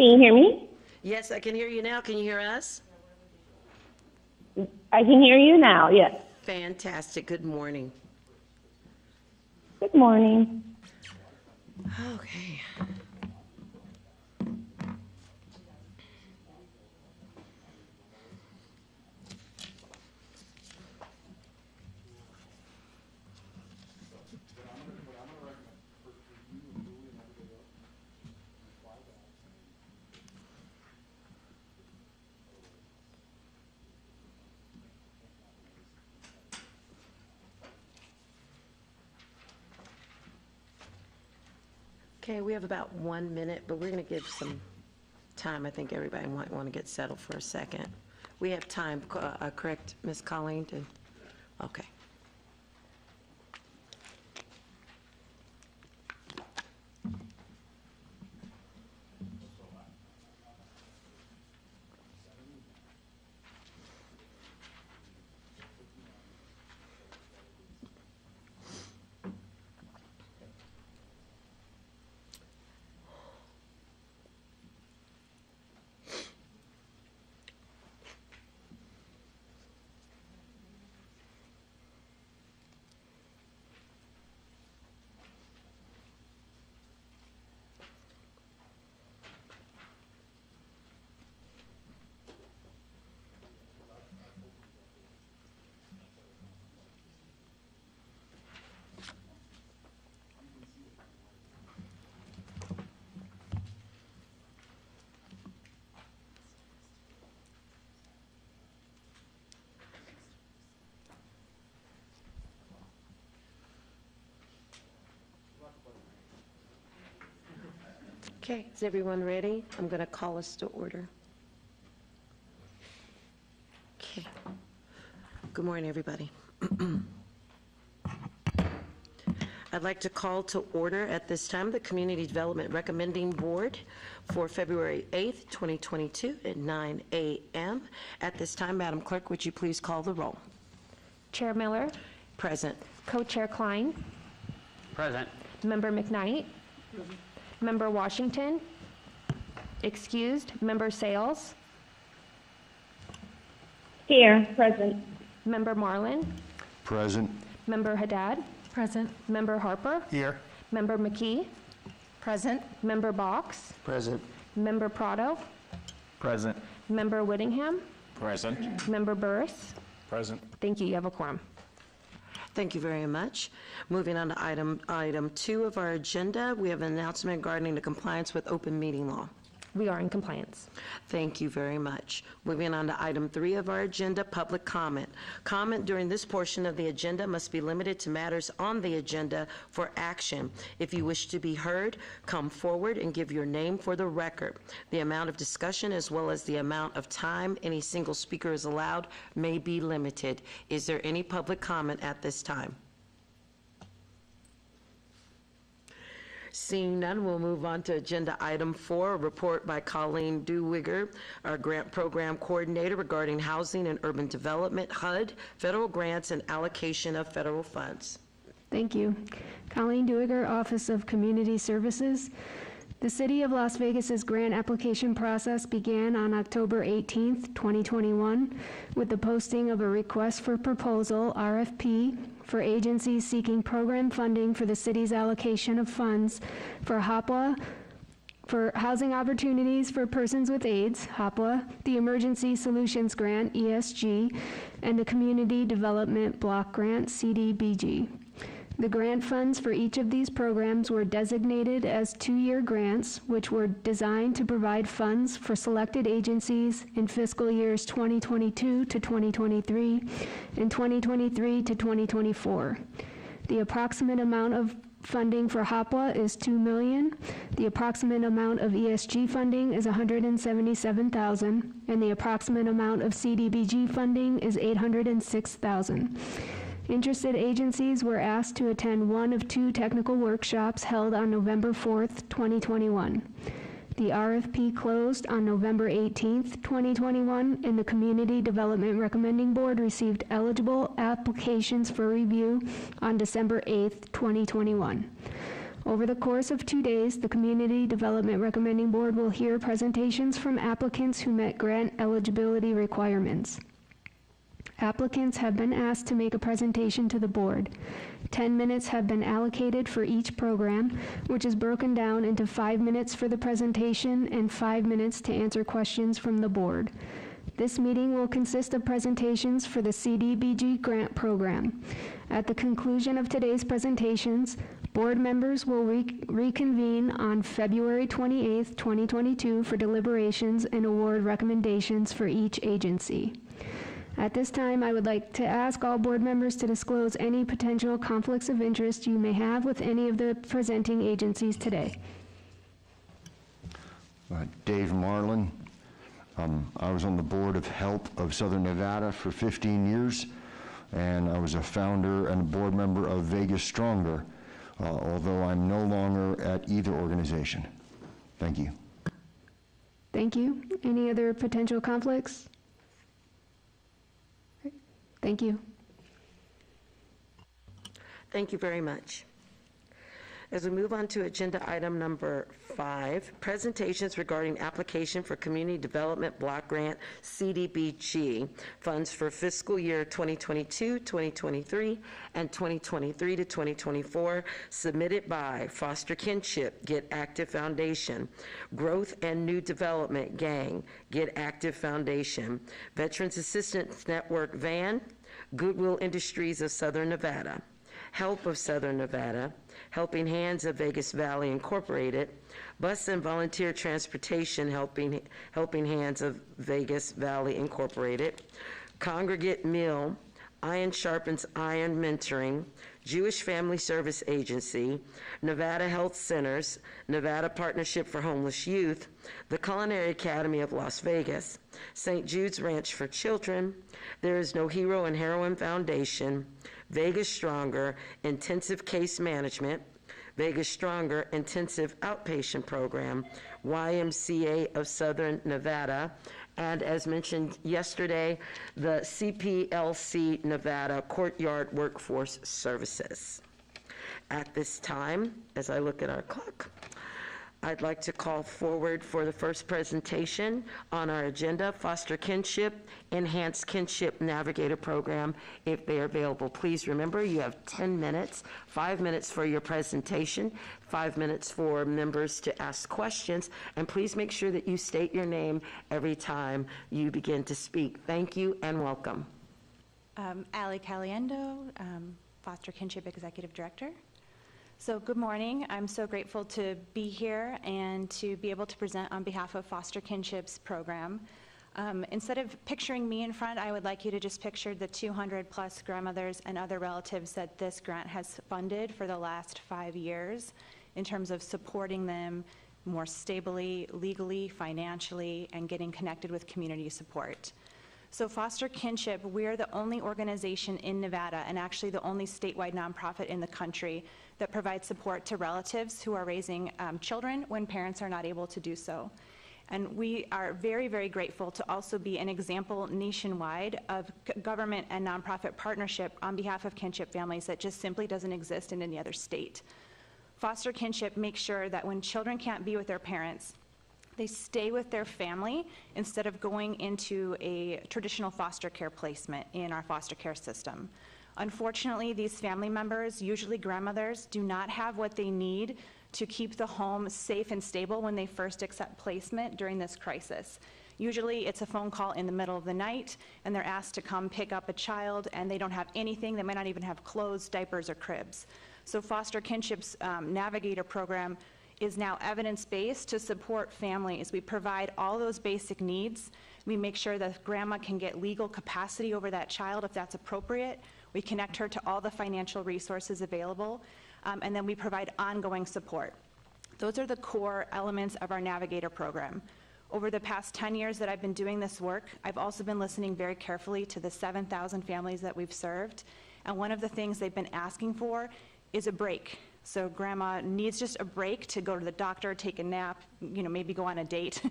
Can you hear me? Yes, I can hear you now. Can you hear us? I can hear you now, yes. Fantastic. Good morning. Good morning. Okay. Okay, we have about 1 minute, but we're going to give some time. I think everybody might want to get settled for a second. We have time, correct, Ms. Colleen? Okay. Okay, is everyone ready? I'm going to call us to order. Okay. Good morning, everybody. I'd like to call to order at this time the Community Development Recommending Board for February 8th, 2022 at 9 a.m. At this time, Madam Clerk, would you please call the roll? Chair Miller, Present. Co-Chair Klein, Present. Member McKnight, Member Washington, excused, Member Sales, Here, present. Member Marlin, Present. Member Haddad, Present. Member Harper, Here. Member McKee, Present. Member Box, Present. Member Prado, Present. Member Whittingham, Present. Member Burris. Present. Thank you, you have a quorum. Thank you very much. Moving on to item 2 of our agenda, we have an announcement regarding the compliance with open meeting law. We are in compliance. Thank you very much. Moving on to item 3 of our agenda, public comment. Comment during this portion of the agenda must be limited to matters on the agenda for action. If you wish to be heard, come forward and give your name for the record. The amount of discussion as well as the amount of time any single speaker is allowed may be limited. Is there any public comment at this time? Seeing none, we'll move on to agenda item 4, a report by Colleen Dewigger, our grant program coordinator regarding housing and urban development, HUD, federal grants and allocation of federal funds. Thank you. Colleen Dewigger, Office of Community Services. The City of Las Vegas's grant application process began on October 18th, 2021, with the posting of a request for proposal, RFP, for agencies seeking program funding for the city's allocation of funds for HOPWA, for Housing Opportunities for Persons with AIDS, HOPWA, the Emergency Solutions Grant, ESG, and the Community Development Block Grant, CDBG. The grant funds for each of these programs were designated as 2-year grants, which were designed to provide funds for selected agencies in fiscal years 2022 to 2023 and 2023 to 2024. The approximate amount of funding for HOPWA is $2 million. The approximate amount of ESG funding is $177,000, and the approximate amount of CDBG funding is $806,000. Interested agencies were asked to attend one of 2 technical workshops held on November 4th, 2021. The RFP closed on November 18th, 2021, and the Community Development Recommending Board received eligible applications for review on December 8th, 2021. Over the course of 2 days, the Community Development Recommending Board will hear presentations from applicants who met grant eligibility requirements. Applicants have been asked to make a presentation to the board. 10 minutes have been allocated for each program, which is broken down into 5 minutes for the presentation and 5 minutes to answer questions from the board. This meeting will consist of presentations for the CDBG grant program. At the conclusion of today's presentations, board members will reconvene on February 28th, 2022 for deliberations and award recommendations for each agency. At this time, I would like to ask all board members to disclose any potential conflicts of interest you may have with any of the presenting agencies today. Dave Marlin. I was on the Board of Health of Southern Nevada for 15 years, and I was a founder and a board member of Vegas Stronger, although I'm no longer at either organization. Thank you. Thank you. Any other potential conflicts? Thank you. Thank you very much. As we move on to agenda item number 5, presentations regarding application for Community Development Block Grant CDBG funds for fiscal year 2022, 2023, and 2023 to 2024, submitted by Foster Kinship, Get Active Foundation, Growth and New Development, Gang, Get Active Foundation, Veterans Assistance Network, VAN, Goodwill Industries of Southern Nevada, Help of Southern Nevada, Helping Hands of Vegas Valley Incorporated, Bus and Volunteer Transportation Helping Hands of Vegas Valley Incorporated, Congregate Mill, Iron Sharpens Iron Mentoring, Jewish Family Service Agency, Nevada Health Centers, Nevada Partnership for Homeless Youth, the Culinary Academy of Las Vegas, St. Jude's Ranch for Children, There Is No Hero and Heroine Foundation, Vegas Stronger Intensive Case Management, Vegas Stronger Intensive Outpatient Program, YMCA of Southern Nevada, and as mentioned yesterday, the CPLC Nevada Courtyard Workforce Services. At this time, as I look at our clock, I'd like to call forward for the first presentation on our agenda, Foster Kinship, Enhanced Kinship Navigator Program, if they are available. Please remember, you have 10 minutes, 5 minutes for your presentation, 5 minutes for members to ask questions, and please make sure that you state your name every time you begin to speak. Thank you and welcome. Ali Caliendo, Foster Kinship Executive Director. So good morning. I'm so grateful to be here and to be able to present on behalf of Foster Kinship's program. Instead of picturing me in front, I would like you to just picture the 200 plus grandmothers and other relatives that this grant has funded for the last 5 years in terms of supporting them more stably, legally, financially, and getting connected with community support. So Foster Kinship, we're the only organization in Nevada, and actually the only statewide nonprofit in the country, that provides support to relatives who are raising children when parents are not able to do so. And we are very, very grateful to also be an example nationwide of government and nonprofit partnership on behalf of kinship families that just simply doesn't exist in any other state. Foster Kinship makes sure that when children can't be with their parents, they stay with their family instead of going into a traditional foster care placement in our foster care system. Unfortunately, these family members, usually grandmothers, do not have what they need to keep the home safe and stable when they first accept placement during this crisis. Usually it's a phone call in the middle of the night and they're asked to come pick up a child and they don't have anything. They might not even have clothes, diapers, or cribs. So Foster Kinship's Navigator program is now evidence-based to support families. We provide all those basic needs. We make sure that grandma can get legal capacity over that child if that's appropriate. We connect her to all the financial resources available, and then we provide ongoing support. Those are the core elements of our Navigator program. Over the past 10 years that I've been doing this work, I've also been listening very carefully to the 7,000 families that we've served, and one of the things they've been asking for is a break. So grandma needs just a break to go to the doctor, take a nap, maybe go on a date.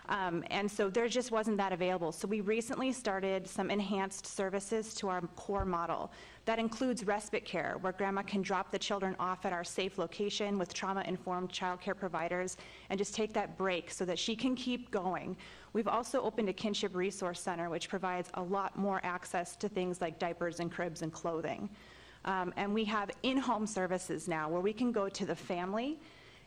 And so there just wasn't that available. So we recently started some enhanced services to our core model. That includes respite care, where grandma can drop the children off at our safe location with trauma-informed childcare providers and just take that break so that she can keep going. We've also opened a kinship resource center, which provides a lot more access to things like diapers and cribs and clothing. And we have in-home services now where we can go to the family.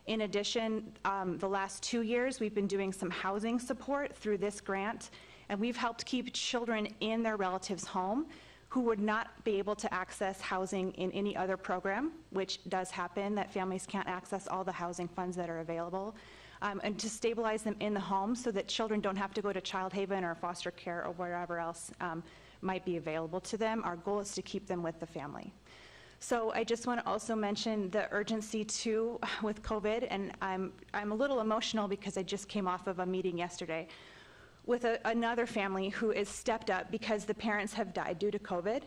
In addition, the last 2 years, we've been doing some housing support through this grant, and we've helped keep children in their relatives' home who would not be able to access housing in any other program, which does happen, that families can't access all the housing funds that are available, and to stabilize them in the home so that children don't have to go to Child Haven or foster care or wherever else might be available to them. Our goal is to keep them with the family. So I just want to also mention the urgency too with COVID, and I'm a little emotional because I just came off of a meeting yesterday with another family who is stepped up because the parents have died due to COVID.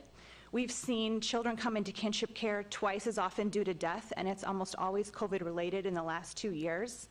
We've seen children come into kinship care twice as often due to death, and it's almost always COVID-related in the last 2 years.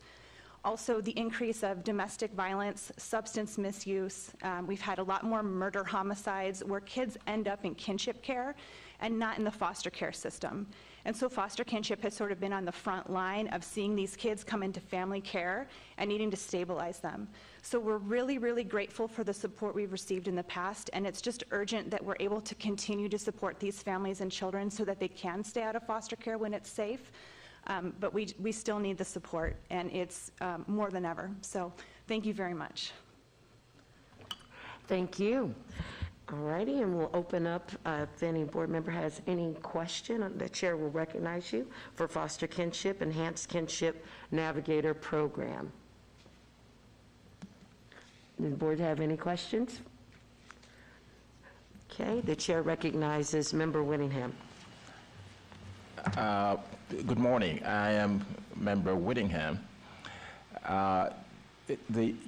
Also, the increase of domestic violence, substance misuse. We've had a lot more murder homicides where kids end up in kinship care and not in the foster care system. And so foster kinship has sort of been on the front line of seeing these kids come into family care and needing to stabilize them. So we're really, really grateful for the support we've received in the past, and it's just urgent that we're able to continue to support these families and children so that they can stay out of foster care when it's safe. But we still need the support, and it's more than ever. So thank you very much. Thank you. All righty, and we'll open up if any board member has any question. The chair will recognize you for Foster Kinship Enhanced Kinship Navigator Program. Does the board have any questions? Okay, the chair recognizes Member Whittingham. Good morning. I am Member Whittingham.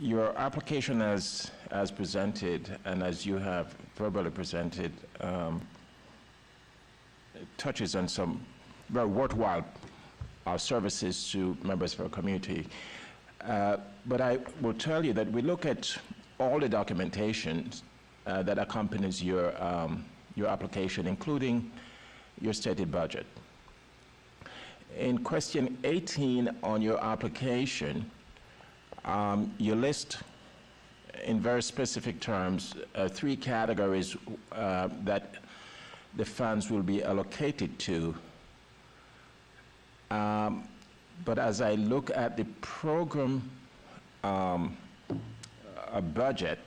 Your application as presented and as you have verbally presented touches on some very worthwhile services to members of our community. But I will tell you that we look at all the documentation that accompanies your application, including your stated budget. In question 18 on your application, you list in very specific terms 3 categories that the funds will be allocated to. But as I look at the program budget,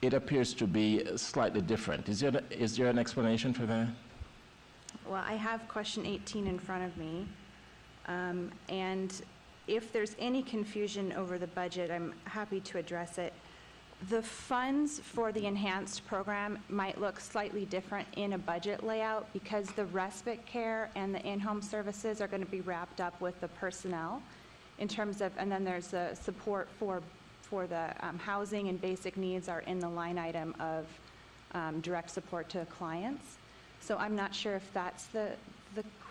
it appears to be slightly different. Is there an explanation for that? Well, I have question 18 in front of me, and if there's any confusion over the budget, I'm happy to address it. The funds for the enhanced program might look slightly different in a budget layout because the respite care and the in-home services are going to be wrapped up with the personnel in terms of, and then there's the support for the housing and basic needs are in the line item of direct support to clients. So I'm not sure if that's the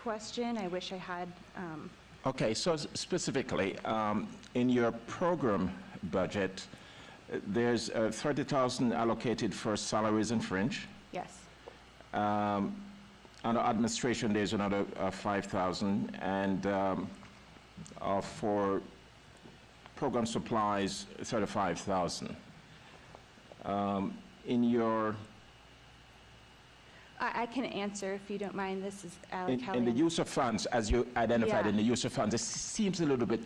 question. I wish I had. Okay, so specifically, in your program budget, there's $30,000 allocated for salaries and fringe. Yes. Under administration, there's another $5,000, and for program supplies, $35,000. In your I can answer if you don't mind. This is Alec in the use of funds, as you identified in the use of funds, it seems a little bit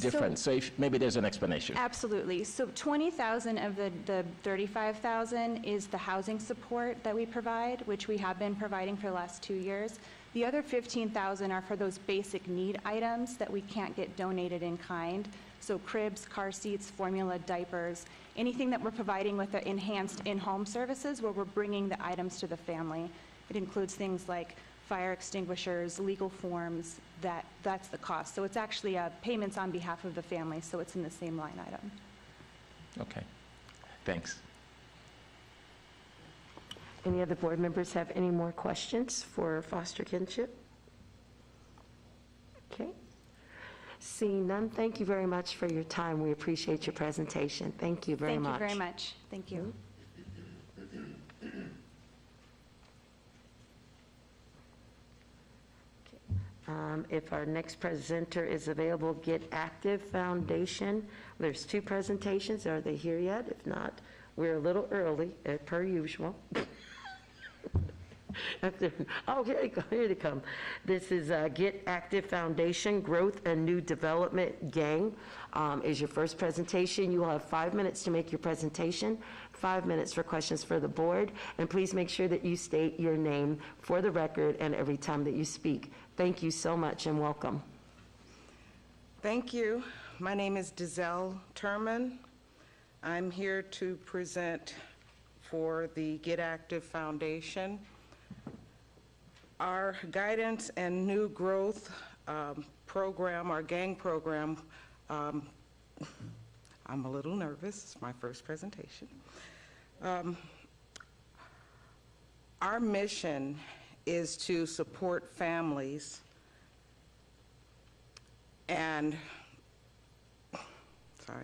different. So if maybe there's an explanation. Absolutely. So 20,000 of the 35,000 is the housing support that we provide, which we have been providing for the last 2 years. The other 15,000 are for those basic need items that we can't get donated in kind. So cribs, car seats, formula, diapers, anything that we're providing with the enhanced in-home services where we're bringing the items to the family. It includes things like fire extinguishers, legal forms, that's the cost. So it's actually payments on behalf of the family, so it's in the same line item. Okay, thanks. Any other board members have any more questions for foster kinship? Okay. Seeing none, thank you very much for your time. We appreciate your presentation. Thank you very much. Thank you very much. Thank you. If our next presenter is available, Get Active Foundation. There's 2 presentations. Are they here yet? If not, we're a little early, per usual. Oh, here they come, here they come. This is Get Active Foundation, Growth and New Development Gang is your first presentation. You will have 5 minutes to make your presentation, 5 minutes for questions for the board, and please make sure that you state your name for the record and every time that you speak. Thank you so much and welcome. Thank you. My name is Dizelle Turman. I'm here to present for the Get Active Foundation. Our guidance and new growth program, our gang program, I'm a little nervous. It's my first presentation. Our mission is to support families and,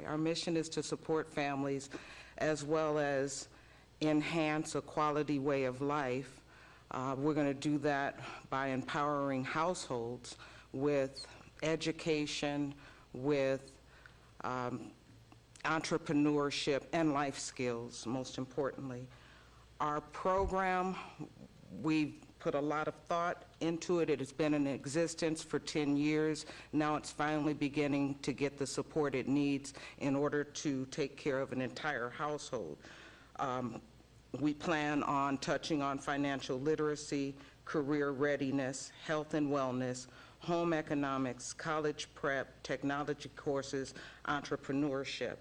our mission is to support families as well as enhance a quality way of life. We're going to do that by empowering households with education, with entrepreneurship and life skills, most importantly. Our program, we've put a lot of thought into it. It has been in existence for 10 years. Now it's finally beginning to get the support it needs in order to take care of an entire household. We plan on touching on financial literacy, career readiness, health and wellness, home economics, college prep, technology courses, entrepreneurship.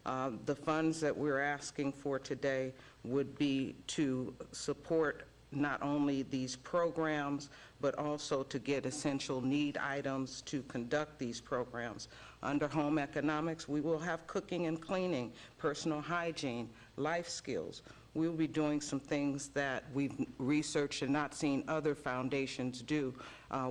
The funds that we're asking for today would be to support not only these programs, but also to get essential need items to conduct these programs. Under home economics, we will have cooking and cleaning, personal hygiene, life skills. We'll be doing some things that we've researched and not seen other foundations do.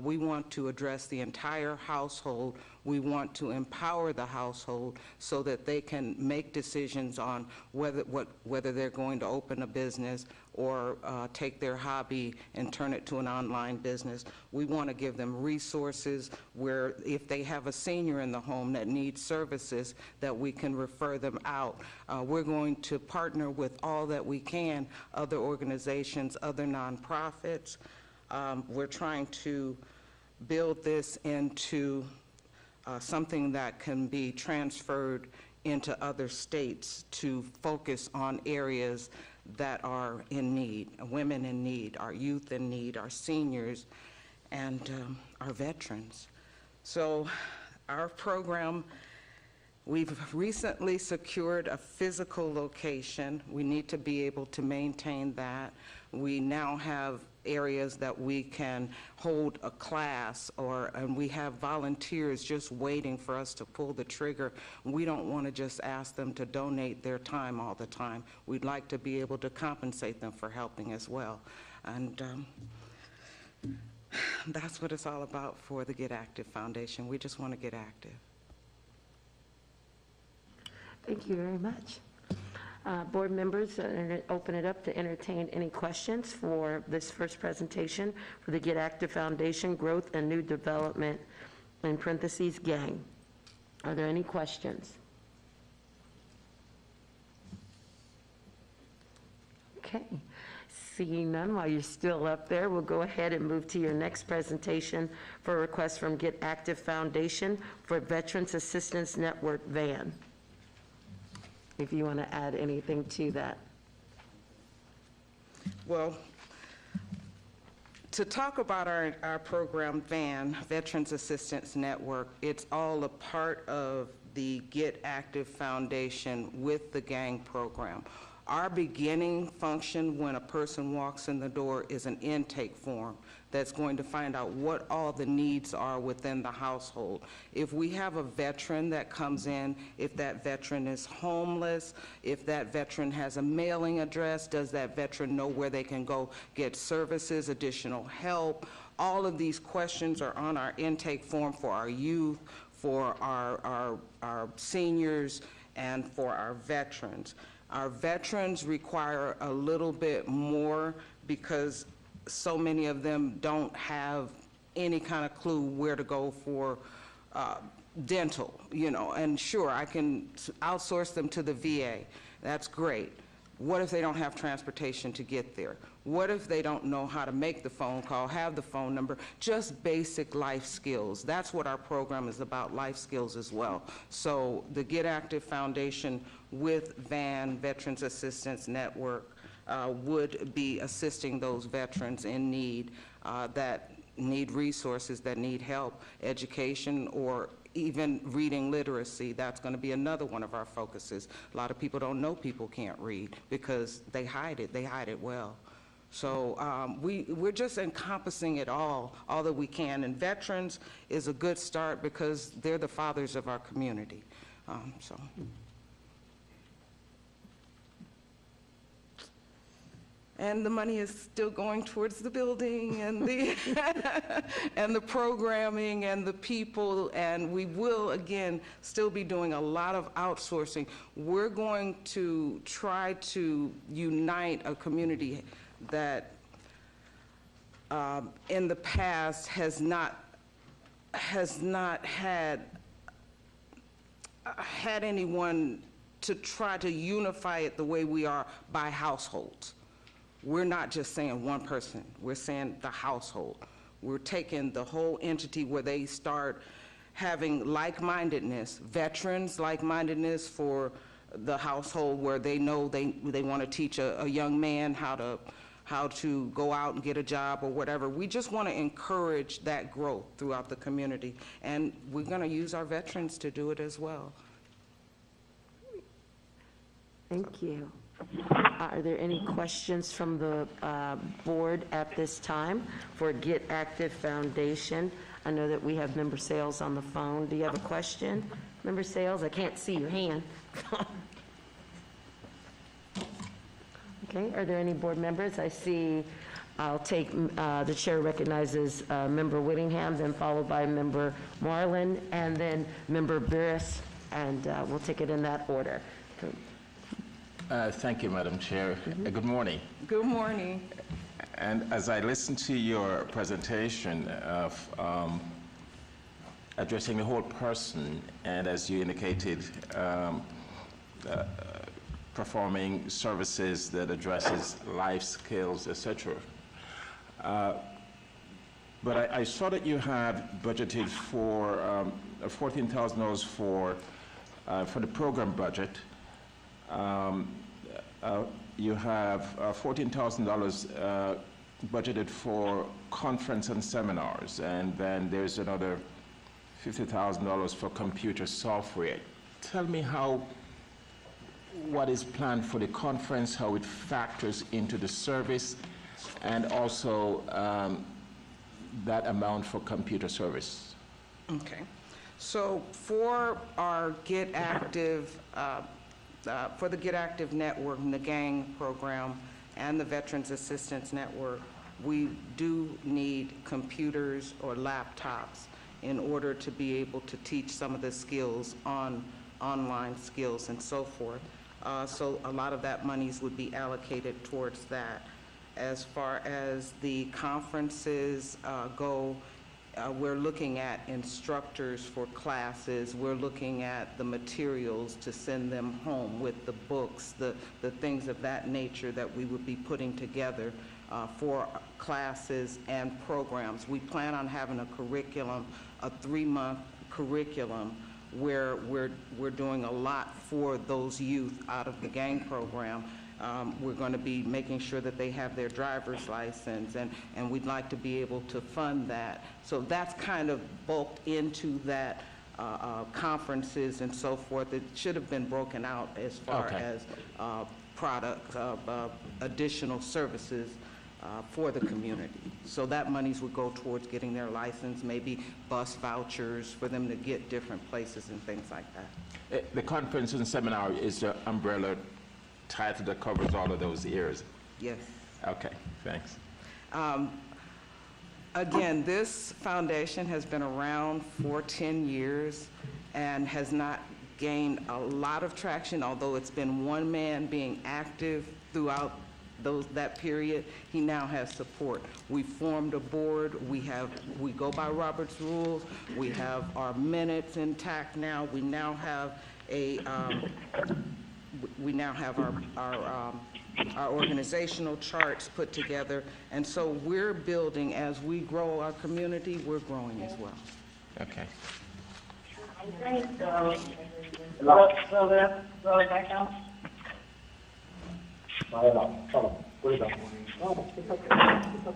We want to address the entire household. We want to empower the household so that they can make decisions on whether they're going to open a business or take their hobby and turn it to an online business. We want to give them resources where if they have a senior in the home that needs services, that we can refer them out. We're going to partner with all that we can, other organizations, other nonprofits. We're trying to build this into something that can be transferred into other states to focus on areas that are in need, women in need, our youth in need, our seniors, and our veterans. So our program, we've recently secured a physical location. We need to be able to maintain that. We now have areas that we can hold a class, and we have volunteers just waiting for us to pull the trigger. We don't want to just ask them to donate their time all the time. We'd like to be able to compensate them for helping as well. And that's what it's all about for the Get Active Foundation. We just want to get active. Thank you very much. Board members, open it up to entertain any questions for this first presentation for the Get Active Foundation, Growth and New Development, in parentheses, gang. Are there any questions? Okay. Seeing none, while you're still up there, we'll go ahead and move to your next presentation for a request from Get Active Foundation for Veterans Assistance Network van. If you want to add anything to that. Well, to talk about our program VAN, Veterans Assistance Network, it's all a part of the Get Active Foundation with the gang program. Our beginning function when a person walks in the door is an intake form that's going to find out what all the needs are within the household. If we have a veteran that comes in, if that veteran is homeless, if that veteran has a mailing address, does that veteran know where they can go get services, additional help? All of these questions are on our intake form for our youth, for our seniors and for our veterans. Our veterans require a little bit more because so many of them don't have any kind of clue where to go for dental, you know, and sure, I can outsource them to the VA. That's great. What if they don't have transportation to get there? What if they don't know how to make the phone call, have the phone number? Just basic life skills. That's what our program is about, life skills as well. So the Get Active Foundation with VAN, Veterans Assistance Network, would be assisting those veterans in need that need resources, that need help, education, or even reading literacy. That's going to be another one of our focuses. A lot of people don't know people can't read because they hide it well. So we're just encompassing it all that we can, and veterans is a good start because they're the fathers of our community. And the money is still going towards the building and the and the programming and the people, and we will again still be doing a lot of outsourcing. We're going to try to unite a community that in the past has not had anyone to try to unify it the way we are by households. We're not just saying one person, we're saying the household. We're taking the whole entity where they start having like-mindedness, veterans like-mindedness for the household where they know they want to teach a young man how to go out and get a job or whatever. We just want to encourage that growth throughout the community, and we're going to use our veterans to do it as well. Thank you. Are there any questions from the board at this time for Get Active Foundation? I know that we have Member Sales on the phone. Do you have a question? Member Sales, I can't see your hand. Okay, are there any board members? I see, I'll take, the chair recognizes Member Whittingham, then followed by Member Marlin, and then Member Burris, and we'll take it in that order. Thank you, Madam Chair. Good morning. Good morning. And as I listened to your presentation of addressing the whole person, and as you indicated, performing services that addresses life skills, etc. But I saw that you had budgeted for $14,000 for the program budget. You have $14,000 budgeted for conference and seminars, and then there's another $50,000 for computer software. Tell me what is planned for the conference, how it factors into the service, and also that amount for computer service. Okay. So for our Get Active, for the Get Active Network and the gang program and the Veterans Assistance Network, we do need computers or laptops in order to be able to teach some of the skills online skills and so forth. So a lot of that monies would be allocated towards that. As far as the conferences go, we're looking at instructors for classes. We're looking at the materials to send them home with the books, the things of that nature that we would be putting together for classes and programs. We plan on having a curriculum, a 3-month curriculum, where we're doing a lot for those youth out of the gang program. We're going to be making sure that they have their driver's license, and we'd like to be able to fund that. So that's kind of bulked into that conferences and so forth. It should have been broken out as far as products, additional services for the community. So that monies would go towards getting their license, maybe bus vouchers for them to get different places and things like that. The conference and seminar is the umbrella title that covers all of those areas. Yes. Okay, thanks. Again, this foundation has been around for 10 years and has not gained a lot of traction, although it's been one man being active throughout that period. He now has support. We formed a board. We go by Robert's rules. We have our minutes intact now. We now have our organizational charts put together, and so we're building. As we grow our community, we're growing as well. Okay.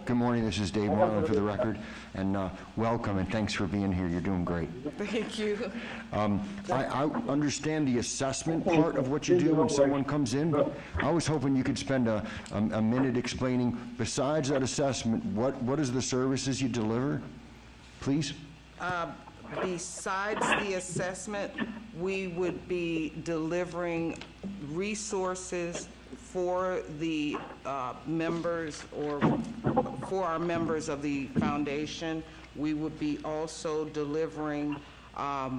Good morning, this is Dave Marlin for the record, and welcome and thanks for being here. You're doing great. Thank you. I understand the assessment part of what you do when someone comes in. I was hoping you could spend a minute explaining, besides that assessment, what is the services you deliver, please? Besides the assessment, we would be delivering resources for the members, or for our members of the foundation. We would be also delivering ask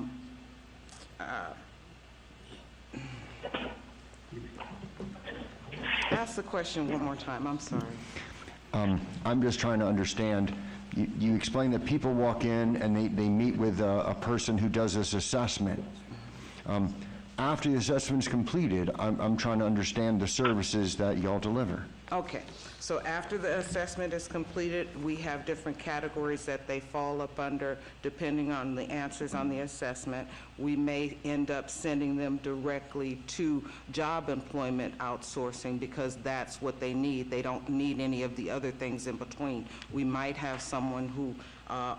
the question one more time, I'm sorry. I'm just trying to understand. You explain that people walk in and they meet with a person who does this assessment. After the assessment is completed, I'm trying to understand the services that y'all deliver. Okay, so after the assessment is completed, we have different categories that they fall up under depending on the answers on the assessment. We may end up sending them directly to job employment outsourcing because that's what they need. They don't need any of the other things in between. We might have someone who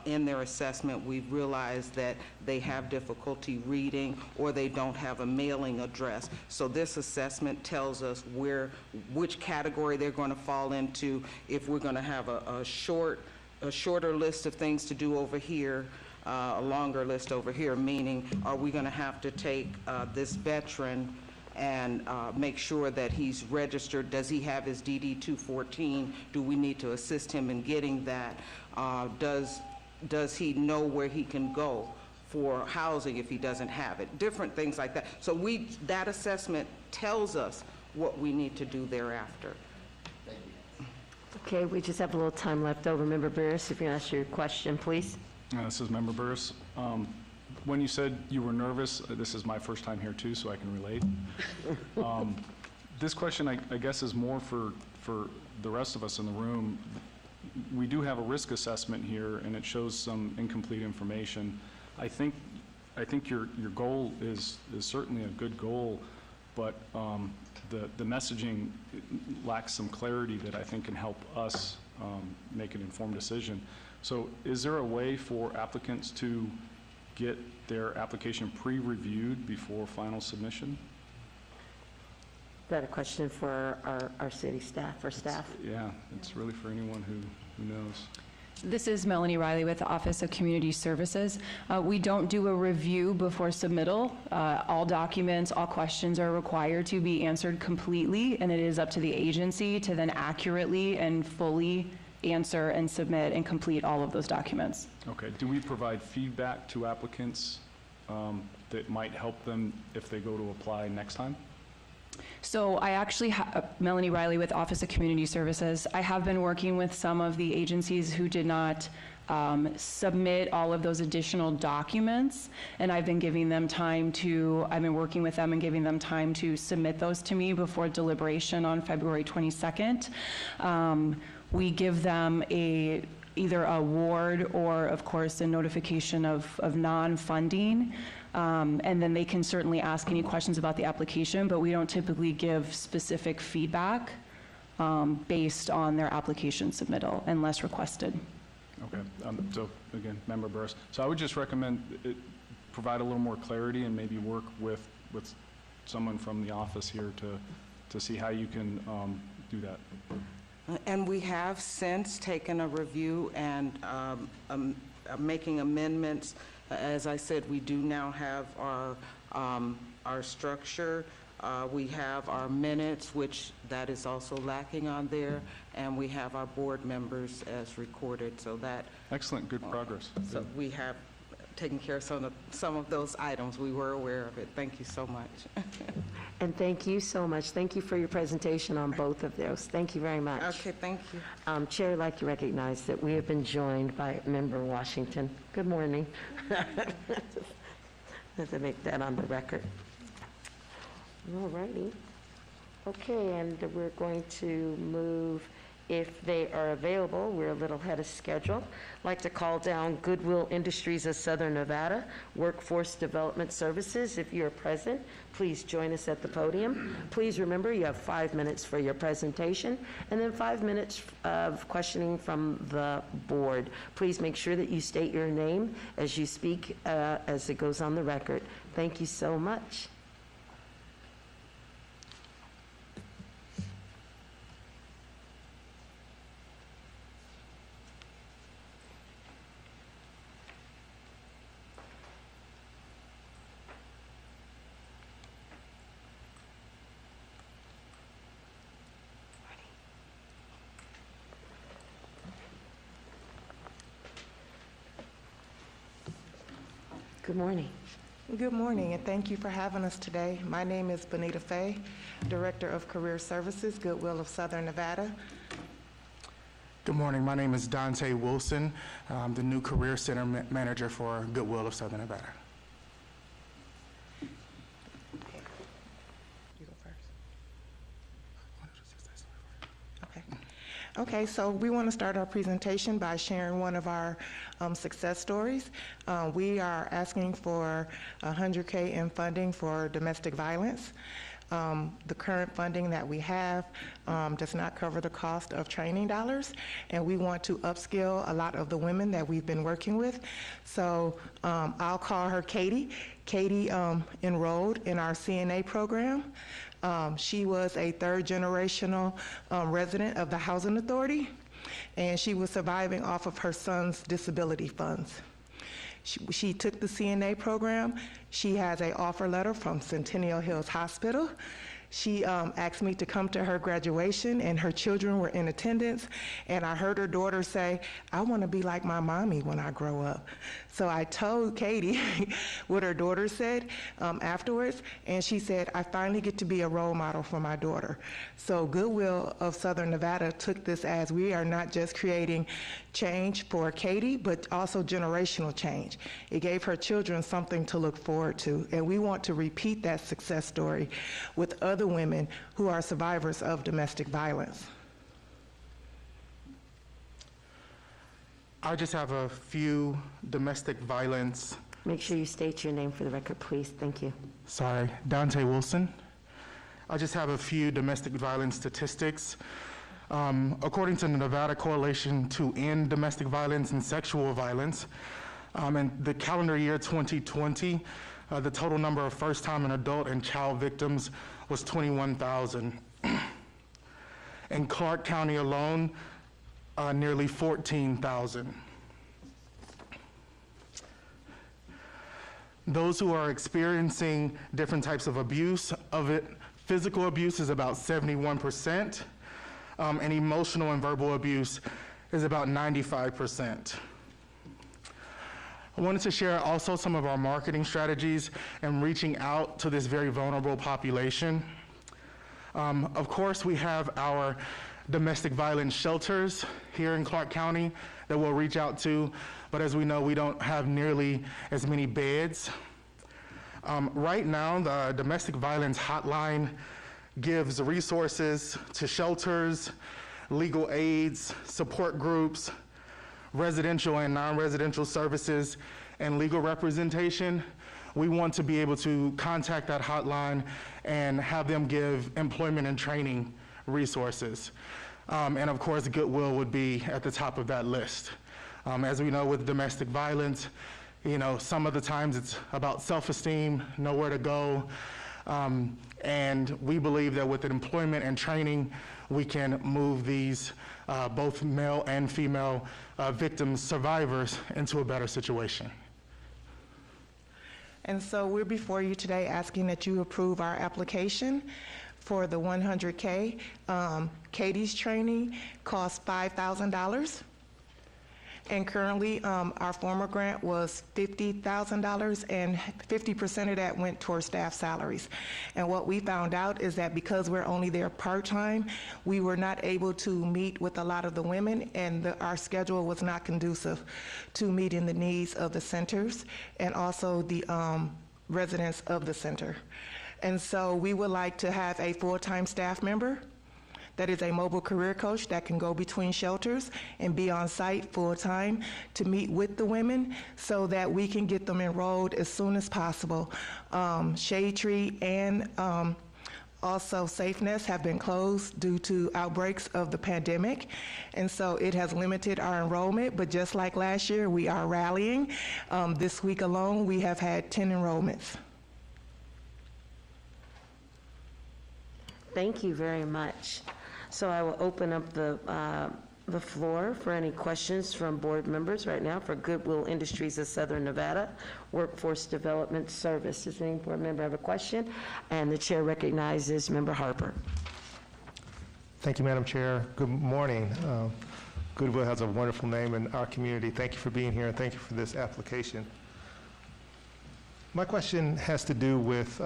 in their assessment, we've realized that they have difficulty reading or they don't have a mailing address. So this assessment tells us which category they're going to fall into. If we're going to have a shorter list of things to do over here, a longer list over here, meaning are we going to have to take this veteran and make sure that he's registered? Does he have his DD 214? Do we need to assist him in getting that? Does he know where he can go for housing if he doesn't have it? Different things like that. So that assessment tells us what we need to do thereafter. Okay, we just have a little time left over. Member Burris, if you ask your question, please. This is Member Burris. When you said you were nervous, this is my first time here too, so I can relate. This question, I guess, is more for the rest of us in the room. We do have a risk assessment here, and it shows some incomplete information. I think your goal is certainly a good goal, but the messaging lacks some clarity that I think can help us make an informed decision. So is there a way for applicants to get their application pre-reviewed before final submission? Is that a question for our city staff, or staff? Yeah, it's really for anyone who knows. This is Melanie Riley with the Office of Community Services. We don't do a review before submittal. All documents, all questions are required to be answered completely, and it is up to the agency to then accurately and fully answer and submit and complete all of those documents. Okay. Do we provide feedback to applicants that might help them if they go to apply next time? So I actually have Melanie Riley with Office of Community Services. I have been working with some of the agencies who did not submit all of those additional documents, and I've been giving them time to, I've been working with them and giving them time to submit those to me before deliberation on February 22nd. We give them either a award or, of course, a notification of non-funding. And then they can certainly ask any questions about the application, but we don't typically give specific feedback based on their application submittal unless requested. Okay. So again, Member Burris. So I would just recommend provide a little more clarity and maybe work with someone from the office here to see how you can do that. And we have since taken a review and making amendments. As I said, we do now have our structure. We have our minutes, which that is also lacking on there, and we have our board members as recorded, so that, Excellent, good progress. so we have taken care of some of those items. We were aware of it. Thank you so much. And thank you so much. Thank you for your presentation on both of those. Thank you very much. Okay, thank you. Chair, I'd like to recognize that we have been joined by Member Washington. Good morning. Have to make that on the record. All righty. Okay, and we're going to move, if they are available, we're a little ahead of schedule. I'd like to call down Goodwill Industries of Southern Nevada, Workforce Development Services. If you're present, please join us at the podium. Please remember, you have 5 minutes for your presentation, and then 5 minutes of questioning from the board. Please make sure that you state your name as you speak, as it goes on the record. Thank you so much. Good morning. Good morning, and thank you for having us today. My name is Bonita Fay, Director of Career Services, Goodwill of Southern Nevada. Good morning. My name is Dante Wilson. I'm the new Career Center Manager for Goodwill of Southern Nevada. You go first. Okay, so we want to start our presentation by sharing one of our success stories. We are asking for $100K in funding for domestic violence. The current funding that we have does not cover the cost of training dollars, and we want to upskill a lot of the women that we've been working with. So I'll call her Katie. Katie enrolled in our CNA program. She was a third-generational resident of the Housing Authority, and she was surviving off of her son's disability funds. She took the CNA program. She has an offer letter from Centennial Hills Hospital. She asked me to come to her graduation, and her children were in attendance, and I heard her daughter say, "I want to be like my mommy when I grow up." So I told Katie what her daughter said afterwards, and she said, "I finally get to be a role model for my daughter." So Goodwill of Southern Nevada took this as we are not just creating change for Katie, but also generational change. It gave her children something to look forward to, and we want to repeat that success story with other women who are survivors of domestic violence. I just have a few domestic violence. Make sure you state your name for the record, please. Thank you. Sorry, Dante Wilson. I just have a few domestic violence statistics. According to the Nevada Coalition to End Domestic Violence and Sexual Violence, in the calendar year 2020, the total number of first-time and adult and child victims was 21,000. In Clark County alone, nearly 14,000. Those who are experiencing different types of abuse of it, physical abuse is about 71%, and emotional and verbal abuse is about 95%. I wanted to share also some of our marketing strategies and reaching out to this very vulnerable population. Of course, we have our domestic violence shelters here in Clark County that we'll reach out to, but as we know, we don't have nearly as many beds. Right now, the domestic violence hotline gives resources to shelters, legal aids, support groups, residential and non-residential services, and legal representation. We want to be able to contact that hotline and have them give employment and training resources. And of course, Goodwill would be at the top of that list. As we know with domestic violence, you know, some of the times it's about self-esteem, nowhere to go. And we believe that with employment and training, we can move these both male and female victims, survivors, into a better situation. And so we're before you today asking that you approve our application for the 100K. Katie's training costs $5,000. And currently, our former grant was $50,000, and 50% of that went towards staff salaries. And what we found out is that because we're only there part-time, we were not able to meet with a lot of the women, and our schedule was not conducive to meeting the needs of the centers and also the residents of the center. And so we would like to have a full-time staff member that is a mobile career coach that can go between shelters and be on site full-time to meet with the women so that we can get them enrolled as soon as possible. Shade Tree and also Safe Nest have been closed due to outbreaks of the pandemic, and so it has limited our enrollment, but just like last year, we are rallying. This week alone, we have had 10 enrollments. Thank you very much. So I will open up the floor for any questions from board members right now for Goodwill Industries of Southern Nevada Workforce Development Service. Does any board member have a question? And the chair recognizes Member Harper. Thank you, Madam Chair. Good morning. Goodwill has a wonderful name in our community. Thank you for being here, and thank you for this application. My question has to do with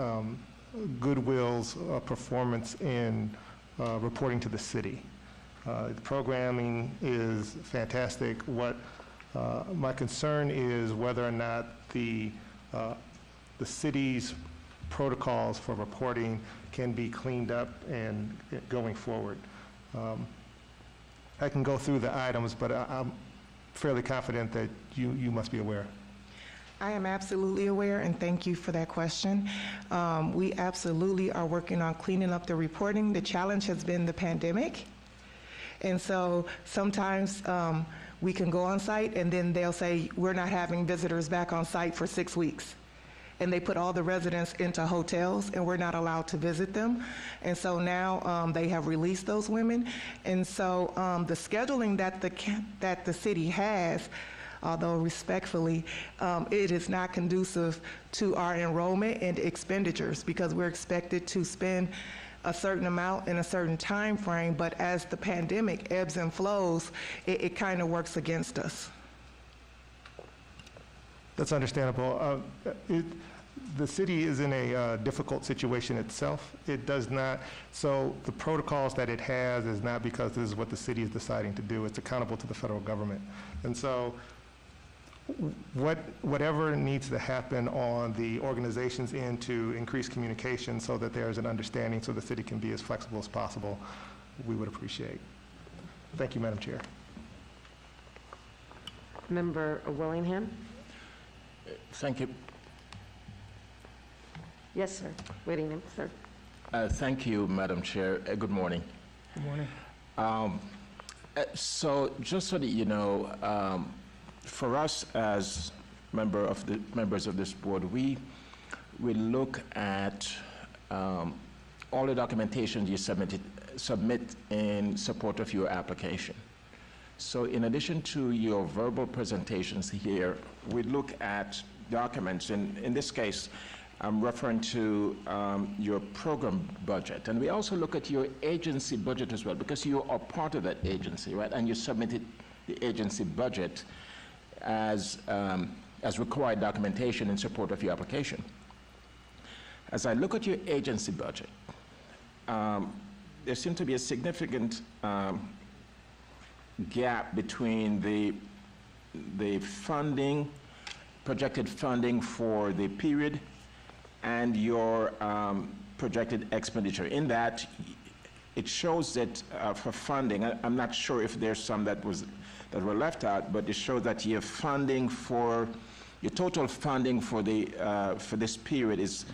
Goodwill's performance in reporting to the city. The programming is fantastic. What my concern is whether or not the city's protocols for reporting can be cleaned up and going forward. I can go through the items, but I'm fairly confident that you must be aware. I am absolutely aware, and thank you for that question. We absolutely are working on cleaning up the reporting. The challenge has been the pandemic. And so sometimes we can go on site and then they'll say, we're not having visitors back on site for 6 weeks. And they put all the residents into hotels and we're not allowed to visit them. And so now they have released those women. And so the scheduling that the city has, although respectfully, it is not conducive to our enrollment and expenditures because we're expected to spend a certain amount in a certain time frame, but as the pandemic ebbs and flows, it kind of works against us. That's understandable. The city is in a difficult situation itself. It does not, so the protocols that it has is not because this is what the city is deciding to do. It's accountable to the federal government. And so whatever needs to happen on the organization's end to increase communication so that there's an understanding so the city can be as flexible as possible, we would appreciate. Thank you, Madam Chair. Member Willingham? Thank you. Yes, sir. Whittingham, sir. Thank you, Madam Chair. Good morning. Good morning. So just so that you know, for us as members of this board, we look at all the documentation you submit in support of your application. So in addition to your verbal presentations here, we look at documents. In this case, I'm referring to your program budget. And we also look at your agency budget as well, because you are part of that agency, right? And you submitted the agency budget as required documentation in support of your application. As I look at your agency budget, there seems to be a significant gap between the funding, projected funding for the period, and your projected expenditure. In that, it shows that for funding, I'm not sure if there's some that were left out, but it shows that your total funding for this period is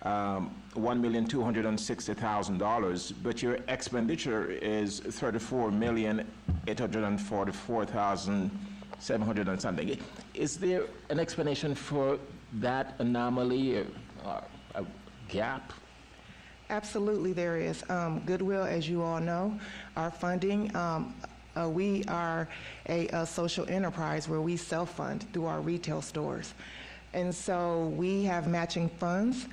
$1,260,000, but your expenditure is $34,844,700 and something. Is there an explanation for that anomaly, a gap? Absolutely, there is. Goodwill, as you all know, our funding, we are a social enterprise where we self-fund through our retail stores. And so we have matching funds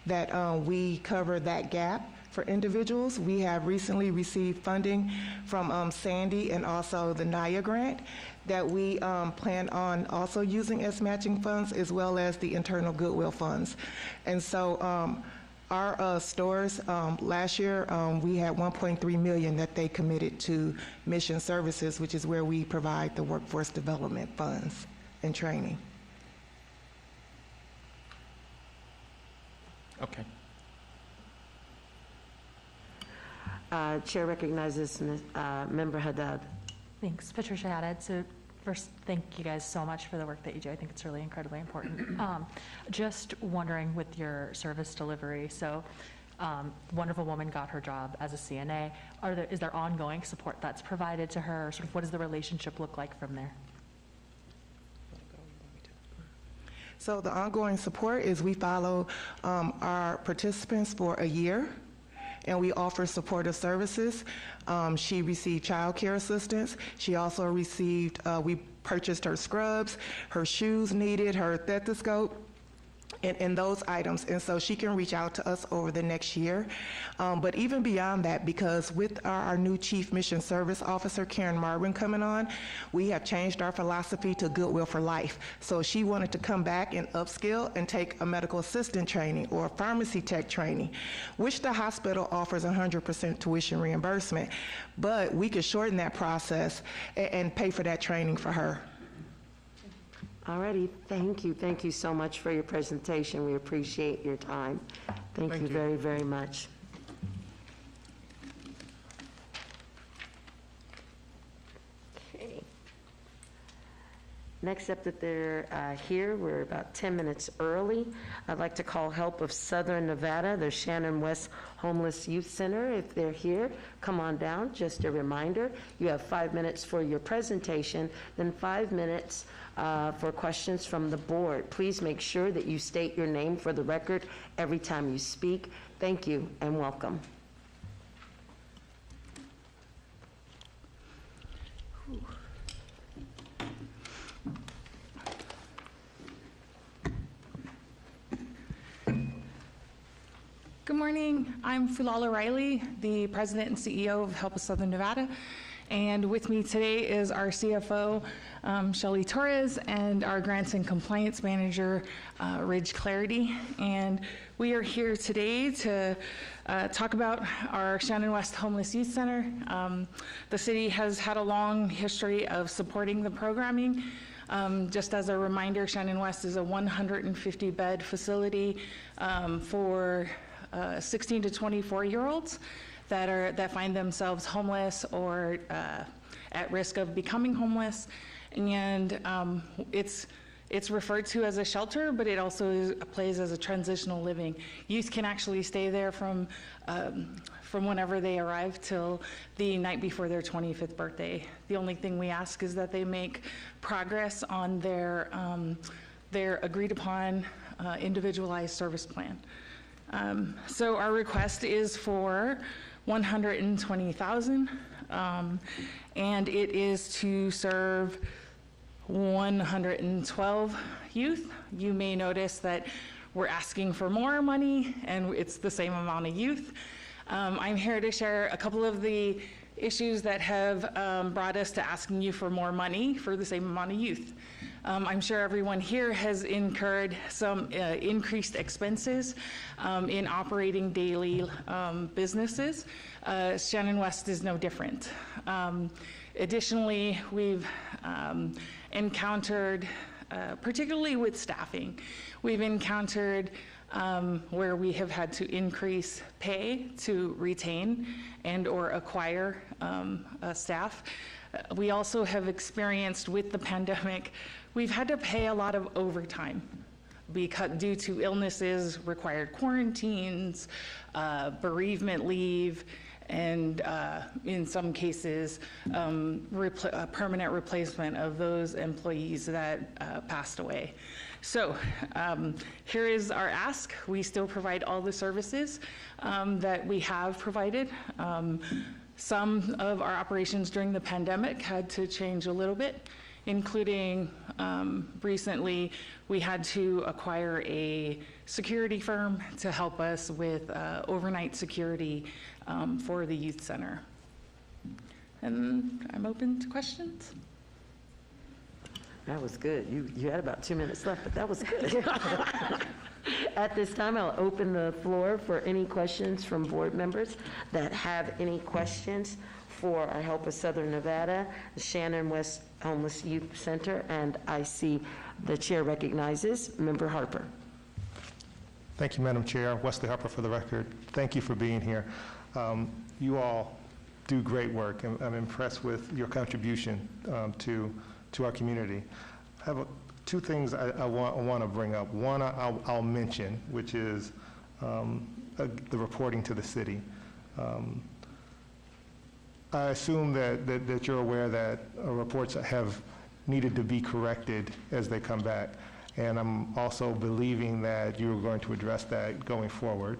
that we cover that gap for individuals. We have recently received funding from Sandy and also the NIA grant that we plan on also using as matching funds, as well as the internal goodwill funds. And so our stores, last year, we had $1.3 million that they committed to mission services, which is where we provide the workforce development funds and training. Okay. Chair recognizes Member Haddad. Thanks, Patricia Haddad. So first, thank you guys so much for the work that you do. I think it's really incredibly important. Just wondering with your service delivery, so wonderful woman got her job as a CNA. Is there ongoing support that's provided to her? Sort of what does the relationship look like from there? So the ongoing support is we follow our participants for a year, and we offer supportive services. She received child care assistance. She also received, we purchased her scrubs, her shoes needed, her stethoscope, and those items. And so she can reach out to us over the next year. But even beyond that, because with our new Chief Mission Service Officer, Karen Marwin, coming on, we have changed our philosophy to Goodwill for Life. So she wanted to come back and upskill and take a medical assistant training or a pharmacy tech training, which the hospital offers 100% tuition reimbursement. But we could shorten that process and pay for that training for her. All righty, thank you. Thank you so much for your presentation. We appreciate your time. Thank you very, very much. Okay. Next up that they're here, we're about 10 minutes early. I'd like to call help of Southern Nevada, the Shannon West Homeless Youth Center. If they're here, come on down. Just a reminder, you have 5 minutes for your presentation, then 5 minutes for questions from the board. Please make sure that you state your name for the record every time you speak. Thank you and welcome. Good morning. I'm Fulala Riley, the President and CEO of Help of Southern Nevada. And with me today is our CFO, Shelly Torres, and our Grants and Compliance Manager, Ridge Clarity. And we are here today to talk about our Shannon West Homeless Youth Center. The city has had a long history of supporting the programming. Just as a reminder, Shannon West is a 150-bed facility for 16 to 24-year-olds that find themselves homeless or at risk of becoming homeless. And it's referred to as a shelter, but it also plays as a transitional living. Youth can actually stay there from whenever they arrive till the night before their 25th birthday. The only thing we ask is that they make progress on their agreed upon individualized service plan. So our request is for $120,000, and it is to serve 112 youth. You may notice that we're asking for more money, and it's the same amount of youth. I'm here to share a couple of the issues that have brought us to asking you for more money for the same amount of youth. I'm sure everyone here has incurred some increased expenses in operating daily businesses. Shannon West is no different. Additionally, we've encountered, particularly with staffing, we've encountered where we have had to increase pay to retain and or acquire staff. We also have experienced with the pandemic, we've had to pay a lot of overtime due to illnesses, required quarantines, bereavement leave, and in some cases, permanent replacement of those employees that passed away. So here is our ask. We still provide all the services that we have provided. Some of our operations during the pandemic had to change a little bit, including recently we had to acquire a security firm to help us with overnight security for the youth center. And I'm open to questions. That was good. You had about 2 minutes left, but that was good. At this time, I'll open the floor for any questions from board members that have any questions for our Help Us Southern Nevada, the Shannon West Homeless Youth Center, and I see the chair recognizes Member Harper. Thank you, Madam Chair. Wesley Harper for the record. Thank you for being here. You all do great work, and I'm impressed with your contribution to our community. I have two things I want to bring up. One I'll mention, which is the reporting to the city. I assume that you're aware that reports have needed to be corrected as they come back, and I'm also believing that you're going to address that going forward.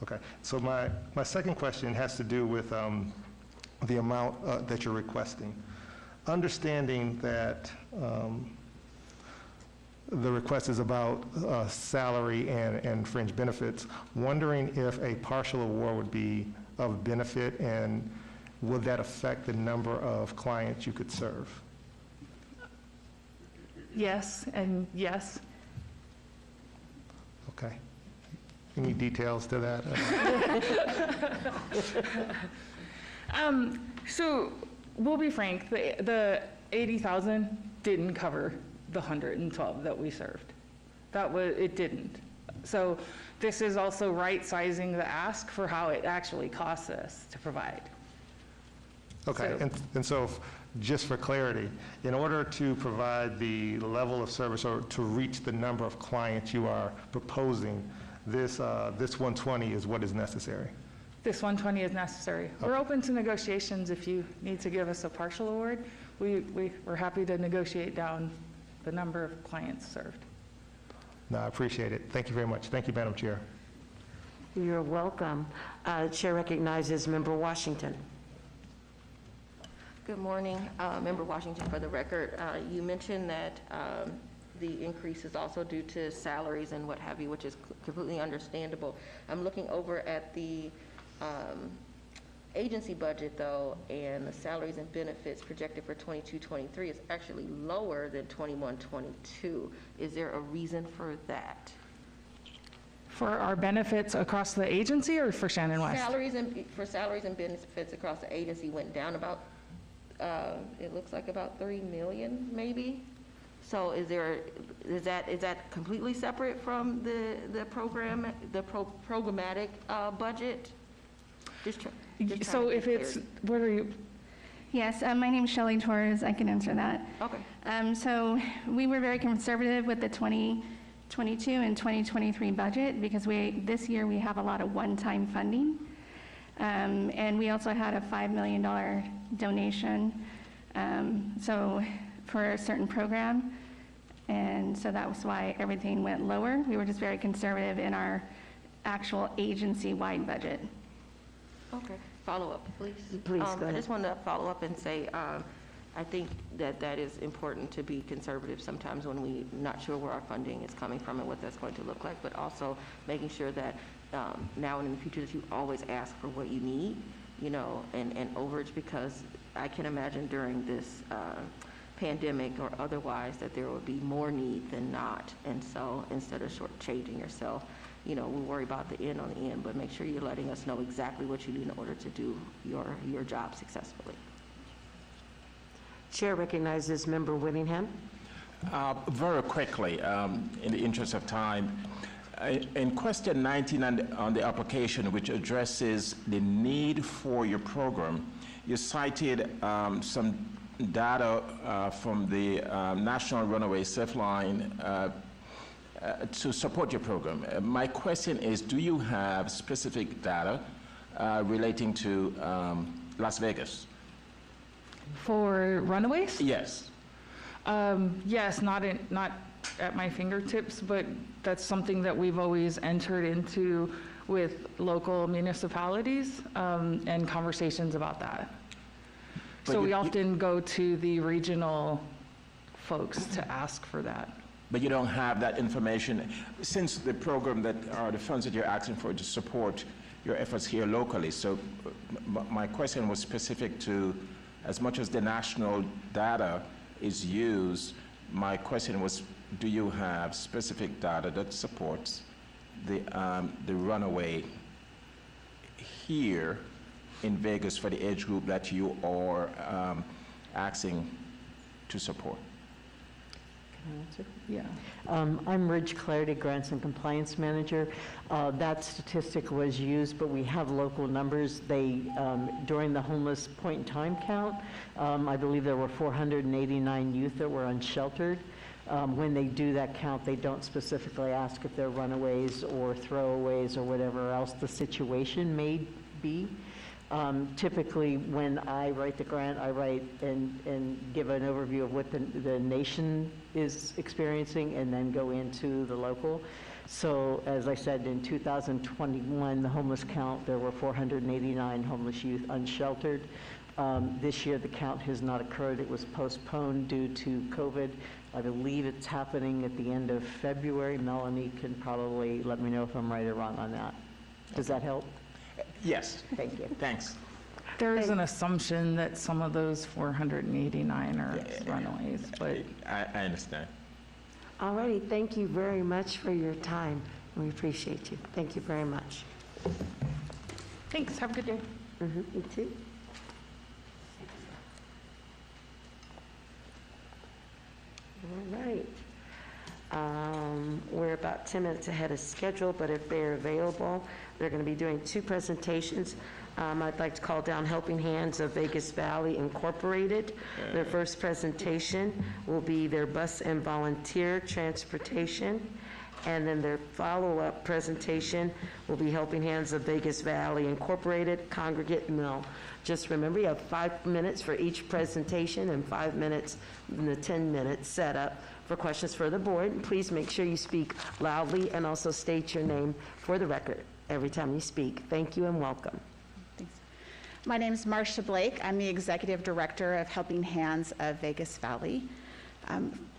Okay, so my second question has to do with the amount that you're requesting. Understanding that the request is about salary and fringe benefits, wondering if a partial award would be of benefit, and would that affect the number of clients you could serve? Yes, and yes. Okay. Any details to that? So we'll be frank, the 80,000 didn't cover the 112 that we served. It didn't. So this is also right-sizing the ask for how it actually costs us to provide. Okay, and so just for clarity, in order to provide the level of service or to reach the number of clients you are proposing, this 120 is what is necessary? This 120 is necessary. Okay. We're open to negotiations if you need to give us a partial award. We're happy to negotiate down the number of clients served. No, I appreciate it. Thank you very much. Thank you, Madam Chair. You're welcome. Chair recognizes Member Washington. Good morning, Member Washington. For the record, you mentioned that the increase is also due to salaries and what have you, which is completely understandable. I'm looking over at the agency budget, though, and the salaries and benefits projected for 22-23 is actually lower than 21-22. Is there a reason for that? For our benefits across the agency or for Shannon West? Salaries and benefits across the agency went down about, it looks like about 3 million, maybe. So is that completely separate from the programmatic budget? So if it's, what are you? Yes, my name is Shelly Torres. I can answer that. Okay. So we were very conservative with the 2022 and 2023 budget because this year we have a lot of one-time funding. And we also had a $5 million donation so for a certain program. And so that was why everything went lower. We were just very conservative in our actual agency-wide budget. Okay. Follow up, please. Please, go ahead. I just wanted to follow up and say, I think that is important to be conservative sometimes when we're not sure where our funding is coming from and what that's going to look like, but also making sure that now and in the future that you always ask for what you need, and overage, because I can imagine during this pandemic or otherwise that there would be more need than not. And so instead of shortchanging yourself, we worry about the end on the end, but make sure you're letting us know exactly what you need in order to do your job successfully. Chair recognizes Member Whittingham. Very quickly, in the interest of time, in question 19 on the application, which addresses the need for your program, you cited some data from the National Runaway Safe Line to support your program. My question is, do you have specific data relating to Las Vegas? For runaways? Yes. Yes, not at my fingertips, but that's something that we've always entered into with local municipalities and conversations about that. So we often go to the regional folks to ask for that. But you don't have that information, since the program that, or the funds that you're asking for to support your efforts here locally. So my question was specific to, as much as the national data is used, my question was, do you have specific data that supports the runaway here in Vegas for the age group that you are asking to support? Can I answer? Yeah. I'm Ridge Clarity, Grants and Compliance Manager. That statistic was used, but we have local numbers. They, during the homeless point in time count, I believe there were 489 youth that were unsheltered. When they do that count, they don't specifically ask if they're runaways or throwaways or whatever else the situation may be. Typically, when I write the grant, I write and give an overview of what the nation is experiencing and then go into the local. So, as I said, in 2021, the homeless count, there were 489 homeless youth unsheltered. This year, the count has not occurred. It was postponed due to COVID. I believe it's happening at the end of February. Melanie can probably let me know if I'm right or wrong on that. Does that help? Yes. Thank you. Thanks. There is an assumption that some of those 489 are runaways, but I understand. All righty, thank you very much for your time. We appreciate you. Thank you very much. Thanks. Have a good day. You too. All right. We're about 10 minutes ahead of schedule, but if they're available, they're going to be doing two presentations. I'd like to call down Helping Hands of Vegas Valley Incorporated. Their first presentation will be their bus and volunteer transportation. And then their follow-up presentation will be Helping Hands of Vegas Valley Incorporated Congregate Mill. Just remember, you have 5 minutes for each presentation and 5 minutes in the 10-minute setup for questions for the board. Please make sure you speak loudly and also state your name for the record every time you speak. Thank you and welcome. Thanks. My name is Marcia Blake. I'm the Executive Director of Helping Hands of Vegas Valley.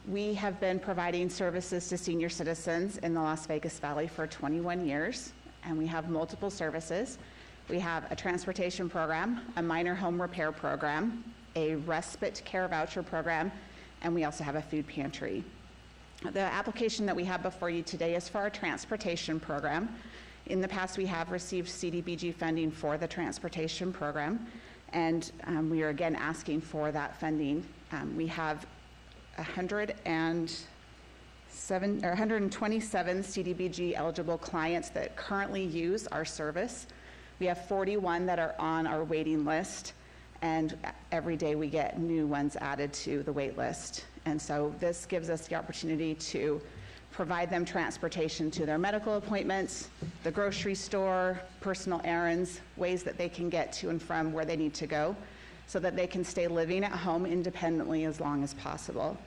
We have been providing services to senior citizens in the Las Vegas Valley for 21 years, and we have multiple services. We have a transportation program, a minor home repair program, a respite care voucher program, and we also have a food pantry. The application that we have before you today is for our transportation program. In the past, we have received CDBG funding for the transportation program, and we are again asking for that funding. We have 127 CDBG eligible clients that currently use our service. We have 41 that are on our waiting list, and every day we get new ones added to the wait list. And so this gives us the opportunity to provide them transportation to their medical appointments, the grocery store, personal errands, ways that they can get to and from where they need to go, so that they can stay living at home independently as long as possible.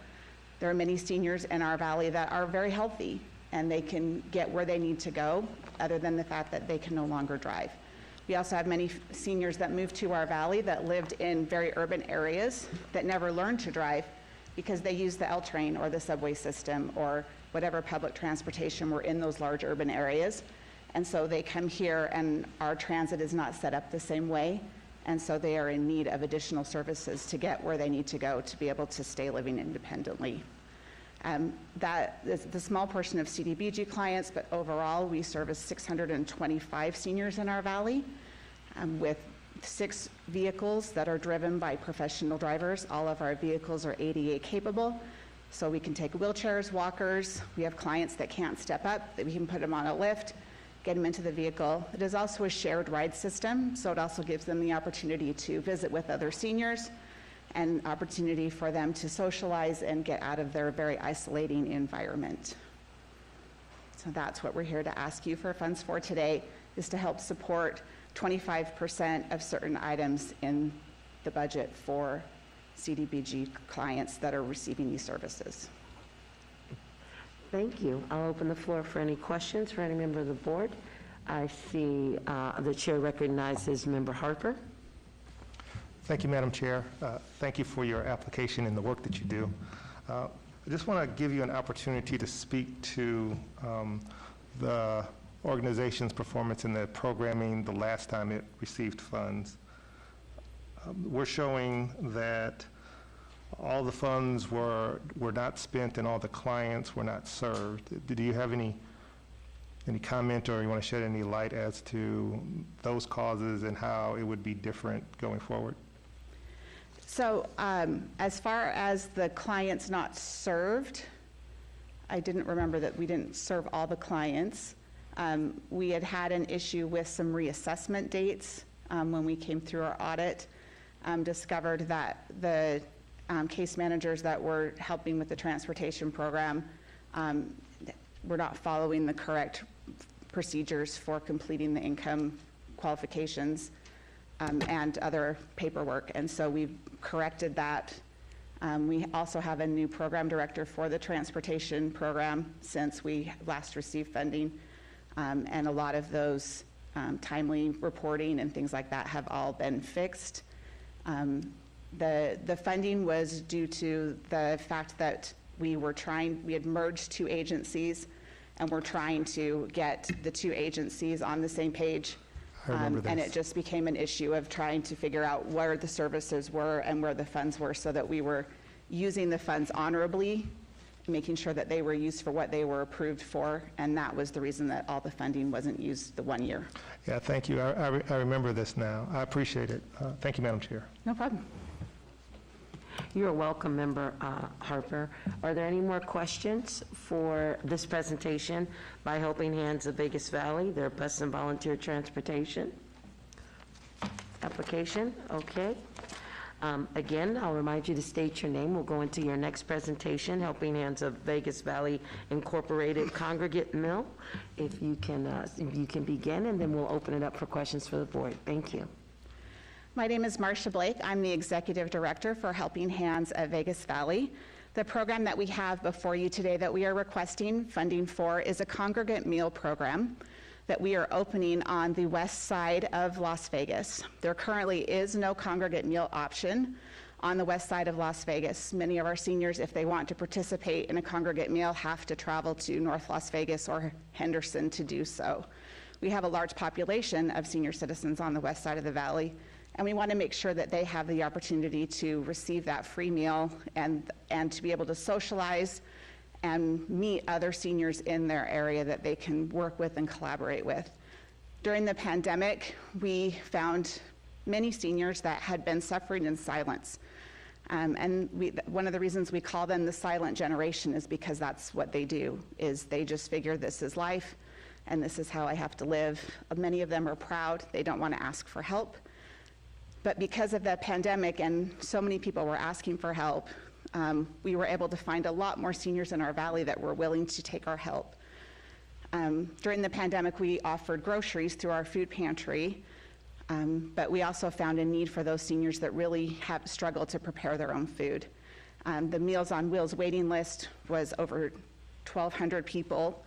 There are many seniors in our valley that are very healthy, and they can get where they need to go, other than the fact that they can no longer drive. We also have many seniors that moved to our valley that lived in very urban areas that never learned to drive because they used the L train or the subway system or whatever public transportation were in those large urban areas. And so they come here, and our transit is not set up the same way. And so they are in need of additional services to get where they need to go to be able to stay living independently. That is the small portion of CDBG clients, but overall we service 625 seniors in our valley with 6 vehicles that are driven by professional drivers. All of our vehicles are ADA capable, so we can take wheelchairs, walkers. We have clients that can't step up, that we can put them on a lift, get them into the vehicle. It is also a shared ride system, so it also gives them the opportunity to visit with other seniors and opportunity for them to socialize and get out of their very isolating environment. So that's what we're here to ask you for funds for today, is to help support 25% of certain items in the budget for CDBG clients that are receiving these services. Thank you. I'll open the floor for any questions for any member of the board. I see the chair recognizes Member Harper. Thank you, Madam Chair. Thank you for your application and the work that you do. I just want to give you an opportunity to speak to the organization's performance in the programming the last time it received funds. We're showing that all the funds were not spent and all the clients were not served. Do you have any comment, or you want to shed any light as to those causes and how it would be different going forward? So as far as the clients not served, I didn't remember that we didn't serve all the clients. We had an issue with some reassessment dates when we came through our audit, discovered that the case managers that were helping with the transportation program were not following the correct procedures for completing the income qualifications and other paperwork. And so we've corrected that. We also have a new program director for the transportation program since we last received funding. And a lot of those timely reporting and things like that have all been fixed. The funding was due to the fact that we had merged two agencies, and we're trying to get the two agencies on the same page. I remember this. And it just became an issue of trying to figure out where the services were and where the funds were, so that we were using the funds honorably, making sure that they were used for what they were approved for, and that was the reason that all the funding wasn't used the 1 year. Yeah, thank you. I remember this now. I appreciate it. Thank you, Madam Chair. No problem. You're welcome, Member Harper. Are there any more questions for this presentation by Helping Hands of Vegas Valley, their bus and volunteer transportation application? Okay. Again, I'll remind you to state your name. We'll go into your next presentation, Helping Hands of Vegas Valley Incorporated Congregate Mill. If you can begin, and then we'll open it up for questions for the board. Thank you. My name is Marcia Blake. I'm the Executive Director for Helping Hands of Vegas Valley. The program that we have before you today that we are requesting funding for is a congregate meal program that we are opening on the west side of Las Vegas. There currently is no congregate meal option on the west side of Las Vegas. Many of our seniors, if they want to participate in a congregate meal, have to travel to North Las Vegas or Henderson to do so. We have a large population of senior citizens on the west side of the valley, and we want to make sure that they have the opportunity to receive that free meal and to be able to socialize and meet other seniors in their area that they can work with and collaborate with. During the pandemic, we found many seniors that had been suffering in silence. One of the reasons we call them the silent generation is because that's what they do, is they just figure this is life and this is how I have to live. Many of them are proud. They don't want to ask for help. But because of the pandemic and so many people were asking for help, we were able to find a lot more seniors in our valley that were willing to take our help. During the pandemic, we offered groceries through our food pantry, but we also found a need for those seniors that really have struggled to prepare their own food. The Meals on Wheels waiting list was over 1,200 people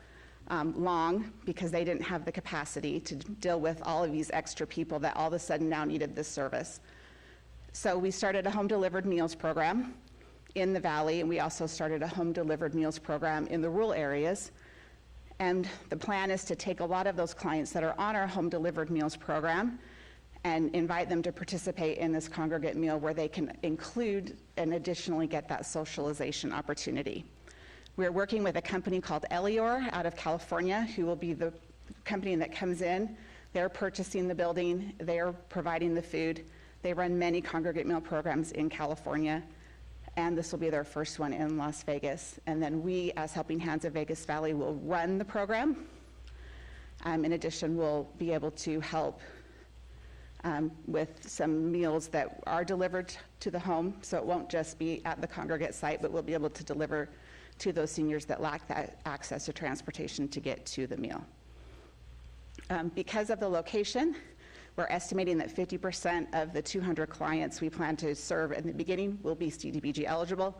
long because they didn't have the capacity to deal with all of these extra people that all of a sudden now needed this service. So we started a home-delivered meals program in the valley, and we also started a home-delivered meals program in the rural areas. And the plan is to take a lot of those clients that are on our home-delivered meals program and invite them to participate in this congregate meal where they can include and additionally get that socialization opportunity. We're working with a company called Elior out of California, who will be the company that comes in. They're purchasing the building, they're providing the food. They run many congregate meal programs in California, and this will be their first one in Las Vegas. And then we, as Helping Hands of Vegas Valley, will run the program. In addition, we'll be able to help with some meals that are delivered to the home, so it won't just be at the congregate site, but we'll be able to deliver to those seniors that lack that access to transportation to get to the meal. Because of the location, we're estimating that 50% of the 200 clients we plan to serve in the beginning will be Cdbg eligible.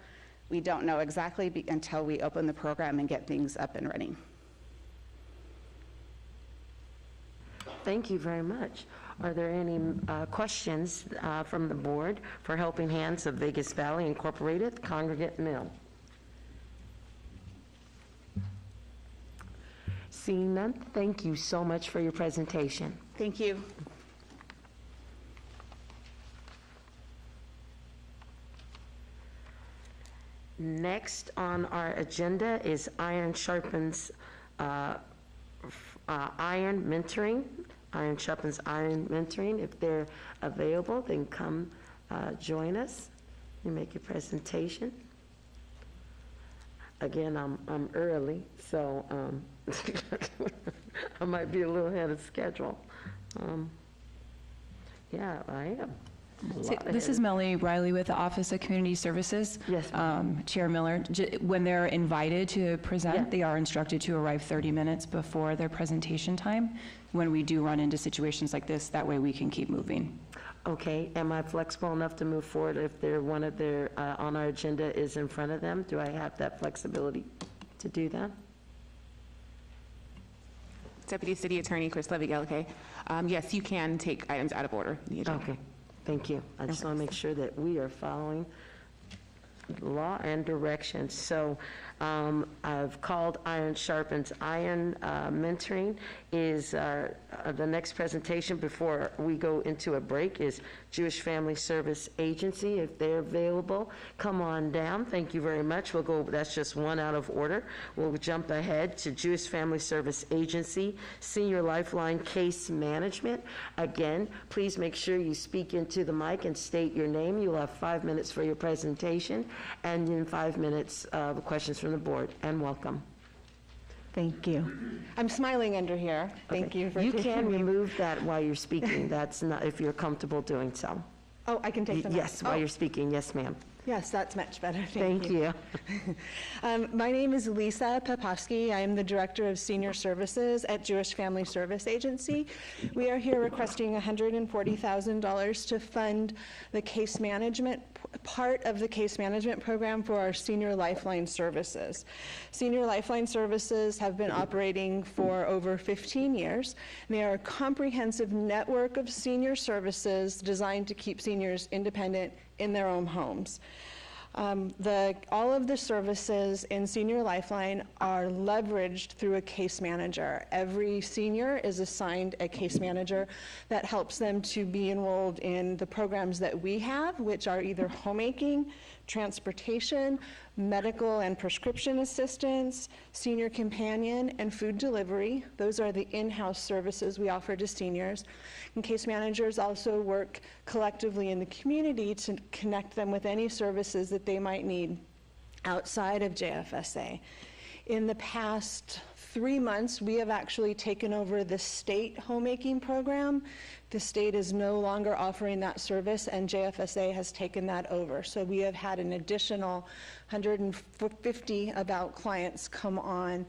We don't know exactly until we open the program and get things up and running. Thank you very much. Are there any questions from the board for Helping Hands of Vegas Valley Incorporated Congregate Mill? Seeing none, thank you so much for your presentation. Thank you. Next on our agenda is Iron Sharpens Iron Mentoring. Iron Sharpens Iron Mentoring. If they're available, then come join us and make your presentation. Again, I'm early, so I might be a little ahead of schedule. Yeah, I am. This is Melanie Riley with the Office of Community Services. Yes. Chair Miller, when they're invited to present, Yeah. they are instructed to arrive 30 minutes before their presentation time. When we do run into situations like this, that way we can keep moving. Okay, am I flexible enough to move forward if one of their, on our agenda is in front of them? Do I have that flexibility to do that? Deputy City Attorney Chris Levy-Gelke. Yes, you can take items out of order. in the agenda. Okay, thank you. I just want to make sure that we are following law and direction. So I've called Iron Sharpens Iron. Mentoring is the next presentation before we go into a break is Jewish Family Service Agency. If they're available, come on down. Thank you very much. We'll go, that's just one out of order. We'll jump ahead to Jewish Family Service Agency, Senior Lifeline Case Management. Again, please make sure you speak into the mic and state your name. You'll have 5 minutes for your presentation, and in 5 minutes, questions from the board, and welcome. Thank you. I'm smiling under here. Thank you for You taking can me. remove that while you're speaking. That's not, if you're comfortable doing so. Oh, I can take them out? Yes, while Oh. you're speaking. Yes, ma'am. Yes, that's much better. Thank you. My name is Lisa Popowski. I am the Director of Senior Services at Jewish Family Service Agency. We are here requesting $140,000 to fund the case management, part of the case management program for our Senior Lifeline services. Senior Lifeline services have been operating for over 15 years. They are a comprehensive network of senior services designed to keep seniors independent in their own homes. All of the services in Senior Lifeline are leveraged through a case manager. Every senior is assigned a case manager that helps them to be enrolled in the programs that we have, which are either homemaking, transportation, medical and prescription assistance, senior companion, and food delivery. Those are the in-house services we offer to seniors. And case managers also work collectively in the community to connect them with any services that they might need outside of JFSA. In the past 3 months, we have actually taken over the state homemaking program. The state is no longer offering that service, and JFSA has taken that over. So we have had an additional 150 about clients come on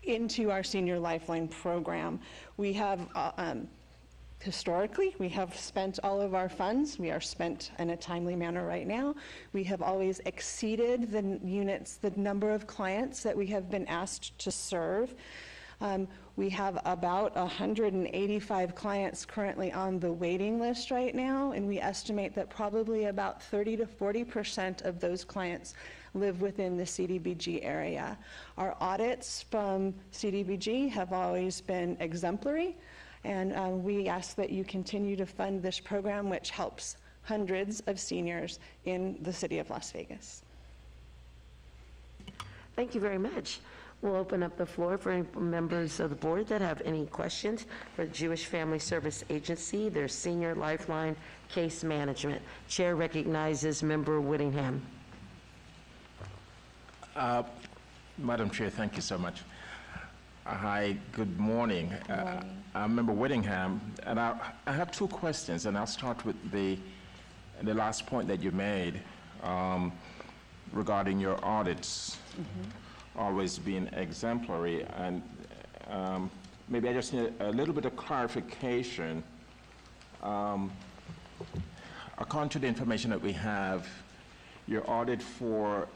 into our Senior Lifeline program. We have historically, we have spent all of our funds. We are spent in a timely manner right now. We have always exceeded the units, the number of clients that we have been asked to serve. We have about 185 clients currently on the waiting list right now, and we estimate that probably about 30 to 40% of those clients live within the CDBG area. Our audits from CDBG have always been exemplary, and we ask that you continue to fund this program, which helps hundreds of seniors in the city of Las Vegas. Thank you very much. We'll open up the floor for any members of the board that have any questions for Jewish Family Service Agency, their Senior Lifeline Case Management. Chair recognizes Member Whittingham. Madam Chair, thank you so much. Hi, good morning. I'm Member Whittingham, and I have two questions, and I'll start with the last point that you made regarding your audits. Always being exemplary, and maybe I just need a little bit of clarification. According to the information that we have, your audit for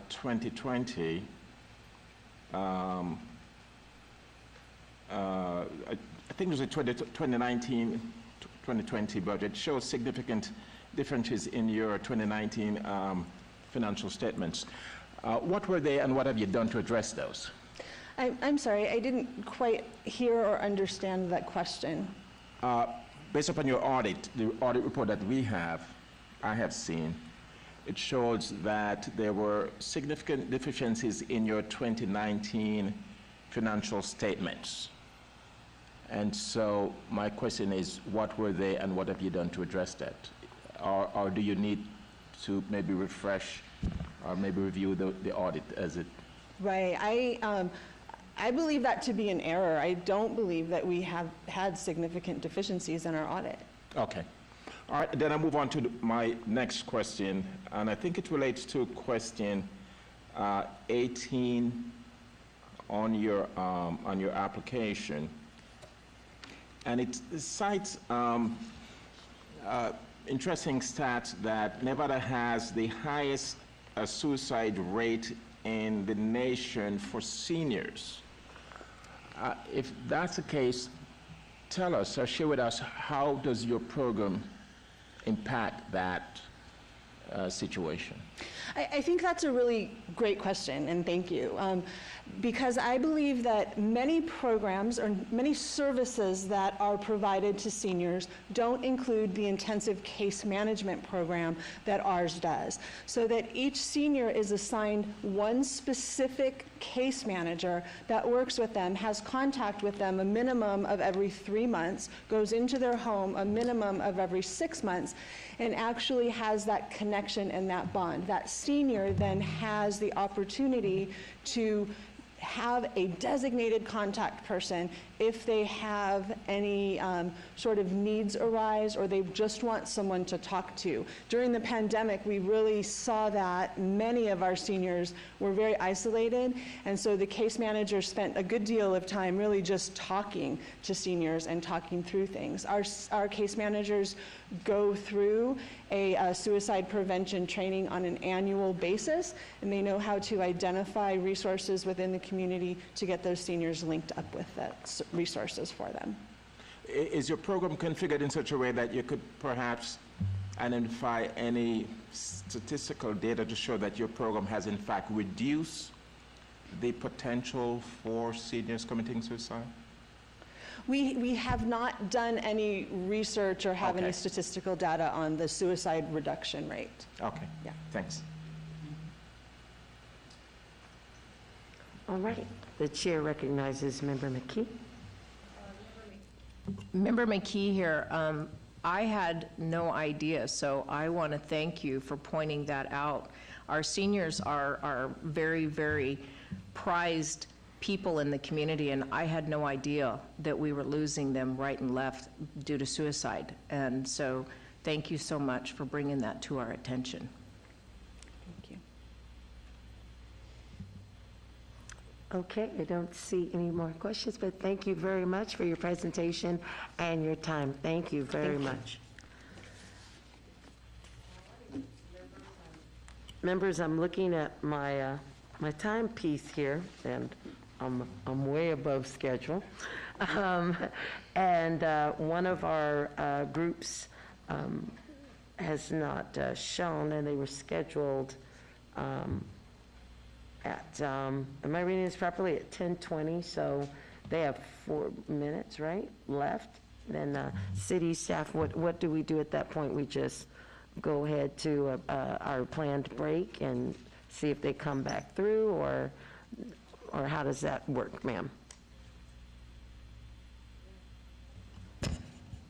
2020, I think it was a 2019-2020 budget, shows significant differences in your 2019 financial statements. What were they, and what have you done to address those? I'm sorry, I didn't quite hear or understand that question. Based upon your audit, the audit report that I have seen, it shows that there were significant deficiencies in your 2019 financial statements. And so my question is, what were they and what have you done to address that? Or do you need to maybe refresh or maybe review the audit as it? Right, I believe that to be an error. I don't believe that we have had significant deficiencies in our audit. Okay. All right, then I move on to my next question, and I think it relates to question 18 on your application. And it cites interesting stats that Nevada has the highest suicide rate in the nation for seniors. If that's the case, tell us or share with us, how does your program impact that situation? I think that's a really great question, and thank you. Because I believe that many programs or many services that are provided to seniors don't include the intensive case management program that ours does. So that each senior is assigned one specific case manager that works with them, has contact with them a minimum of every 3 months, goes into their home a minimum of every 6 months, and actually has that connection and that bond. That senior then has the opportunity to have a designated contact person if they have any sort of needs arise or they just want someone to talk to. During the pandemic, we really saw that many of our seniors were very isolated, and so the case manager spent a good deal of time really just talking to seniors and talking through things. Our case managers go through a suicide prevention training on an annual basis, and they know how to identify resources within the community to get those seniors linked up with that resources for them. Is your program configured in such a way that you could perhaps identify any statistical data to show that your program has in fact reduced the potential for seniors committing suicide? We have not done any research or have any statistical data on the suicide reduction rate. Okay, yeah. Thanks. All right, the chair recognizes Member McKee. Member McKee here. I had no idea, so I want to thank you for pointing that out. Our seniors are very, very prized people in the community, and I had no idea that we were losing them right and left due to suicide. And so thank you so much for bringing that to our attention. Thank you. Okay, I don't see any more questions, but thank you very much for your presentation and your time. Thank you very much. Members, I'm looking at my my timepiece here, and I'm way above schedule. And one of our groups has not shown, and they were scheduled at, am I reading this properly, at 10:20, so they have 4 minutes, right, left. Then city staff, what do we do at that point? We just go ahead to our planned break and see if they come back through, or how does that work, ma'am?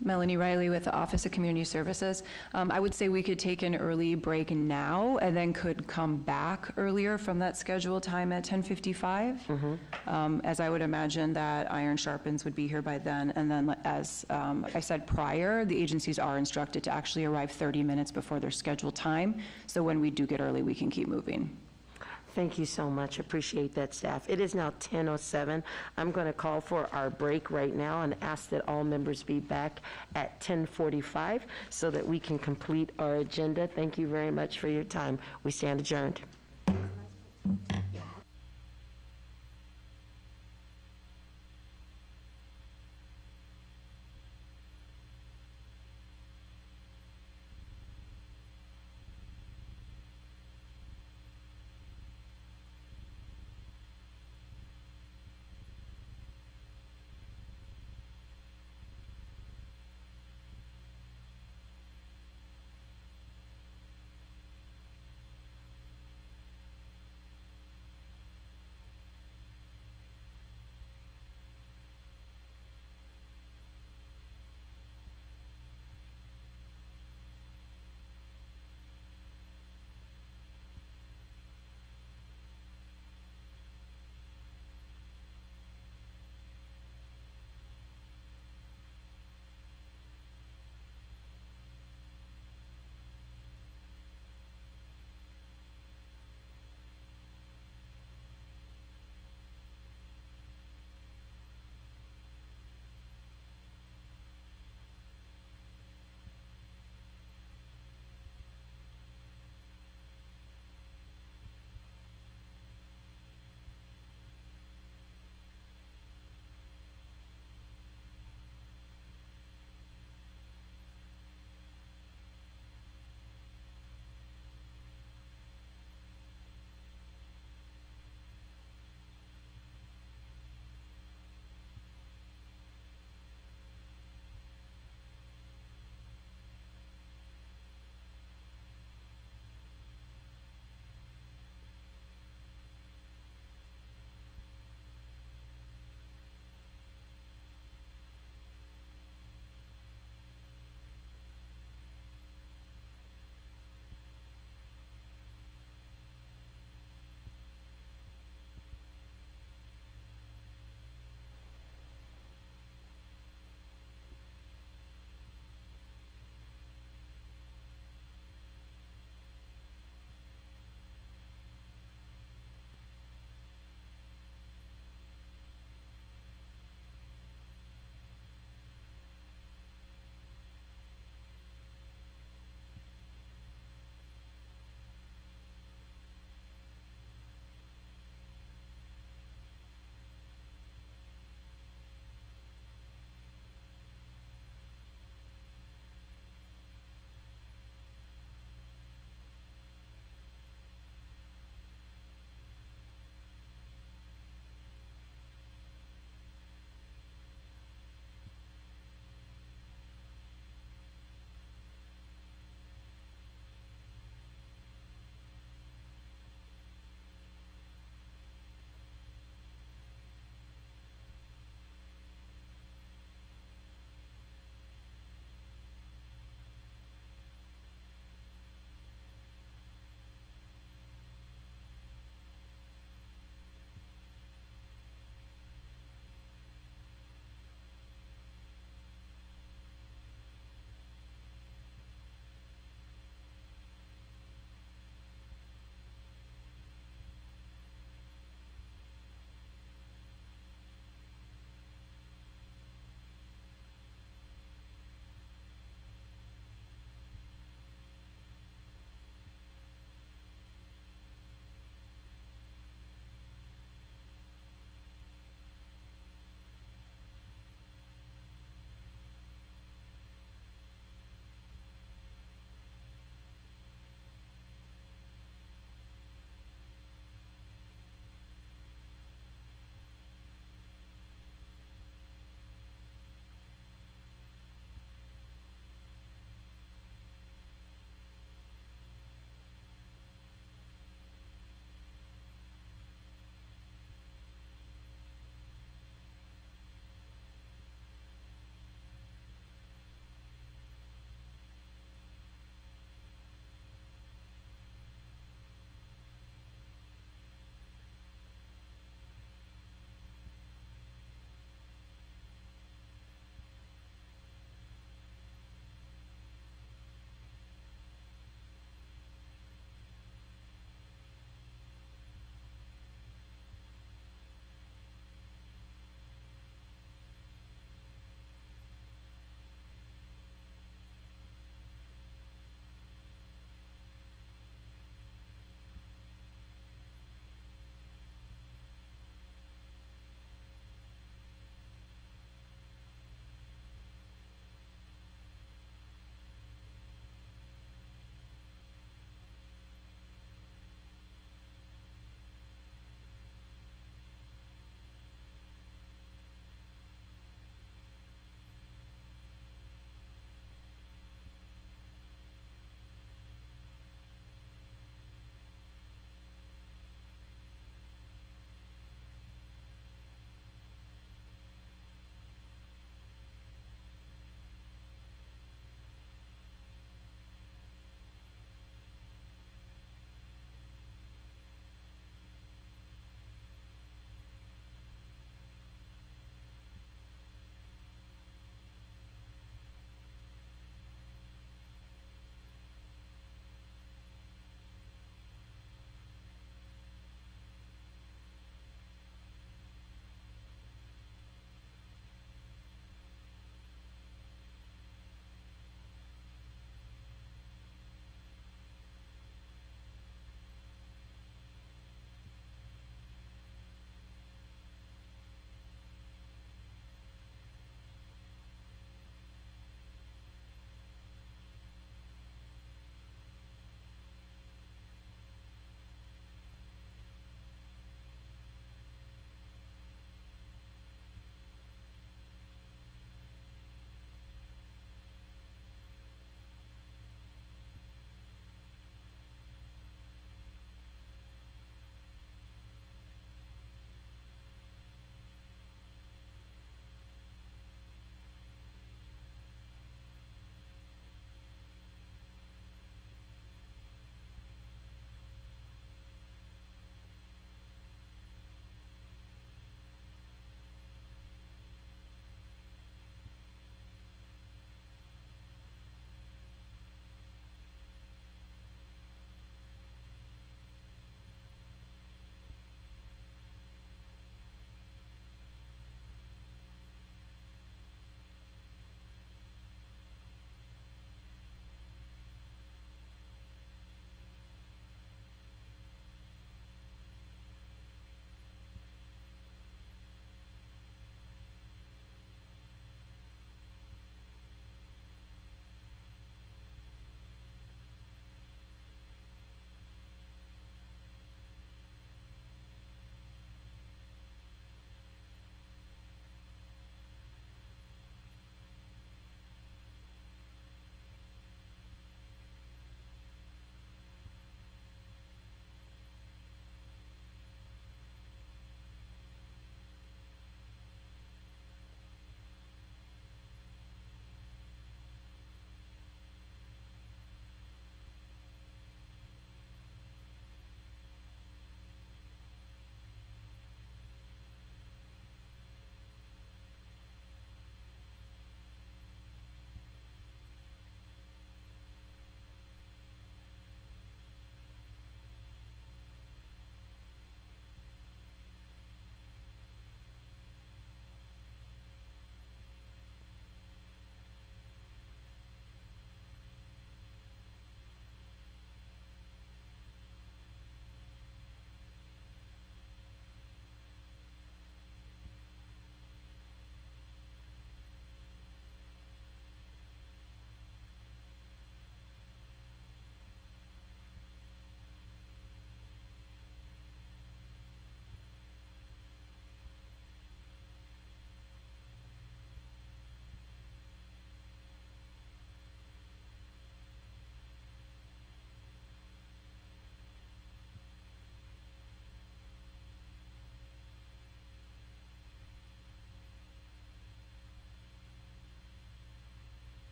Melanie Riley with the Office of Community Services. I would say we could take an early break now and then could come back earlier from that scheduled time at 10:55. As I would imagine that Iron Sharpens would be here by then. And then as I said prior, the agencies are instructed to actually arrive 30 minutes before their scheduled time. So when we do get early, we can keep moving. Thank you so much. Appreciate that, staff. It is now 10:07. I'm going to call for our break right now and ask that all members be back at 10:45 so that we can complete our agenda. Thank you very much for your time. We stand adjourned.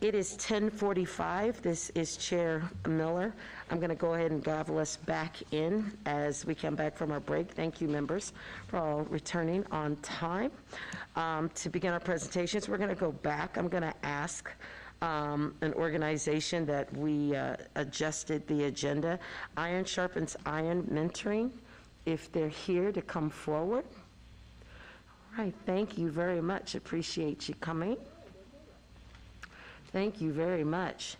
It is 10:45. This is Chair Miller. I'm going to go ahead and gavel us back in as we come back from our break. Thank you, members, for all returning on time. To begin our presentations, we're going to go back. I'm going to ask an organization that we adjusted the agenda, Iron Sharpens Iron Mentoring, if they're here to come forward. All right, thank you very much. Appreciate you coming. Thank you very much.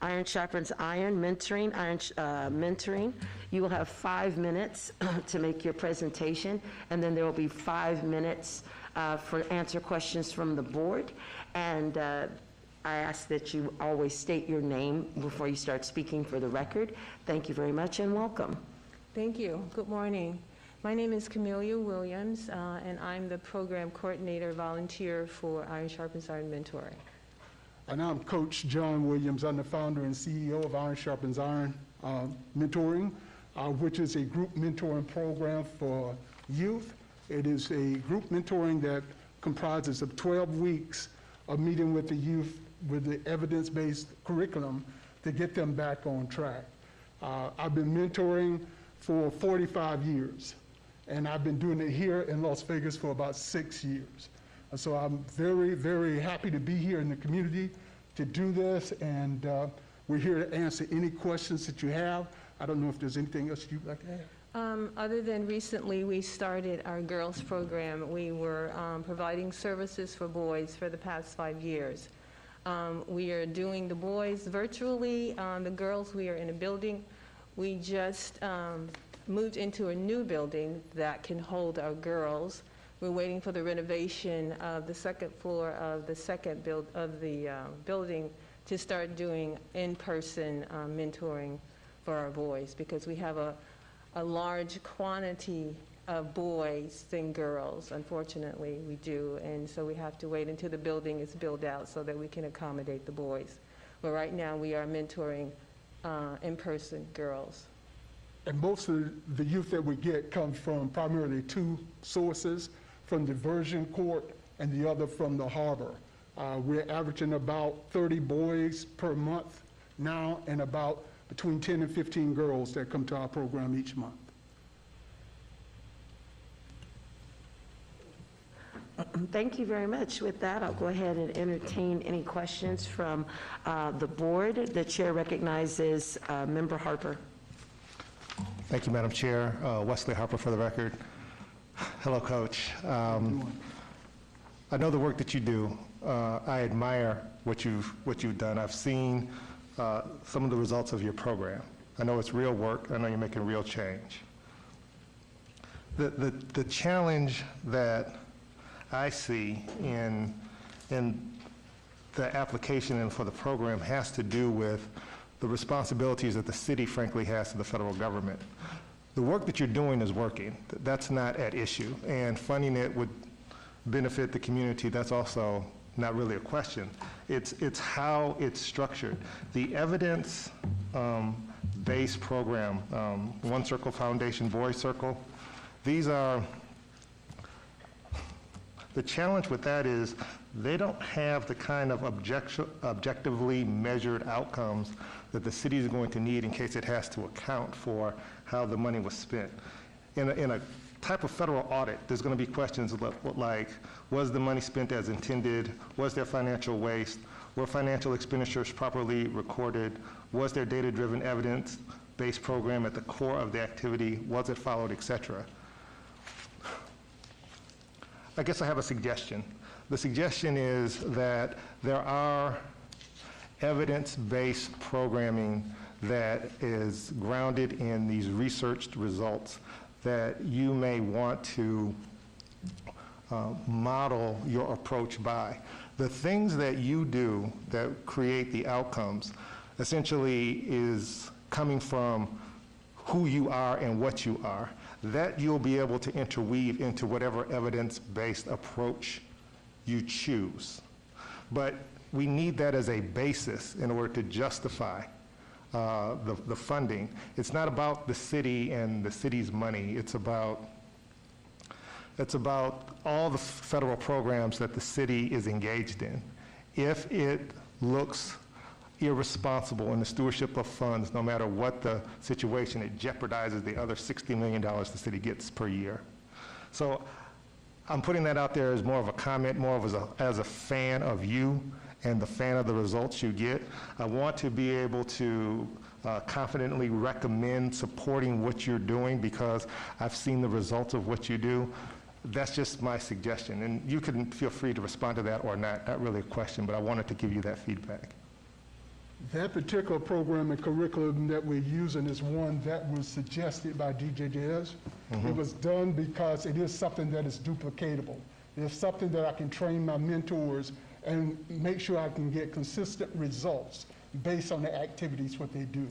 Iron Sharpens Iron Mentoring, mentoring. You will have 5 minutes to make your presentation, and then there will be 5 minutes for answer questions from the board. And I ask that you always state your name before you start speaking for the record. Thank you very much and welcome. Thank you. Good morning. My name is Camelia Williams, and I'm the program coordinator volunteer for Iron Sharpens Iron Mentoring. And I'm Coach John Williams. I'm the founder and CEO of Iron Sharpens Iron Mentoring, which is a group mentoring program for youth. It is a group mentoring that comprises of 12 weeks of meeting with the youth with the evidence-based curriculum to get them back on track. I've been mentoring for 45 years, and I've been doing it here in Las Vegas for about 6 years. So I'm very, very happy to be here in the community to do this, and we're here to answer any questions that you have. I don't know if there's anything else you'd like to add. Other than recently we started our girls program, we were providing services for boys for the past 5 years. We are doing the boys virtually. The girls, we are in a building. We just moved into a new building that can hold our girls. We're waiting for the renovation of the second floor of the building to start doing in-person mentoring for our boys, because we have a large quantity of boys than girls, unfortunately, we do. And so we have to wait until the building is built out so that we can accommodate the boys. But right now we are mentoring in-person girls. And most of the youth that we get comes from primarily 2 sources, from diversion court and the other from the harbor. We're averaging about 30 boys per month now, and about between 10 and 15 girls that come to our program each month. Thank you very much. With that, I'll go ahead and entertain any questions from the board. The chair recognizes Member Harper. Thank you, Madam Chair. Wesley Harper for the record. Hello, Coach. I know the work that you do. I admire what you've done. I've seen some of the results of your program. I know it's real work. I know you're making real change. The challenge that I see in the application and for the program has to do with the responsibilities that the city, frankly, has to the federal government. The work that you're doing is working. That's not at issue. And funding it would benefit the community. That's also not really a question. It's how it's structured. The evidence-based program, One Circle Foundation, Boys Circle, these are, the challenge with that is they don't have the kind of objectively measured outcomes that the city is going to need in case it has to account for how the money was spent. In a type of federal audit, there's going to be questions like, was the money spent as intended? Was there financial waste? Were financial expenditures properly recorded? Was there data-driven evidence-based program at the core of the activity? Was it followed, et cetera? I guess I have a suggestion. The suggestion is that there are evidence-based programming that is grounded in these researched results that you may want to model your approach by. The things that you do that create the outcomes essentially is coming from who you are and what you are. That you'll be able to interweave into whatever evidence-based approach you choose. But we need that as a basis in order to justify the funding. It's not about the city and the city's money. It's about all the federal programs that the city is engaged in. If it looks irresponsible in the stewardship of funds, no matter what the situation, it jeopardizes the other $60 million the city gets per year. So I'm putting that out there as more of a comment, more of as a fan of you and the fan of the results you get. I want to be able to confidently recommend supporting what you're doing because I've seen the results of what you do. That's just my suggestion, and you can feel free to respond to that or not really a question, but I wanted to give you that feedback. That particular program and curriculum that we're using is one that was suggested by DJJS. It was done because it is something that is duplicatable. It's something that I can train my mentors and make sure I can get consistent results based on the activities, what they do.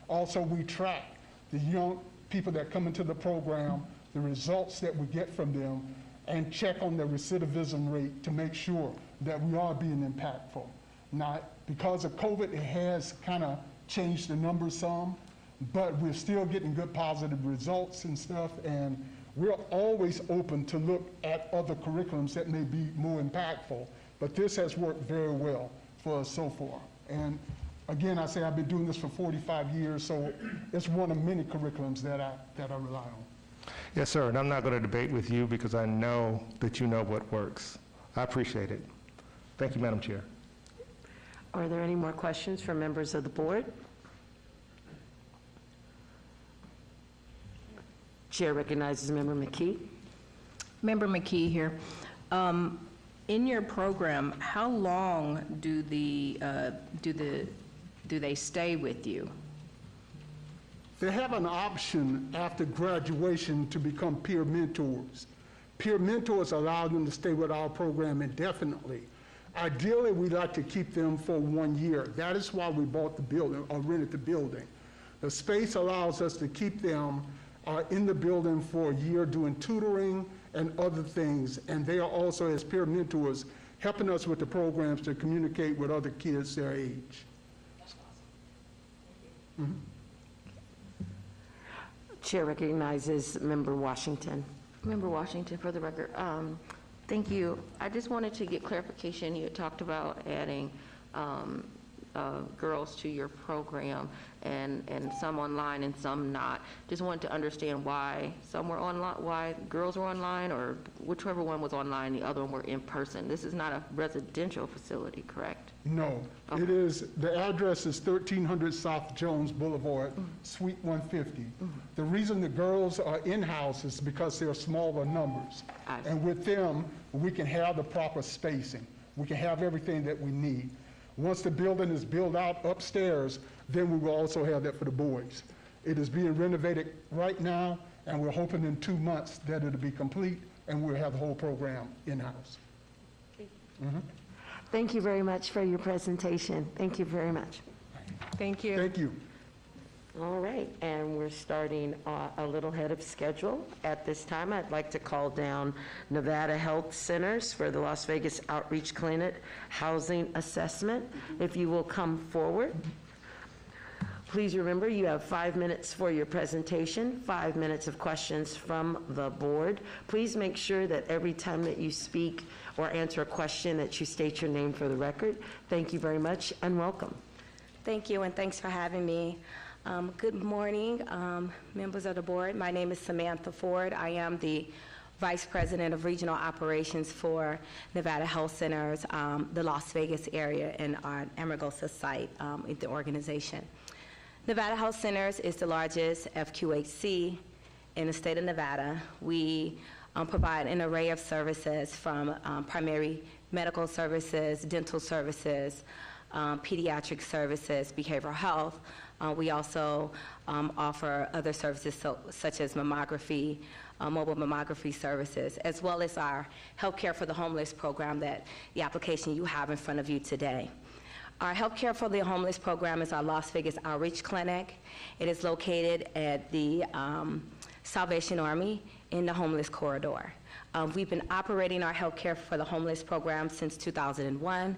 Also, we track the young people that come into the program, the results that we get from them, and check on the recidivism rate to make sure that we are being impactful. Now, because of COVID, it has kind of changed the numbers some, but we're still getting good positive results and stuff, and we're always open to look at other curriculums that may be more impactful, but this has worked very well for us so far. And again, I say I've been doing this for 45 years, so it's one of many curriculums that I rely on. Yes, sir, and I'm not going to debate with you because I know that you know what works. I appreciate it. Thank you, Madam Chair. Are there any more questions from members of the board? Chair recognizes Member McKee. Member McKee here. In your program, how long do they stay with you? They have an option after graduation to become peer mentors. Peer mentors allow them to stay with our program indefinitely. Ideally, we'd like to keep them for 1 year. That is why we bought the building or rented the building. The space allows us to keep them in the building for a year doing tutoring and other things. And they are also, as peer mentors, helping us with the programs to communicate with other kids their age. That's awesome. Chair recognizes Member Washington. Member Washington, for the record, thank you. I just wanted to get clarification. You had talked about adding girls to your program and some online and some not. Just wanted to understand why some were online, why girls were online, or whichever one was online, the other one were in person. This is not a residential facility, correct? No, okay. It is, the address is 1300 South Jones Boulevard, Suite 150. The reason the girls are in-house is because they're smaller numbers. And with them, we can have the proper spacing. We can have everything that we need. Once the building is built out upstairs, then we will also have that for the boys. It is being renovated right now, and we're hoping in 2 months that it'll be complete, and we'll have the whole program in-house. Thank you very much for your presentation. Thank you very much. Thank you. Thank you. All right, and we're starting a little ahead of schedule. At this time, I'd like to call down Nevada Health Centers for the Las Vegas Outreach Clinic Housing Assessment. If you will come forward. Please remember, you have 5 minutes for your presentation, 5 minutes of questions from the board. Please make sure that every time that you speak or answer a question that you state your name for the record. Thank you very much and welcome. Thank you, and thanks for having me. Good morning, members of the board. My name is Samantha Ford. I am the Vice President of Regional Operations for Nevada Health Centers, the Las Vegas area, and our Amargosa site in the organization. Nevada Health Centers is the largest FQHC in the state of Nevada. We provide an array of services from primary medical services, dental services, pediatric services, behavioral health. We also offer other services such as mammography, mobile mammography services, as well as our Healthcare for the Homeless program, that the application you have in front of you today. Our Healthcare for the Homeless program is our Las Vegas Outreach Clinic. It is located at the Salvation Army in the Homeless Corridor. We've been operating our Healthcare for the Homeless program since 2001,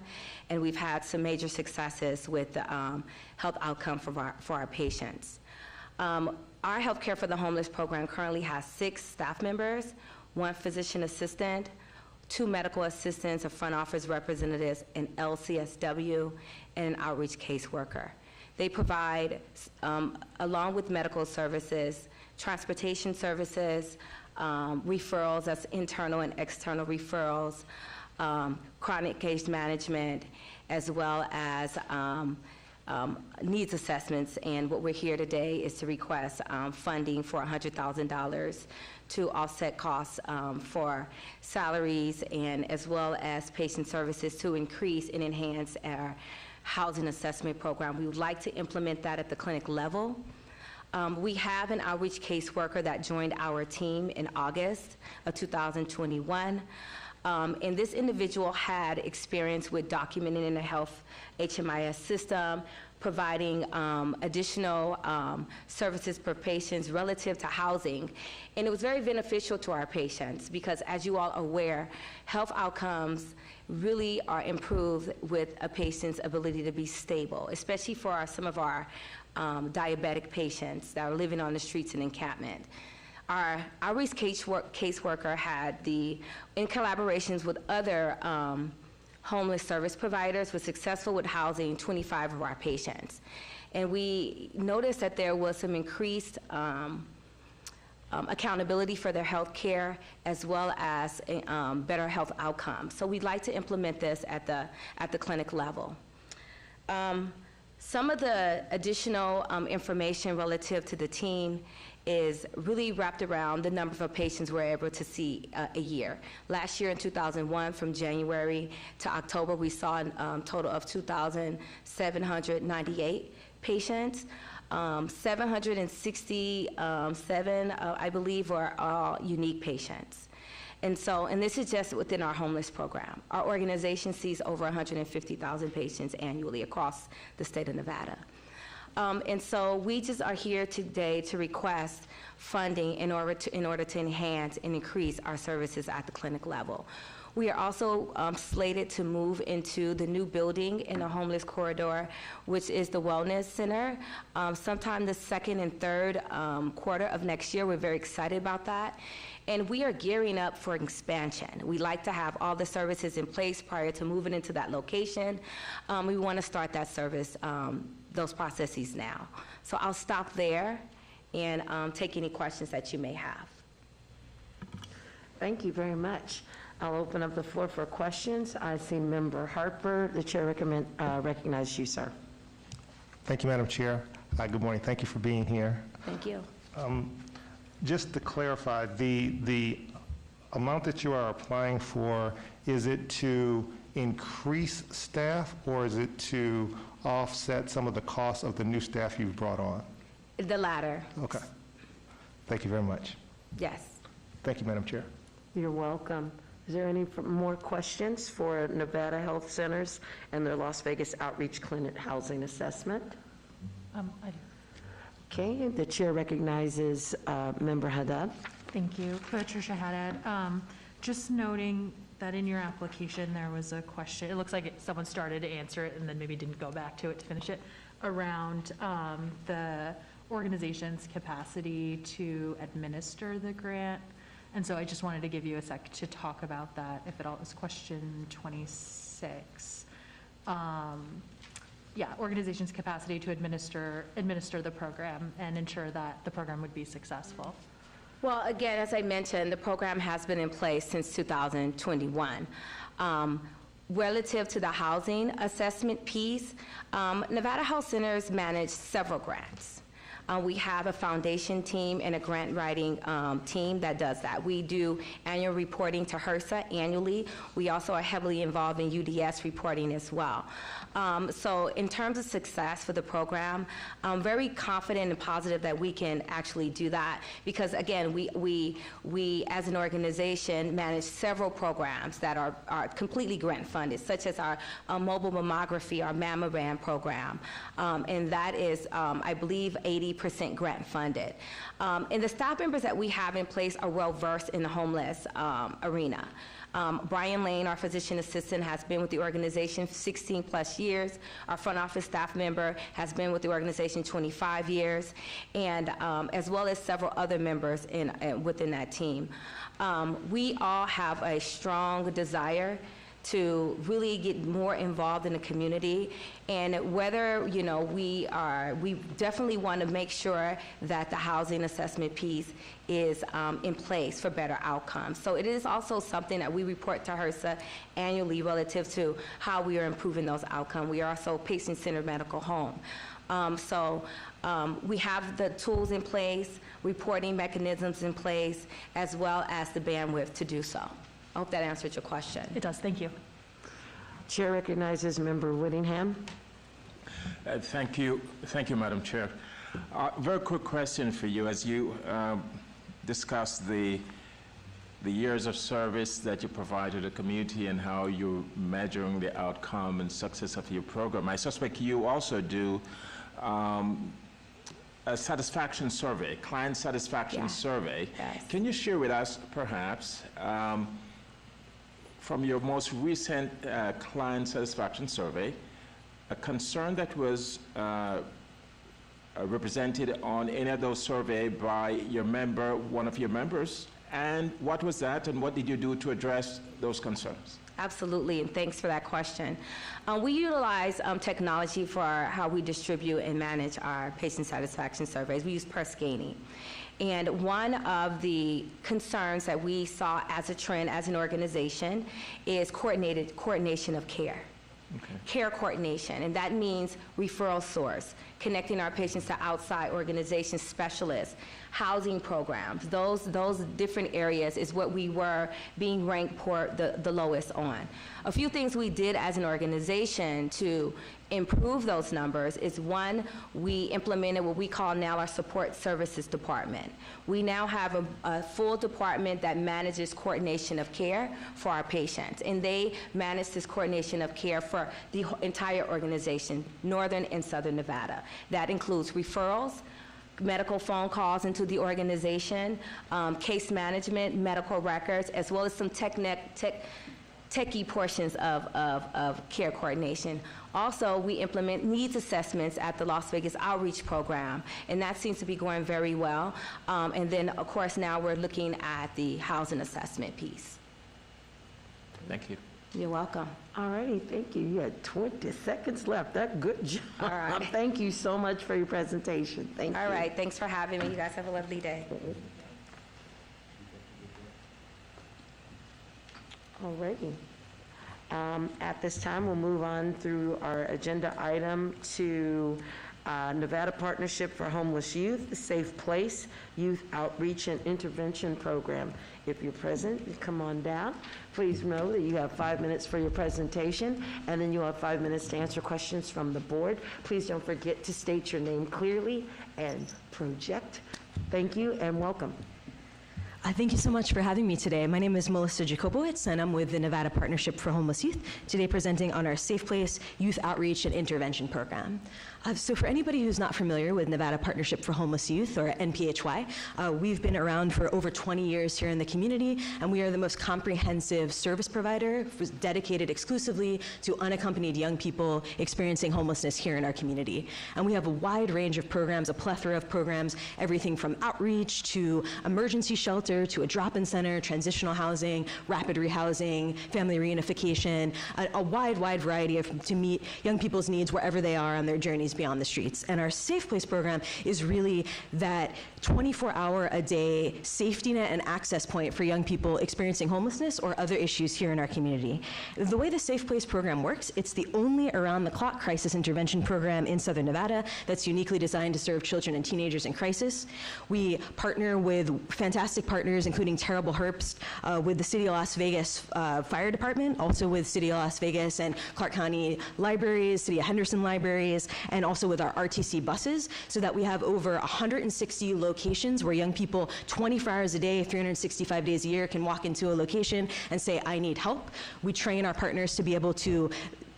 and we've had some major successes with the health outcome for our patients. Our Healthcare for the Homeless program currently has 6 staff members, 1 physician assistant, 2 medical assistants, a front office representative, an LCSW, and an outreach caseworker. They provide, along with medical services, transportation services, referrals, that's internal and external referrals, chronic case management, as well as needs assessments. And what we're here today is to request funding for $100,000 to offset costs for salaries, and as well as patient services to increase and enhance our housing assessment program. We would like to implement that at the clinic level. We have an outreach caseworker that joined our team in August of 2021. And this individual had experience with documenting in the health HMIS system, providing additional services for patients relative to housing. And it was very beneficial to our patients because, as you all are aware, health outcomes really are improved with a patient's ability to be stable, especially for some of our diabetic patients that are living on the streets and encampment. Our outreach caseworker had in collaborations with other homeless service providers, was successful with housing 25 of our patients. And we noticed that there was some increased accountability for their health care, as well as better health outcomes. So we'd like to implement this at the clinic level. Some of the additional information relative to the team is really wrapped around the number of patients we're able to see a year. Last year in 2001, from January to October, we saw a total of 2,798 patients. 767, I believe, were all unique patients. And this is just within our homeless program. Our organization sees over 150,000 patients annually across the state of Nevada. And so we just are here today to request funding in order to enhance and increase our services at the clinic level. We are also slated to move into the new building in the homeless corridor, which is the Wellness Center, sometime the second and third quarter of next year. We're very excited about that. And we are gearing up for expansion. We like to have all the services in place prior to moving into that location. We want to start that service, those processes now. So I'll stop there and take any questions that you may have. Thank you very much. I'll open up the floor for questions. I see Member Harper. The chair recognizes you, sir. Thank you, Madam Chair. Good morning. Thank you for being here. Thank you. Just to clarify, the amount that you are applying for, is it to increase staff, or is it to offset some of the costs of the new staff you've brought on? The latter. Okay. Thank you very much. Yes. Thank you, Madam Chair. You're welcome. Is there any more questions for Nevada Health Centers and their Las Vegas Outreach Clinic housing assessment? I do. Okay, the chair recognizes Member Haddad. Thank you. Patricia Haddad. Just noting that in your application there was a question, it looks like someone started to answer it and then maybe didn't go back to it to finish it, around the organization's capacity to administer the grant. And so I just wanted to give you a sec to talk about that, if at all. It's question 26. Yeah, organization's capacity to administer the program and ensure that the program would be successful. Well, again, as I mentioned, the program has been in place since 2021. Relative to the housing assessment piece, Nevada Health Centers manage several grants. We have a foundation team and a grant writing team that does that. We do annual reporting to HRSA annually. We also are heavily involved in UDS reporting as well. So in terms of success for the program, I'm very confident and positive that we can actually do that because, again, we as an organization manage several programs that are completely grant funded, such as our mobile mammography, our mammogram program. And that is, I believe, 80 80% grant funded. And the staff members that we have in place are well-versed in the homeless arena. Brian Lane, our physician assistant, has been with the organization 16-plus years. Our front office staff member has been with the organization 25 years, and as well as several other members within that team. We all have a strong desire to really get more involved in the community, and whether, you know, we definitely want to make sure that the housing assessment piece is in place for better outcomes. So it is also something that we report to HRSA annually relative to how we are improving those outcomes. We are also a patient-centered medical home. We have the tools in place, reporting mechanisms in place, as well as the bandwidth to do so. I hope that answered your question. It does, thank you. Chair recognizes Member Whittingham. Thank you, Madam Chair. Very quick question for you. As you discuss the years of service that you provide to the community and how you're measuring the outcome and success of your program, I suspect you also do a satisfaction survey, client satisfaction survey. Yes. Can you share with us, perhaps, from your most recent client satisfaction survey, a concern that was represented on any of those surveys by your member, one of your members, and what was that, and what did you do to address those concerns? Absolutely, and thanks for that question. We utilize technology for how we distribute and manage our patient satisfaction surveys. We use Perscanning. And one of the concerns that we saw as a trend as an organization is coordination of care. Okay. Care coordination, and that means referral source, connecting our patients to outside organizations, specialists, housing programs. Those different areas is what we were being ranked for the lowest on. A few things we did as an organization to improve those numbers is, one, we implemented what we call now our support services department. We now have a full department that manages coordination of care for our patients, and they manage this coordination of care for the entire organization, Northern and Southern Nevada. That includes referrals, medical phone calls into the organization, case management, medical records, as well as some techie portions of care coordination. Also, we implement needs assessments at the Las Vegas Outreach Program, and that seems to be going very well. And then, of course, now we're looking at the housing assessment piece. Thank you. You're welcome. All righty, thank you. You had 20 seconds left. That's good job. All right. Thank you so much for your presentation. Thank you. All right, thanks for having me. You guys have a lovely day. All righty. At this time, we'll move on through our agenda item to Nevada Partnership for Homeless Youth, Safe Place Youth Outreach and Intervention Program. If you're present, you come on down. Please know that you have 5 minutes for your presentation, and then you'll have 5 minutes to answer questions from the board. Please don't forget to state your name clearly and project. Thank you and welcome. Thank you so much for having me today. My name is Melissa Jacobowitz, and I'm with the Nevada Partnership for Homeless Youth, today presenting on our Safe Place Youth Outreach and Intervention Program. So for anybody who's not familiar with Nevada Partnership for Homeless Youth, or NPHY, we've been around for over 20 years here in the community, and we are the most comprehensive service provider dedicated exclusively to unaccompanied young people experiencing homelessness here in our community. And we have a wide range of programs, a plethora of programs, everything from outreach to emergency shelter to a drop-in center, transitional housing, rapid rehousing, family reunification, a wide variety to meet young people's needs wherever they are on their journeys beyond the streets. And our Safe Place program is really that 24-hour-a-day safety net and access point for young people experiencing homelessness or other issues here in our community. The way the Safe Place program works, it's the only around-the-clock crisis intervention program in Southern Nevada that's uniquely designed to serve children and teenagers in crisis. We partner with fantastic partners, including Terrible Herbst, with the City of Las Vegas Fire Department, also with City of Las Vegas and Clark County Libraries, City of Henderson Libraries, and also with our RTC buses, so that we have over 160 locations where young people 24 hours a day, 365 days a year can walk into a location and say, I need help. We train our partners to be able to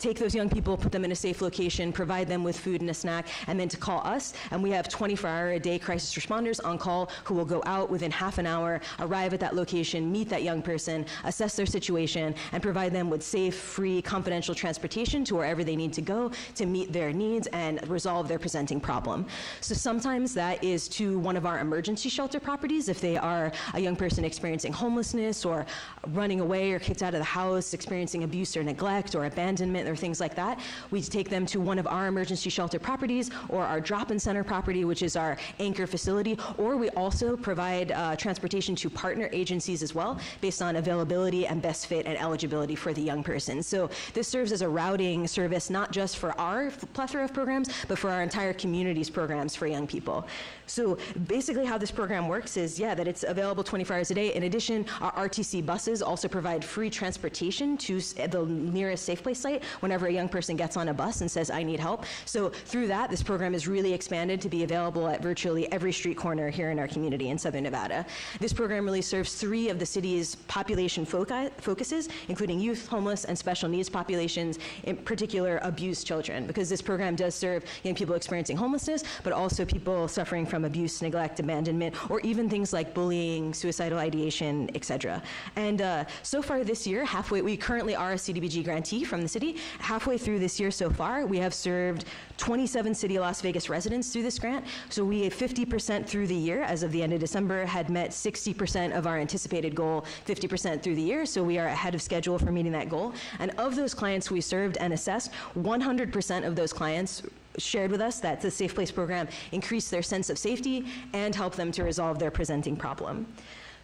take those young people, put them in a safe location, provide them with food and a snack, and then to call us. And we have 24-hour-a-day crisis responders on call who will go out within half an hour, arrive at that location, meet that young person, assess their situation, and provide them with safe, free, confidential transportation to wherever they need to go to meet their needs and resolve their presenting problem. So sometimes that is to one of our emergency shelter properties if they are a young person experiencing homelessness or running away or kicked out of the house, experiencing abuse or neglect or abandonment or things like that. We take them to one of our emergency shelter properties or our drop-in center property, which is our anchor facility, or we also provide transportation to partner agencies as well based on availability and best fit and eligibility for the young person. So this serves as a routing service not just for our plethora of programs, but for our entire community's programs for young people. So basically how this program works is, that it's available 24 hours a day. In addition, our RTC buses also provide free transportation to the nearest Safe Place site whenever a young person gets on a bus and says, I need help. So through that, this program is really expanded to be available at virtually every street corner here in our community in Southern Nevada. This program really serves 3 of the city's population focuses, including youth, homeless, and special needs populations, in particular abused children, because this program does serve young people experiencing homelessness, but also people suffering from abuse, neglect, abandonment, or even things like bullying, suicidal ideation, etc. And so far this year, we currently are a CDBG grantee from the city. Halfway through this year so far, we have served 27 City of Las Vegas residents through this grant. So we 50% through the year, as of the end of December, had met 60% of our anticipated goal 50% through the year. So we are ahead of schedule for meeting that goal. And of those clients we served and assessed, 100% of those clients shared with us that the Safe Place program increased their sense of safety and helped them to resolve their presenting problem.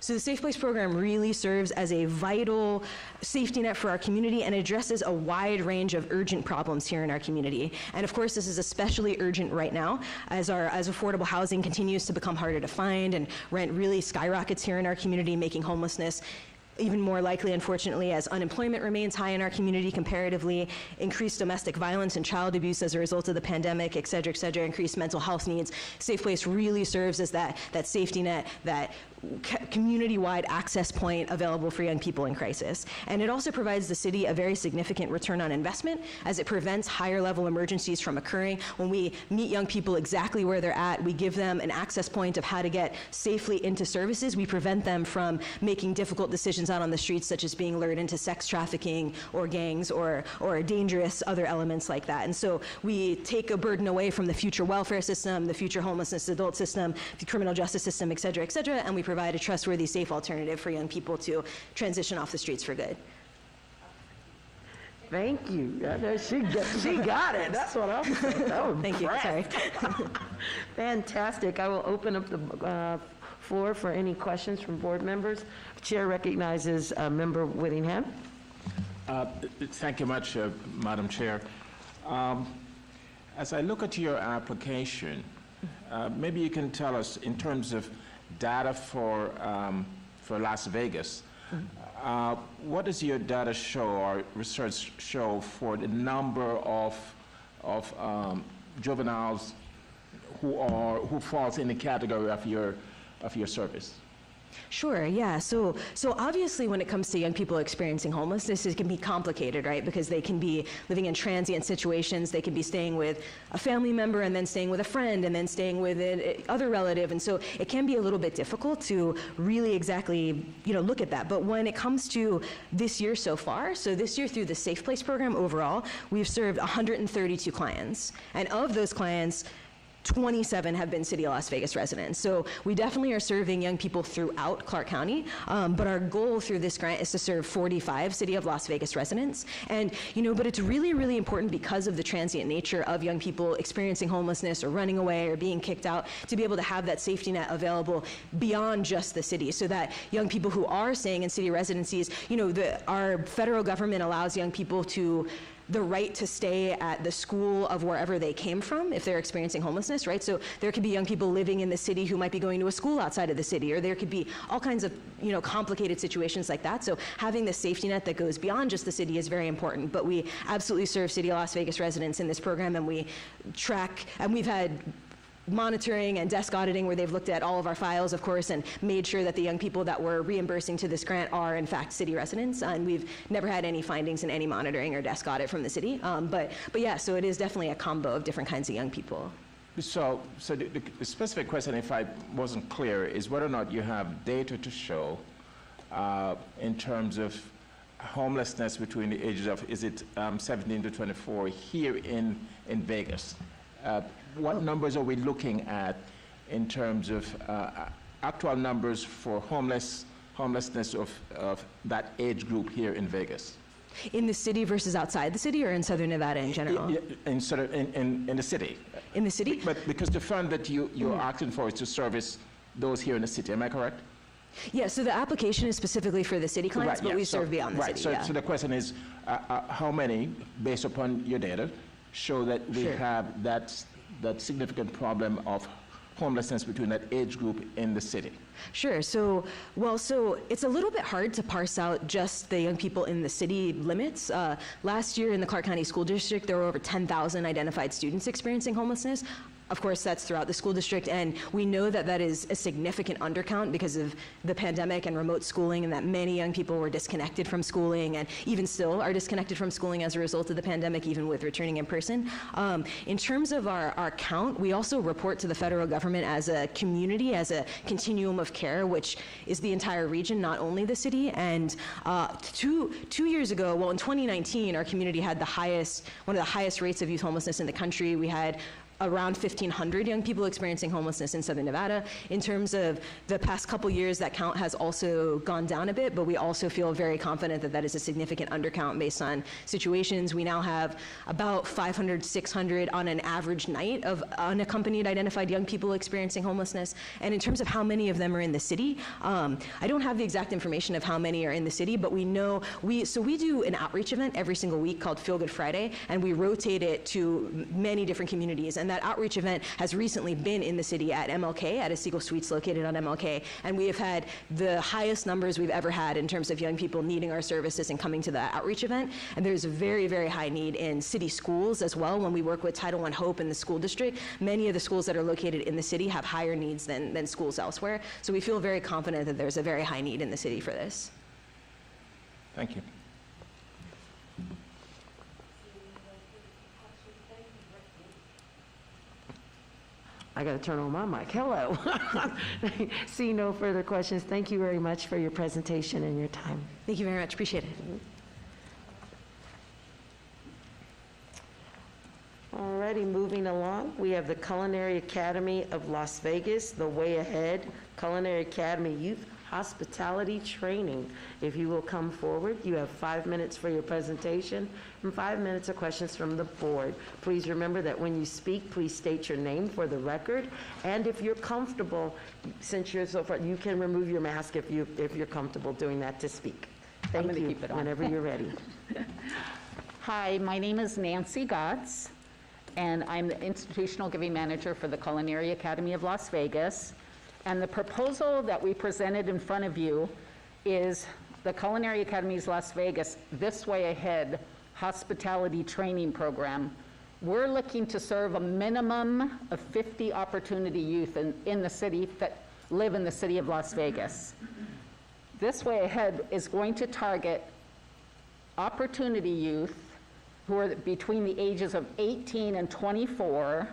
So the Safe Place program really serves as a vital safety net for our community and addresses a wide range of urgent problems here in our community. And of course, this is especially urgent right now as affordable housing continues to become harder to find and rent really skyrockets here in our community, making homelessness even more likely, unfortunately, as unemployment remains high in our community comparatively, increased domestic violence and child abuse as a result of the pandemic, et cetera, increased mental health needs. Safe Place really serves as that safety net, that community-wide access point available for young people in crisis. And it also provides the city a very significant return on investment as it prevents higher-level emergencies from occurring. When we meet young people exactly where they're at, we give them an access point of how to get safely into services. We prevent them from making difficult decisions out on the streets, such as being lured into sex trafficking or gangs or dangerous other elements like that. And so we take a burden away from the future welfare system, the future homelessness adult system, the criminal justice system, et cetera, and we provide a trustworthy, safe alternative for young people to transition off the streets for good. Thank you. She got it. That's what I'm saying. Thank you. Sorry. Fantastic. I will open up the floor for any questions from board members. Chair recognizes Member Whittingham. Thank you much, Madam Chair. As I look at your application, maybe you can tell us in terms of data for Las Vegas. What does your data show or research show for the number of juveniles who falls in the category of your service? Sure, yeah. So obviously when it comes to young people experiencing homelessness, it can be complicated, right? Because they can be living in transient situations. They can be staying with a family member and then staying with a friend and then staying with another relative. And so it can be a little bit difficult to really exactly, look at that. But when it comes to this year so far, so this year through the Safe Place program overall, we've served 132 clients. And of those clients, 27 have been City of Las Vegas residents. So we definitely are serving young people throughout Clark County, but our goal through this grant is to serve 45 City of Las Vegas residents. And, but it's really, really important because of the transient nature of young people experiencing homelessness or running away or being kicked out to be able to have that safety net available beyond just the city so that young people who are staying in city residencies, our federal government allows young people the right to stay at the school of wherever they came from if they're experiencing homelessness, right? So there could be young people living in the city who might be going to a school outside of the city, or there could be all kinds of, complicated situations like that. So having the safety net that goes beyond just the city is very important. But we absolutely serve City of Las Vegas residents in this program, and we track, and we've had monitoring and desk auditing, where they've looked at all of our files, of course, and made sure that the young people that we're reimbursing to this grant are, in fact, city residents. And we've never had any findings in any monitoring or desk audit from the city. But yeah, so it is definitely a combo of different kinds of young people. So the specific question, if I wasn't clear, is whether or not you have data to show in terms of homelessness between the ages of, is it 17 to 24 here in Vegas? What numbers are we looking at in terms of actual numbers for homelessness of that age group here in Vegas? In the city versus outside the city, or in Southern Nevada in general? In the city. In the city? But because the fund that you're asking for is to service those here in the city, am I correct? Yeah, so the application is specifically for the city clients, Right, but yeah, we serve beyond the city. So the question is, how many, based upon your data, show that we Sure. have that significant problem of homelessness between that age group in the city? Sure. So it's a little bit hard to parse out just the young people in the city limits. Last year in the Clark County School District, there were over 10,000 identified students experiencing homelessness. Of course, that's throughout the school district, and we know that that is a significant undercount because of the pandemic and remote schooling, and that many young people were disconnected from schooling, and even still are disconnected from schooling as a result of the pandemic, even with returning in person. In terms of our count, we also report to the federal government as a community, as a continuum of care, which is the entire region, not only the city. And 2 years ago, well, in 2019, our community had one of the highest rates of youth homelessness in the country. We had around 1,500 young people experiencing homelessness in Southern Nevada. In terms of the past couple years, that count has also gone down a bit, but we also feel very confident that that is a significant undercount based on situations. We now have about 500, 600 on an average night of unaccompanied identified young people experiencing homelessness. And in terms of how many of them are in the city, I don't have the exact information of how many are in the city, but we know, we do an outreach event every single week called Feel Good Friday, and we rotate it to many different communities. And that outreach event has recently been in the city at MLK, at a Siegel Suites located on MLK, and we have had the highest numbers we've ever had in terms of young people needing our services and coming to that outreach event. And there's a very, very high need in city schools as well. When we work with Title I Hope in the school district, many of the schools that are located in the city have higher needs than schools elsewhere. So we feel very confident that there's a very high need in the city for this. Thank you. I got to turn on my mic. Hello. See no further questions. Thank you very much for your presentation and your time. Thank you very much. Appreciate it. Alrighty, moving along, we have the Culinary Academy of Las Vegas, the Way Ahead Culinary Academy Youth Hospitality Training. If you will come forward, you have 5 minutes for your presentation and 5 minutes of questions from the board. Please remember that when you speak, please state your name for the record. And if you're comfortable, since you're so far, you can remove your mask if you're comfortable doing that to speak. Thank you. Keep it on. Whenever you're ready. Hi, my name is Nancy Gotts, and I'm the Institutional Giving Manager for the Culinary Academy of Las Vegas. And the proposal that we presented in front of you is the Culinary Academies Las Vegas This Way Ahead Hospitality Training Program. We're looking to serve a minimum of 50 opportunity youth in the city that live in the city of Las Vegas. This Way Ahead is going to target opportunity youth who are between the ages of 18 and 24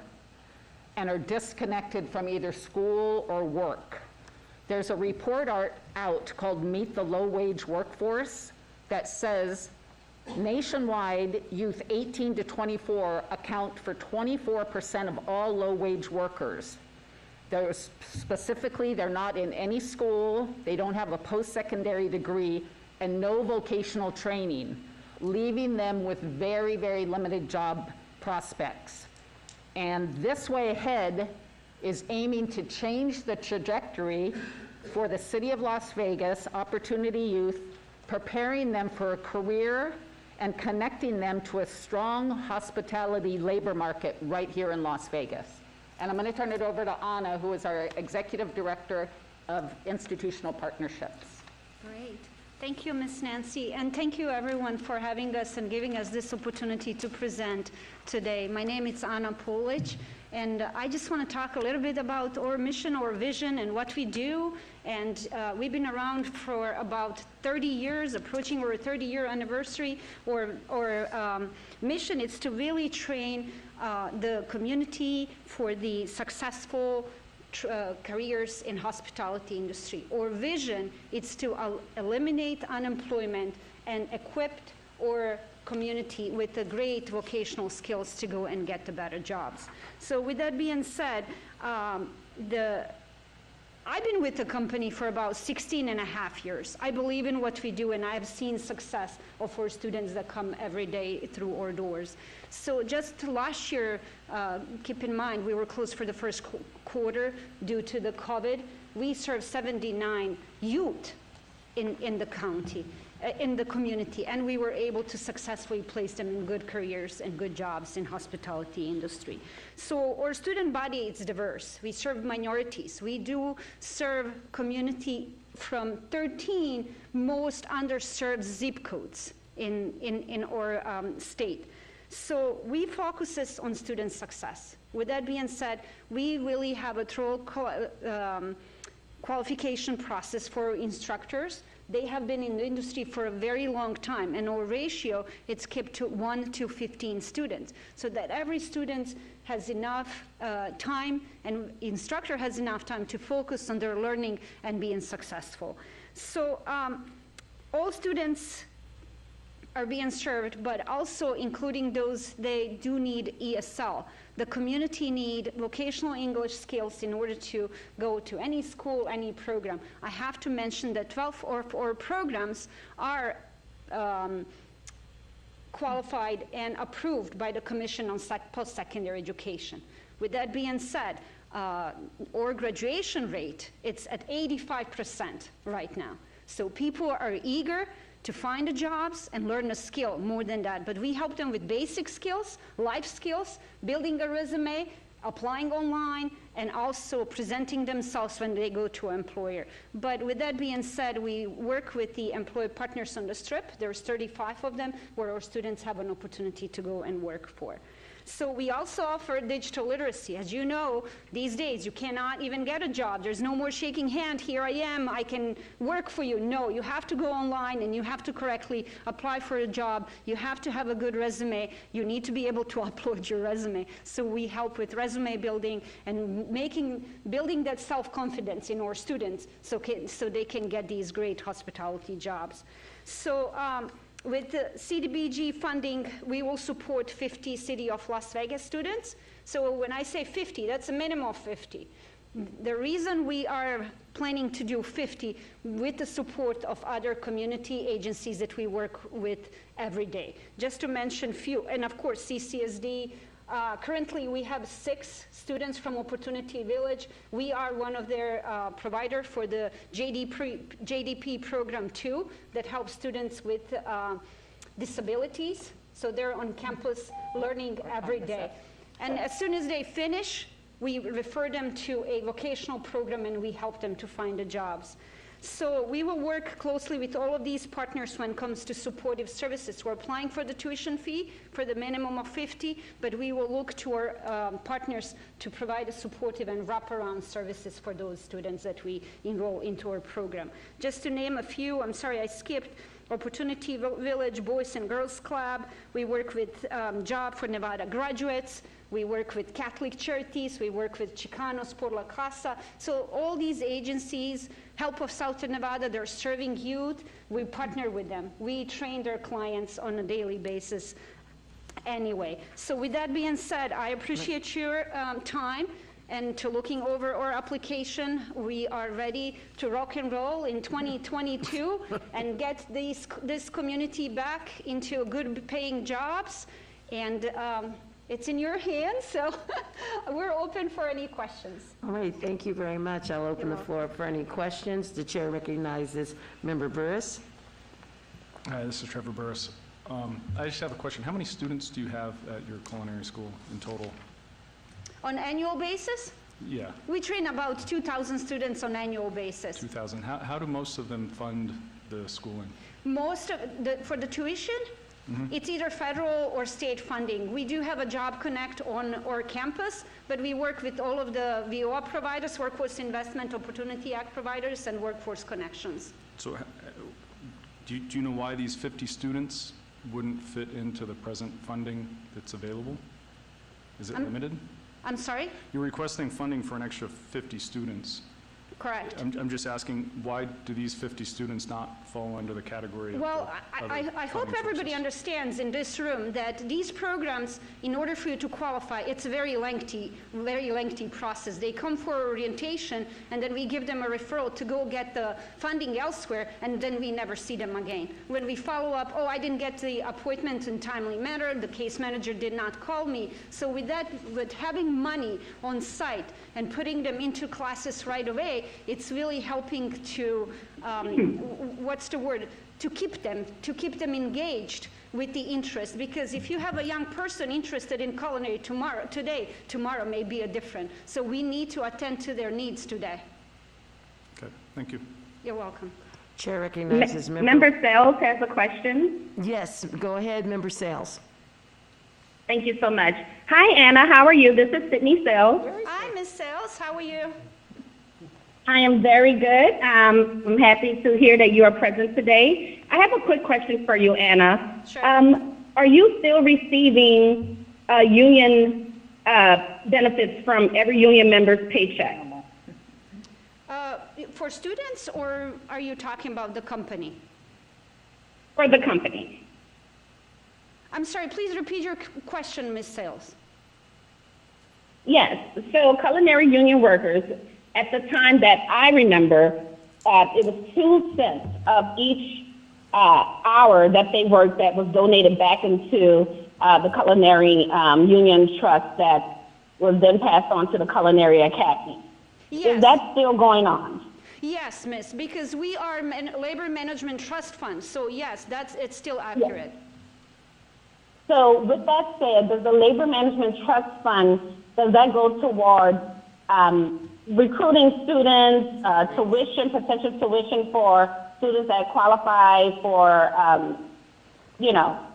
and are disconnected from either school or work. There's a report out called Meet the Low-Wage Workforce that says nationwide, youth 18 to 24 account for 24% of all low-wage workers. Specifically, they're not in any school, they don't have a post-secondary degree, and no vocational training, leaving them with very, very limited job prospects. And This Way Ahead is aiming to change the trajectory for the city of Las Vegas opportunity youth, preparing them for a career and connecting them to a strong hospitality labor market right here in Las Vegas. And I'm going to turn it over to Anna, who is our Executive Director of Institutional Partnerships. Great. Thank you, Ms. Nancy, and thank you everyone for having us and giving us this opportunity to present today. My name is Anna Polic, And I just want to talk a little bit about our mission, our vision, and what we do. And we've been around for about 30 years, approaching our 30-year anniversary. Our mission is to really train the community for the successful careers in hospitality industry. Our vision is to eliminate unemployment and equip our community with the great vocational skills to go and get the better jobs. So with that being said, I've been with the company for about 16 and a half years. I believe in what we do, and I've seen success of our students that come every day through our doors. So just last year, keep in mind, we were closed for the first quarter due to the COVID. We served 79 youth in the county, in the community, and we were able to successfully place them in good careers and good jobs in hospitality industry. So our student body is diverse. We serve minorities. We do serve community from 13 most underserved zip codes in our state. So we focus on student success. With that being said, we really have a thorough qualification process for instructors. They have been in the industry for a very long time, and our ratio, it's kept to 1 to 15 students, so that every student has enough time and instructor has enough time to focus on their learning and being successful. So all students are being served, but also including those they do need ESL. The community need vocational English skills in order to go to any school, any program. I have to mention that 12 of our programs are qualified and approved by the Commission on Post-Secondary Education. With that being said, our graduation rate, it's at 85% right now. So people are eager to find the jobs and learn a skill more than that. But we help them with basic skills, life skills, building a resume, applying online, and also presenting themselves when they go to an employer. But with that being said, we work with the employer partners on the Strip. There's 35 of them where our students have an opportunity to go and work for. So we also offer digital literacy. As you know, these days you cannot even get a job. There's no more shaking hand, here I am, I can work for you. No, you have to go online and you have to correctly apply for a job. You have to have a good resume. You need to be able to upload your resume. So we help with resume building and building that self-confidence in our students so they can get these great hospitality jobs. So with the Cdbg funding, we will support 50 City of Las Vegas students. So when I say 50, that's a minimum of 50. The reason we are planning to do 50 with the support of other community agencies that we work with every day. Just to mention few, and of course CCSD. Currently, we have 6 students from Opportunity Village. We are one of their providers for the JDP program 2 that helps students with disabilities. So they're on campus learning every day. And as soon as they finish, we refer them to a vocational program and we help them to find the jobs. So we will work closely with all of these partners when it comes to supportive services. We're applying for the tuition fee for the minimum of 50, but we will look to our partners to provide a supportive and wraparound services for those students that we enroll into our program. Just to name a few, I'm sorry I skipped, Opportunity Village Boys and Girls Club. We work with Job for Nevada Graduates. We work with Catholic Charities. We work with Chicanos por la Casa. So all these agencies, Help of Southern Nevada, they're serving youth. We partner with them. We train their clients on a daily basis anyway. So with that being said, I appreciate your time and to looking over our application. We are ready to rock and roll in 2022 and get this community back into good paying jobs. And it's in your hands, so we're open for any questions. All right, thank you very much. I'll open the floor for any questions. The chair recognizes Member Burris. Hi, this is Trevor Burris. I just have a question. How many students do you have at your culinary school in total? On annual basis? Yeah. We train about 2,000 students on annual basis. 2,000. How do most of them fund the schooling? Most of for the tuition? It's either federal or state funding. We do have a Job Connect on our campus, but we work with all of the VOA providers, Workforce Investment Opportunity Act providers, and Workforce Connections. So do you know why these 50 students wouldn't fit into the present funding that's available? Is it limited? I'm sorry? You're requesting funding for an extra 50 students. Correct. I'm just asking, why do these 50 students not fall under the category of Well, other I hope funding everybody sources? understands in this room that these programs, in order for you to qualify, it's a very lengthy process. They come for orientation, and then we give them a referral to go get the funding elsewhere, and then we never see them again. When we follow up, oh, I didn't get the appointment in timely manner, the case manager did not call me. So with having money on site and putting them into classes right away, it's really helping to, what's the word, to keep them engaged with the interest. Because if you have a young person interested in culinary tomorrow may be a different. So we need to attend to their needs today. Okay, thank you. You're welcome. Chair recognizes Member Sales has a question. Yes, go ahead, Member Sales. Thank you so much. Hi, Anna. How are you? This is Sydney Sales. Hi, Ms. Sales. How are you? I am very good. I'm happy to hear that you are present today. I have a quick question for you, Anna. Sure. Are you still receiving union benefits from every union member's paycheck? For students, or are you talking about the company? For the company. I'm sorry, please repeat your question, Ms. Sales. Yes. So culinary union workers, at the time that I remember, it was 2 cents of each hour that they worked that was donated back into the culinary union trust that was then passed on to the Culinary Academy. Yes. Is that still going on? Yes, Miss, because we are labor management trust fund. So yes, it's still accurate. Yes. So with that said, does the labor management trust fund, does that go toward recruiting students, potential tuition for students that qualify for,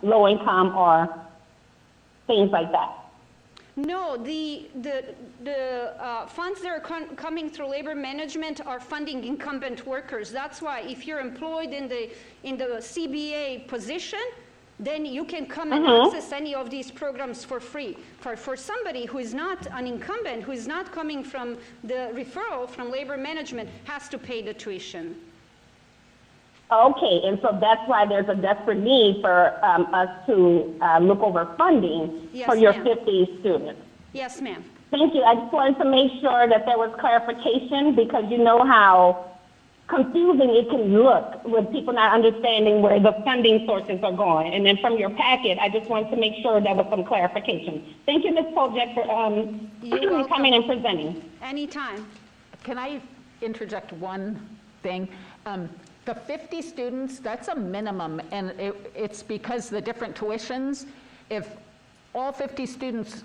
low income or things like that? No, the funds that are coming through labor management are funding incumbent workers. That's why if you're employed in the CBA position, then you can come and access any of these programs for free. For somebody who is not an incumbent, who is not coming from the referral from labor management, has to pay the tuition. Okay, and so that's why there's a desperate need for us to look over funding for your 50 students. Yes, ma'am. Thank you. I just wanted to make sure that there was clarification, because you know how confusing it can look with people not understanding where the funding sources are going. And then from your packet, I just wanted to make sure there was some clarification. Thank you, Ms. Pojek, for coming and presenting. Anytime. Can I interject one thing? The 50 students, that's a minimum, and it's because the different tuitions. If all 50 students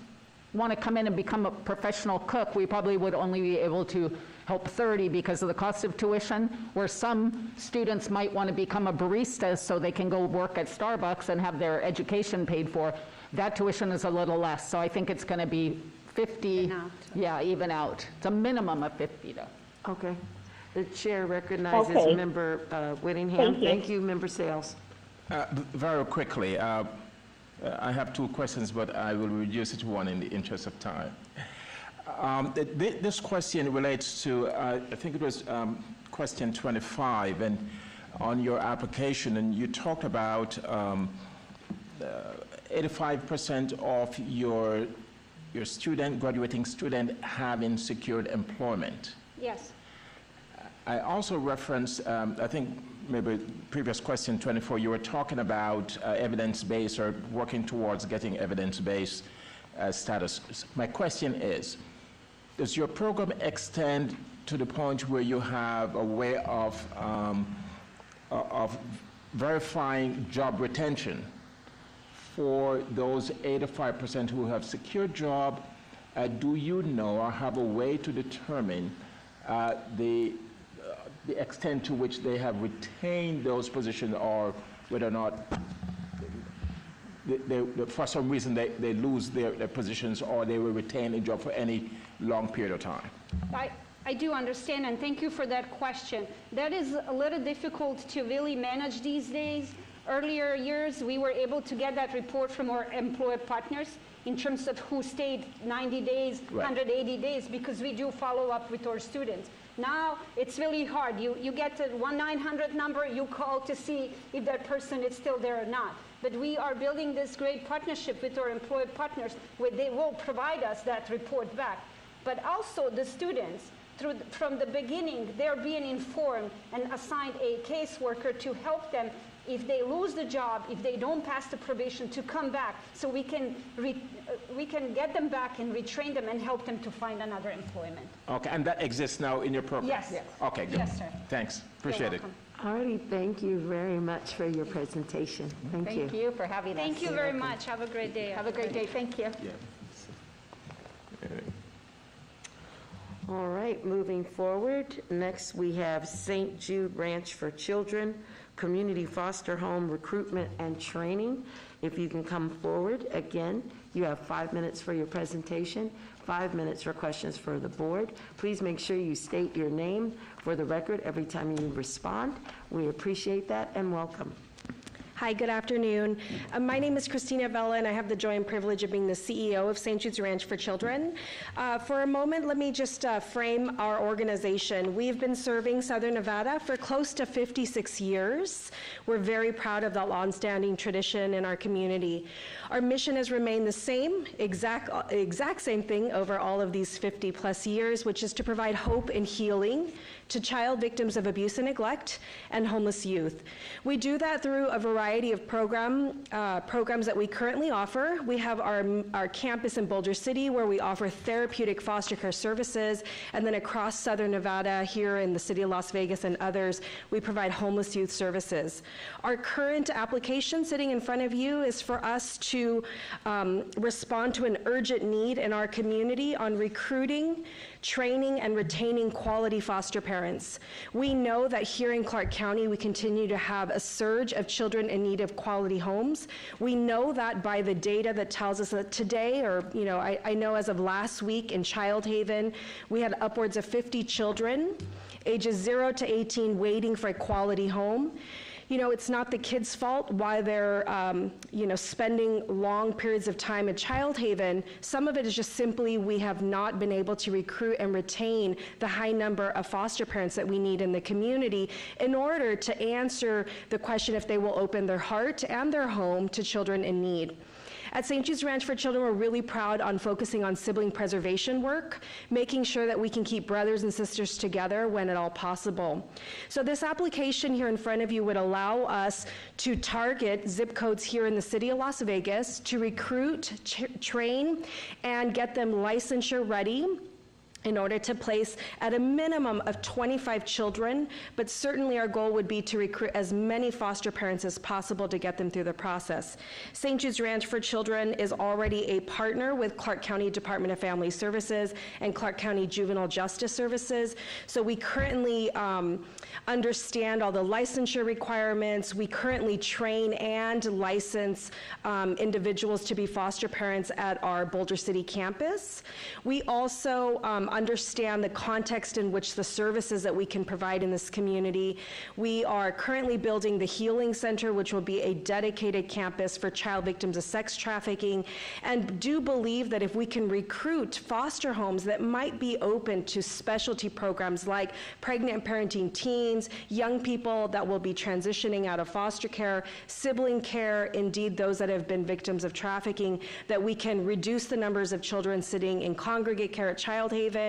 want to come in and become a professional cook, we probably would only be able to help 30 because of the cost of tuition, where some students might want to become a barista so they can go work at Starbucks and have their education paid for. That tuition is a little less, so I think it's going to be 50, even out. It's a minimum of 50, though. Okay. The chair recognizes Member Whittingham. Thank you, Member Sales. Very quickly, I have 2 questions, but I will reduce it to 1 in the interest of time. This question relates to, I think it was question 25, and on your application, and you talked about 85% of your graduating student having secured employment. Yes. I also referenced, I think maybe previous question 24, you were talking about evidence-based or working towards getting evidence-based status. My question is, does your program extend to the point where you have a way of verifying job retention for those 85% who have secured job? Do you know or have a way to determine the extent to which they have retained those positions, or whether or not for some reason they lose their positions or they will retain a job for any long period of time? I do understand, and thank you for that question. That is a little difficult to really manage these days. Earlier years, we were able to get that report from our employer partners in terms of who stayed 90 days, Right. 180 days, because we do follow up with our students. Now, it's really hard. You get the 1-900 number, you call to see if that person is still there or not. But we are building this great partnership with our employer partners where they will provide us that report back. But also the students, from the beginning, they're being informed and assigned a caseworker to help them if they lose the job, if they don't pass the probation, to come back so we can get them back and retrain them and help them to find another employment. Okay, and that exists now in your program? Yes. Yes. Okay, good. Yes, sir. Thanks, appreciate it. All righty, thank you very much for your presentation. Thank you. Thank you for having us. Thank you very much. Have a great day. Have a great day. Thank you. All right, moving forward, next we have St. Jude Ranch for Children, Community Foster Home Recruitment and Training. If you can come forward, again, you have 5 minutes for your presentation, 5 minutes for questions for the board. Please make sure you state your name for the record every time you respond. We appreciate that and welcome. Hi, good afternoon. My name is Christina Vella, and I have the joy and privilege of being the CEO of St. Jude's Ranch for Children. For a moment, let me just frame our organization. We've been serving Southern Nevada for close to 56 years. We're very proud of that longstanding tradition in our community. Our mission has remained the same, exact same thing over all of these 50-plus years, which is to provide hope and healing to child victims of abuse and neglect and homeless youth. We do that through a variety of programs that we currently offer. We have our campus in Boulder City, where we offer therapeutic foster care services, and then across Southern Nevada, here in the city of Las Vegas and others, we provide homeless youth services. Our current application sitting in front of you is for us to respond to an urgent need in our community on recruiting, training, and retaining quality foster parents. We know that here in Clark County, we continue to have a surge of children in need of quality homes. We know that by the data that tells us that today, or I know as of last week in Child Haven, we had upwards of 50 children, ages 0 to 18, waiting for a quality home. It's not the kids' fault why they're, spending long periods of time at Child Haven. Some of it is just simply we have not been able to recruit and retain the high number of foster parents that we need in the community in order to answer the question if they will open their heart and their home to children in need. At St. Jude's Ranch for Children, we're really proud on focusing on sibling preservation work, making sure that we can keep brothers and sisters together when at all possible. So this application here in front of you would allow us to target zip codes here in the city of Las Vegas to recruit, train, and get them licensure ready in order to place at a minimum of 25 children, but certainly our goal would be to recruit as many foster parents as possible to get them through the process. St. Jude's Ranch for Children is already a partner with Clark County Department of Family Services and Clark County Juvenile Justice Services, so we currently understand all the licensure requirements. We currently train and license individuals to be foster parents at our Boulder City campus. We also understand the context in which the services that we can provide in this community. We are currently building the Healing Center, which will be a dedicated campus for child victims of sex trafficking, and do believe that if we can recruit foster homes that might be open to specialty programs like pregnant and parenting teens, young people that will be transitioning out of foster care, sibling care, indeed those that have been victims of trafficking, that we can reduce the numbers of children sitting in congregate care at Child Haven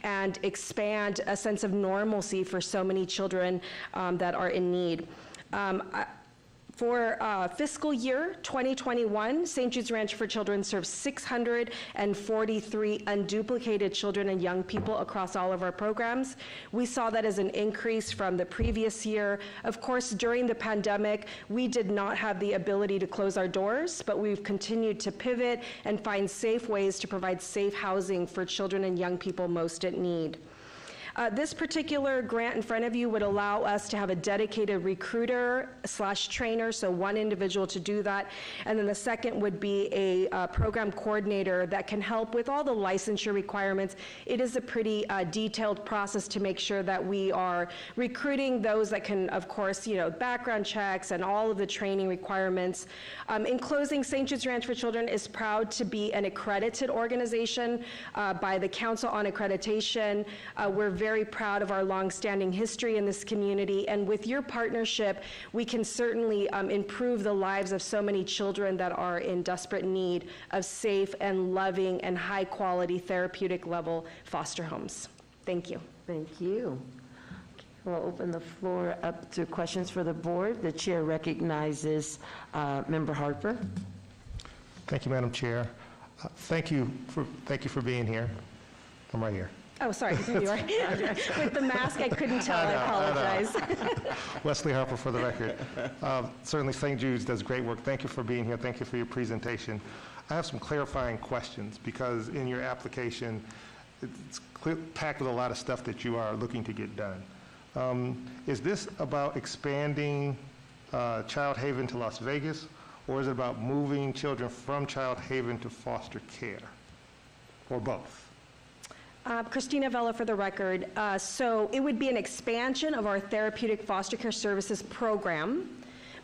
and expand a sense of normalcy for so many children that are in need. For fiscal year 2021, St. Jude's Ranch for Children serves 643 unduplicated children and young people across all of our programs. We saw that as an increase from the previous year. Of course, during the pandemic, we did not have the ability to close our doors, but we've continued to pivot and find safe ways to provide safe housing for children and young people most in need. This particular grant in front of you would allow us to have a dedicated recruiter/trainer, so one individual to do that, and then the second would be a program coordinator that can help with all the licensure requirements. It is a pretty detailed process to make sure that we are recruiting those that can, of course, background checks and all of the training requirements. In closing, St. Jude's Ranch for Children is proud to be an accredited organization by the Council on Accreditation. We're very proud of our longstanding history in this community, and with your partnership, we can certainly improve the lives of so many children that are in desperate need of safe and loving and high-quality therapeutic level foster homes. Thank you. Thank you. We'll open the floor up to questions for the board. The chair recognizes Member Harper. Thank you, Madam Chair. Thank you for being here. I'm right here. Oh, sorry. You are. With the mask, I couldn't tell. I apologize. Wesley Harper for the record. Certainly, St. Jude's does great work. Thank you for being here. Thank you for your presentation. I have some clarifying questions because in your application, it's packed with a lot of stuff that you are looking to get done. Is this about expanding Child Haven to Las Vegas, or is it about moving children from Child Haven to foster care, or both? Christina Vella for the record. So it would be an expansion of our therapeutic foster care services program,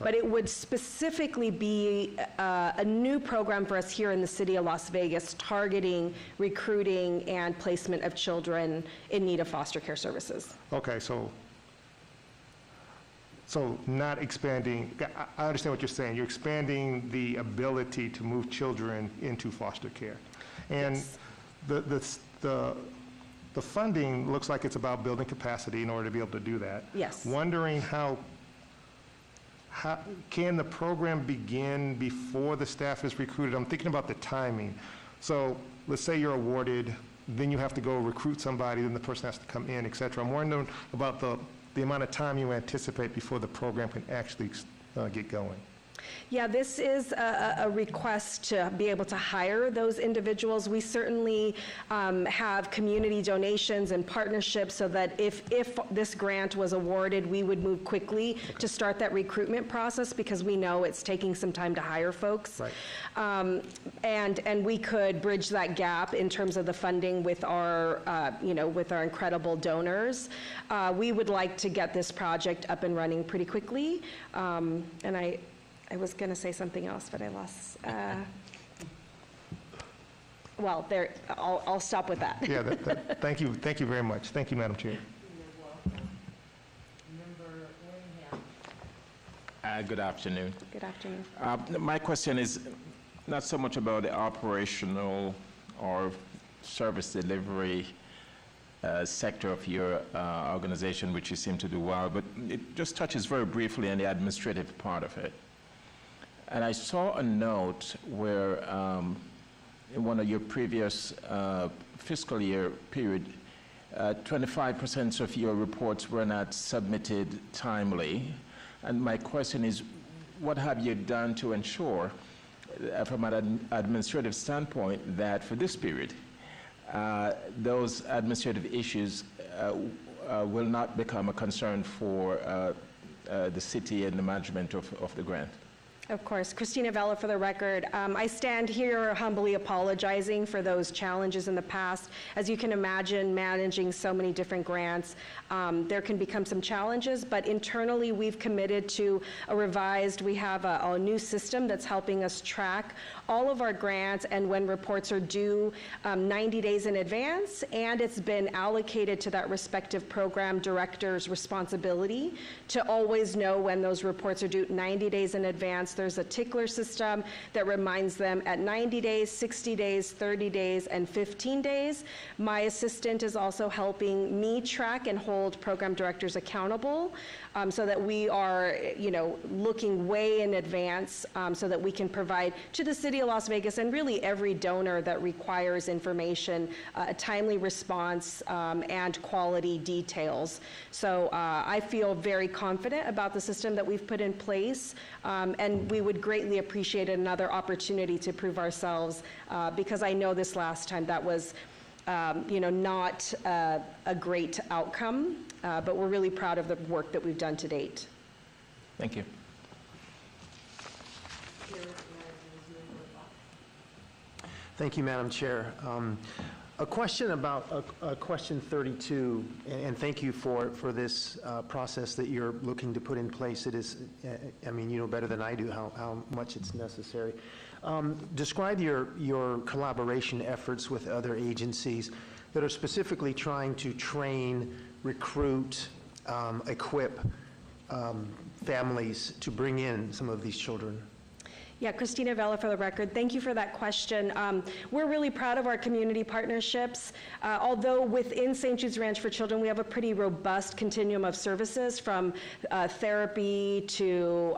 but it would specifically be a new program for us here in the city of Las Vegas, targeting recruiting and placement of children in need of foster care services. Okay, so not expanding, I understand what you're saying. You're expanding the ability to move children into foster care. And yes. The funding looks like it's about building capacity in order to be able to do that. Yes. Wondering how can the program begin before the staff is recruited? I'm thinking about the timing. So let's say you're awarded, then you have to go recruit somebody, then the person has to come in, et cetera. I'm wondering about the amount of time you anticipate before the program can actually get going. Yeah, this is a request to be able to hire those individuals. We certainly have community donations and partnerships so that if this grant was awarded, we would move quickly to start that recruitment process because we know it's taking some time to hire folks. Right. And we could bridge that gap in terms of the funding with our, with our incredible donors. We would like to get this project up and running pretty quickly. And I was going to say something else, but I lost. Well, there. I'll stop with that. Yeah. Thank you. Thank you very much. Thank you, Madam Chair. Good afternoon. Good afternoon. My question is not so much about the operational or service delivery sector of your organization, which you seem to do well, but it just touches very briefly on the administrative part of it. And I saw a note where in one of your previous fiscal year period, 25% of your reports were not submitted timely. And my question is, what have you done to ensure, from an administrative standpoint, that for this period, those administrative issues will not become a concern for the city and the management of the grant? Of course. Christina Vella for the record. I stand here humbly apologizing for those challenges in the past. As you can imagine, managing so many different grants, there can become some challenges, but internally we've committed to we have a new system that's helping us track all of our grants and when reports are due 90 days in advance, and it's been allocated to that respective program director's responsibility to always know when those reports are due 90 days in advance. There's a tickler system that reminds them at 90 days, 60 days, 30 days, and 15 days. My assistant is also helping me track and hold program directors accountable so that we are, looking way in advance so that we can provide to the City of Las Vegas and really every donor that requires information, a timely response and quality details. So I feel very confident about the system that we've put in place, and we would greatly appreciate another opportunity to prove ourselves because I know this last time that was not a great outcome, but we're really proud of the work that we've done to date. Thank you. Thank you, Madam Chair. A question about question 32, and thank you for this process that you're looking to put in place. It is, I mean, you know better than I do how much it's necessary. Describe your collaboration efforts with other agencies that are specifically trying to train, recruit, equip families to bring in some of these children. Yeah, Christina Vela for the record. Thank you for that question. We're really proud of our community partnerships. Although within St. Jude's Ranch for Children, we have a pretty robust continuum of services from therapy to,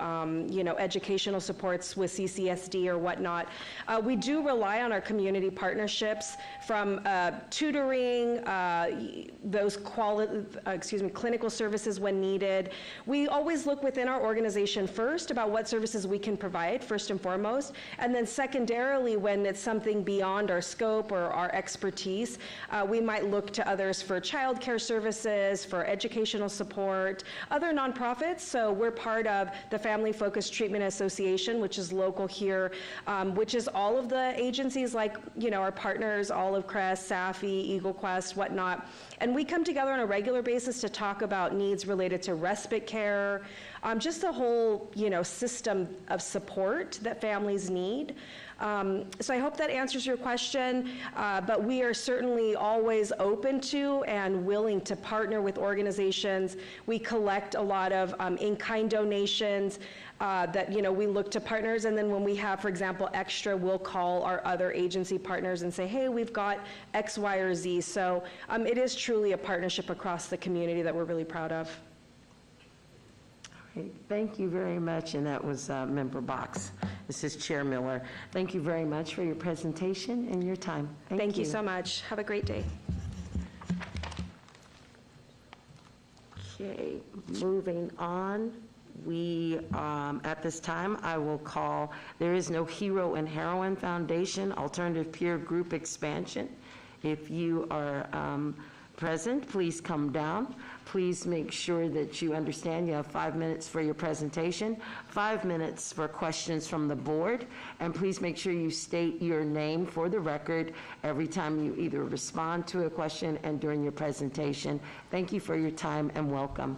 educational supports with CCSD or whatnot. We do rely on our community partnerships from tutoring, those clinical services when needed. We always look within our organization first about what services we can provide, first and foremost, and then secondarily, when it's something beyond our scope or our expertise, we might look to others for childcare services, for educational support, other nonprofits. So we're part of the Family Focused Treatment Association, which is local here, which is all of the agencies like, our partners, Olive Crest, Safi, Eagle Quest, whatnot. And we come together on a regular basis to talk about needs related to respite care, just the whole, system of support that families need. So I hope that answers your question, but we are certainly always open to and willing to partner with organizations. We collect a lot of in-kind donations that, we look to partners, and then when we have, for example, extra, we'll call our other agency partners and say, hey, we've got X, Y, or Z. So it is truly a partnership across the community that we're really proud of. Okay, thank you very much, and that was Member Box. This is Chair Miller. Thank you very much for your presentation and your time. Thank you so much. Have a great day. Okay, moving on. We, at this time, I will call, there is no Hero and Heroine Foundation Alternative Peer Group Expansion. If you are present, please come down. Please make sure that you understand you have 5 minutes for your presentation, 5 minutes for questions from the board, and please make sure you state your name for the record every time you either respond to a question and during your presentation. Thank you for your time and welcome.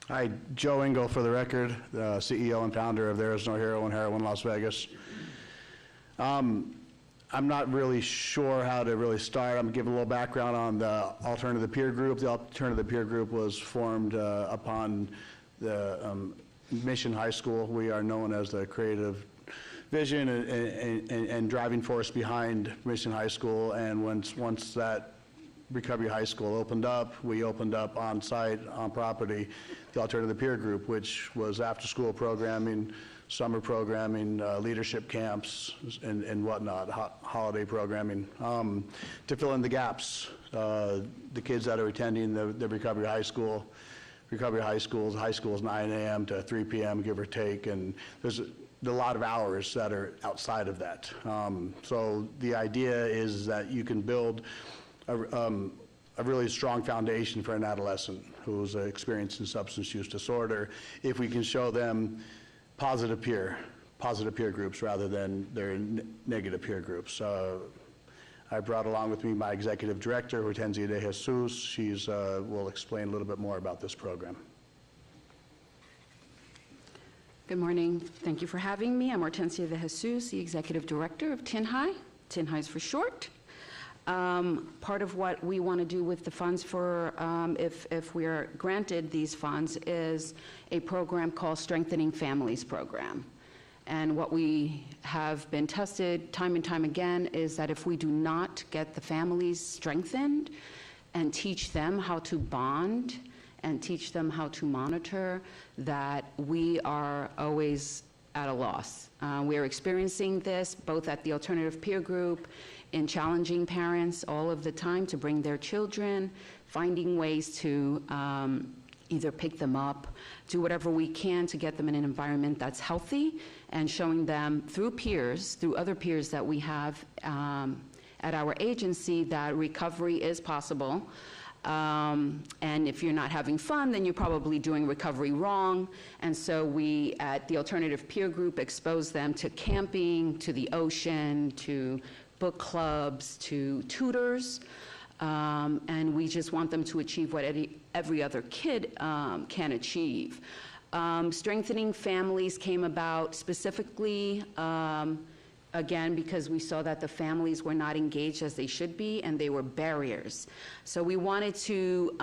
Hi, Joe Engel for the record, the CEO and founder of There Is No Hero and Heroine Las Vegas. I'm not really sure how to really start. I'm going to give a little background on the Alternative Peer Group. The Alternative Peer Group was formed upon the Mission High School. We are known as the creative vision and driving force behind Mission High School, and once that Recovery High School opened up, we opened up on site, on property, the Alternative Peer Group, which was after-school programming, summer programming, leadership camps, and whatnot, holiday programming, to fill in the gaps. The kids that are attending the Recovery High School, high schools 9 a.m. to 3 p.m., give or take, and there's a lot of hours that are outside of that. So the idea is that you can build a really strong foundation for an adolescent who's experiencing substance use disorder if we can show them positive peer groups rather than their negative peer groups. I brought along with me my executive director, Hortensia de Jesus. She's will explain a little bit more about this program. Good morning. Thank you for having me. I'm Hortensia de Jesus, the executive director of TINHI. TINHI is for short. Part of what we want to do with the funds for, if we are granted these funds, is a program called Strengthening Families Program. And what we have been tested time and time again is that if we do not get the families strengthened and teach them how to bond and teach them how to monitor, that we are always at a loss. We are experiencing this both at the Alternative Peer Group, in challenging parents all of the time to bring their children, finding ways to either pick them up, do whatever we can to get them in an environment that's healthy, and showing them through peers, through other peers that we have at our agency, that recovery is possible. And if you're not having fun, then you're probably doing recovery wrong. And so we, at the alternative peer group, expose them to camping, to the ocean, to book clubs, to tutors. And we just want them to achieve what every other kid can achieve. Strengthening families came about specifically, again, because we saw that the families were not engaged as they should be, and they were barriers. So we wanted to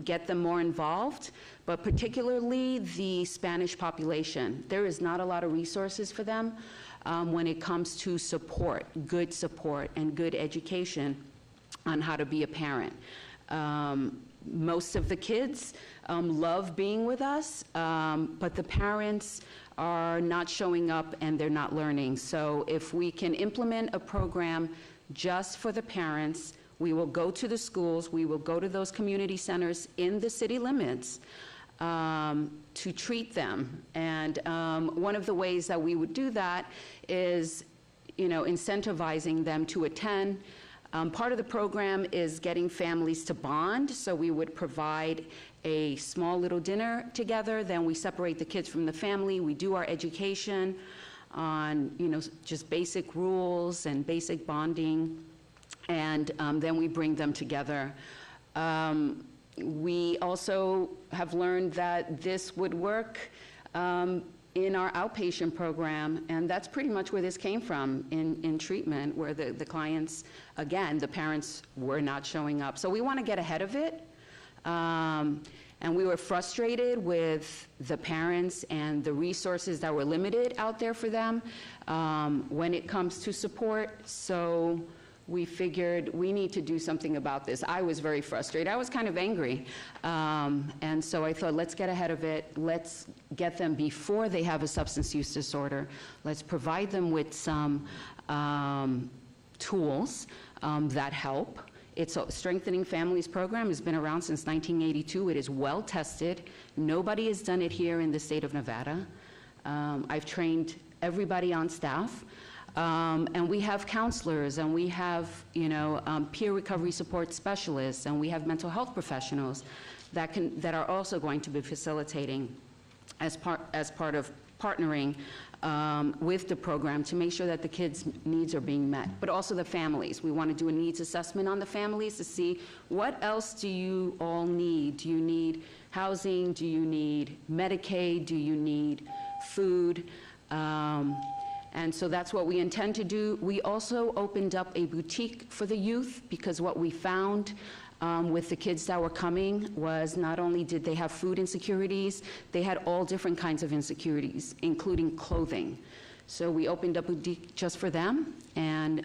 get them more involved, but particularly the Spanish population. There is not a lot of resources for them when it comes to support, and good education on how to be a parent. Most of the kids love being with us, but the parents are not showing up and they're not learning. So if we can implement a program just for the parents, we will go to the schools, we will go to those community centers in the city limits to treat them. And one of the ways that we would do that is, incentivizing them to attend. Part of the program is getting families to bond, so we would provide a small little dinner together, then we separate the kids from the family, we do our education on, just basic rules and basic bonding, and then we bring them together. We also have learned that this would work in our outpatient program, and that's pretty much where this came from in treatment, where the clients, again, the parents were not showing up. So we want to get ahead of it. And we were frustrated with the parents and the resources that were limited out there for them when it comes to support. So we figured we need to do something about this. I was very frustrated. I was kind of angry. And so I thought, let's get ahead of it. Let's get them before they have a substance use disorder. Let's provide them with some tools that help. It's a Strengthening Families program has been around since 1982. It is well tested. Nobody has done it here in the state of Nevada. I've trained everybody on staff. And we have counselors, and we have, peer recovery support specialists, and we have mental health professionals that are also going to be facilitating as part of partnering with the program to make sure that the kids' needs are being met, but also the families. We want to do a needs assessment on the families to see what else do you all need. Do you need housing? Do you need Medicaid? Do you need food? And so that's what we intend to do. We also opened up a boutique for the youth, because what we found with the kids that were coming was not only did they have food insecurities, they had all different kinds of insecurities, including clothing. So we opened up a boutique just for them, and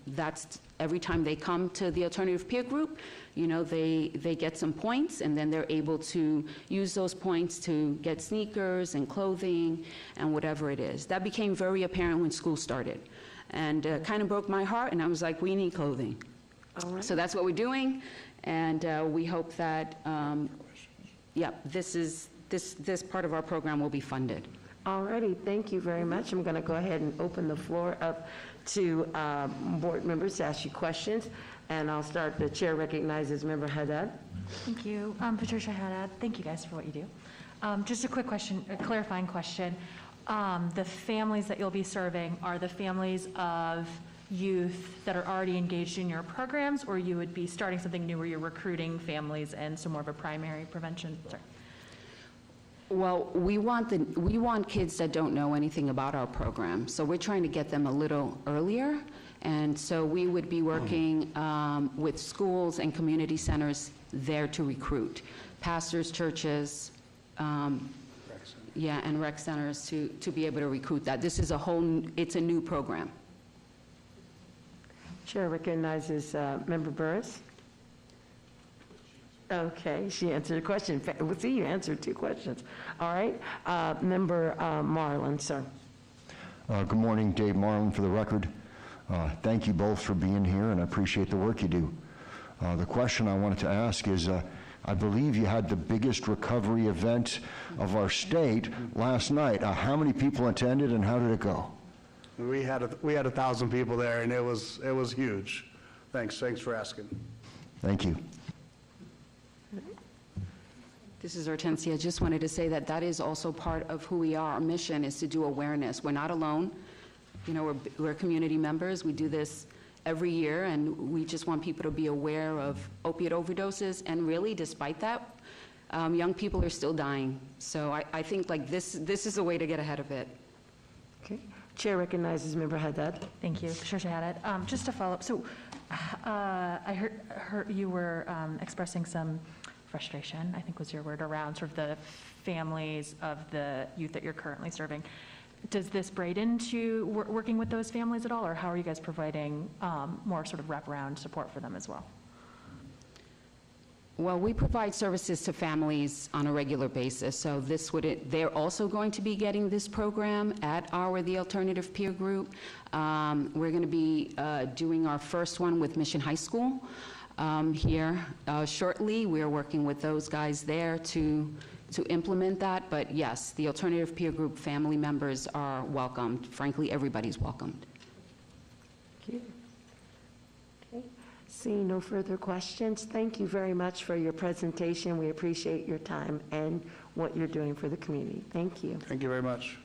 that's every time they come to the alternative peer group, they get some points, and then they're able to use those points to get sneakers and clothing and whatever it is. That became very apparent when school started, and kind of broke my heart, and I was like, we need clothing. All right. So that's what we're doing, and we hope that, this part of our program will be funded. All righty, thank you very much. I'm going to go ahead and open the floor up to board members to ask you questions, and I'll start. The chair recognizes Member Haddad. Thank you. Patricia Haddad, thank you guys for what you do. Just a quick question, a clarifying question. The families that you'll be serving are the families of youth that are already engaged in your programs, or you would be starting something new where you're recruiting families and so more of a primary prevention? Sorry. Well, we want kids that don't know anything about our program, so we're trying to get them a little earlier, and so we would be working with schools and community centers there to recruit pastors, churches, and rec centers to be able to recruit that. This is it's a new program. Chair recognizes Member Burris. Okay, she answered a question. Well, see, you answered two questions. All right, Member Marlin, sir. Good morning, Dave Marlin for the record. Thank you both for being here, and I appreciate the work you do. The question I wanted to ask is, I believe you had the biggest recovery event of our state last night. How many people attended and how did it go? We had 1,000 people there, and it was huge. Thanks for asking. Thank you. This is Hortensia. I just wanted to say that that is also part of who we are. Our mission is to do awareness. We're not alone. You know, we're community members. We do this every year, and we just want people to be aware of opiate overdoses. And really, despite that, young people are still dying. So I think like this is a way to get ahead of it. Okay. Chair recognizes Member Haddad. Thank you, Patricia Haddad. Just to follow up, so I heard you were expressing some frustration, I think was your word, around sort of the families of the youth that you're currently serving. Does this braid into working with those families at all, or how are you guys providing more sort of wraparound support for them as well? Well, we provide services to families on a regular basis, so they're also going to be getting this program at the Alternative Peer Group. We're going to be doing our first one with Mission High School here shortly. We're working with those guys there to implement that, but yes, the Alternative Peer Group family members are welcomed. Frankly, everybody's welcomed. Thank you. Okay. Seeing no further questions, thank you very much for your presentation. We appreciate your time and what you're doing for the community. Thank you. Thank you very much.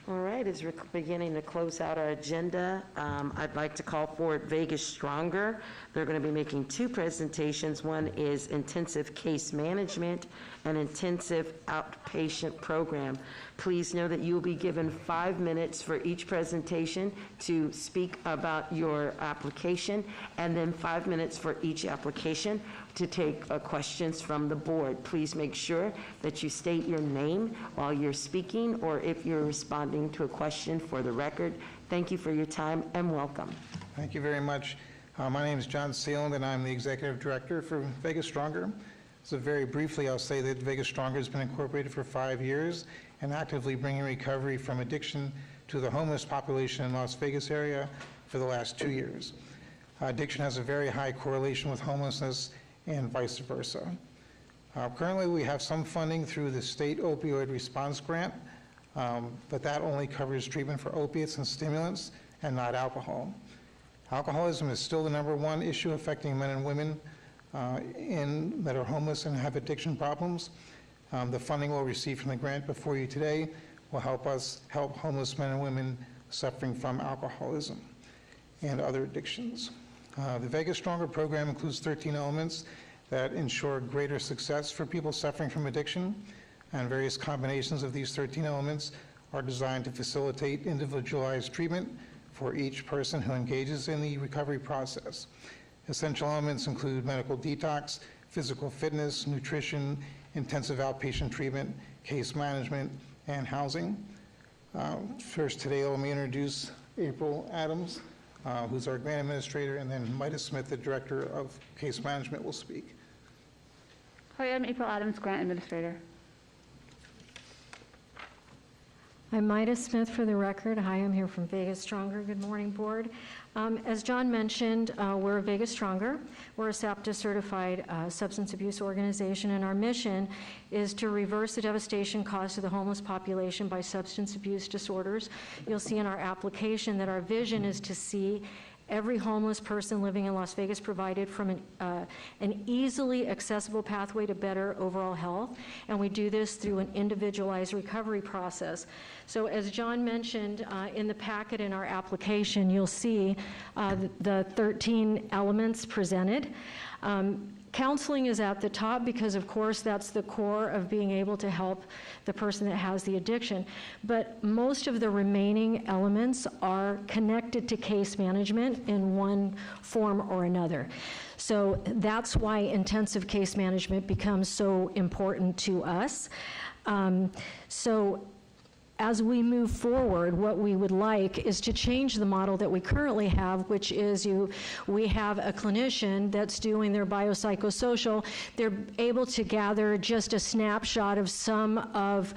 All right, as we're beginning to close out our agenda, I'd like to call forward Vegas Stronger. They're going to be making two presentations. One is intensive case management and intensive outpatient program. Please know that you will be given 5 minutes for each presentation to speak about your application, and then 5 minutes for each application to take questions from the board. Please make sure that you state your name while you're speaking, or if you're responding to a question for the record. Thank you for your time and welcome. Thank you very much. My name is John Sealand, and I'm the Executive Director for Vegas Stronger. So very briefly, I'll say that Vegas Stronger has been incorporated for 5 years and actively bringing recovery from addiction to the homeless population in Las Vegas area for the last 2 years. Addiction has a very high correlation with homelessness and vice versa. Currently, we have some funding through the state opioid response grant, but that only covers treatment for opiates and stimulants and not alcohol. Alcoholism is still the #1 issue affecting men and women that are homeless and have addiction problems. The funding we'll receive from the grant before you today will help us help homeless men and women suffering from alcoholism and other addictions. The Vegas Stronger program includes 13 elements that ensure greater success for people suffering from addiction, and various combinations of these 13 elements are designed to facilitate individualized treatment for each person who engages in the recovery process. Essential elements include medical detox, physical fitness, nutrition, intensive outpatient treatment, case management, and housing. First today, let me introduce April Adams, who's our grant administrator, and then Mida Smith, the director of case management, will speak. Hi, I'm April Adams, grant administrator. I'm Mida Smith for the record. Hi, I'm here from Vegas Stronger. Good morning, board. As John mentioned, we're Vegas Stronger. We're a SAPTA certified substance abuse organization, and our mission is to reverse the devastation caused to the homeless population by substance abuse disorders. You'll see in our application that our vision is to see every homeless person living in Las Vegas provided from an easily accessible pathway to better overall health, and we do this through an individualized recovery process. So as John mentioned, in the packet in our application, you'll see the 13 elements presented. Counseling is at the top because, of course, that's the core of being able to help the person that has the addiction. But most of the remaining elements are connected to case management in one form or another. So that's why intensive case management becomes so important to us. as we move forward, what we would like is to change the model that we currently have, which is we have a clinician that's doing their biopsychosocial. They're able to gather just a snapshot of some of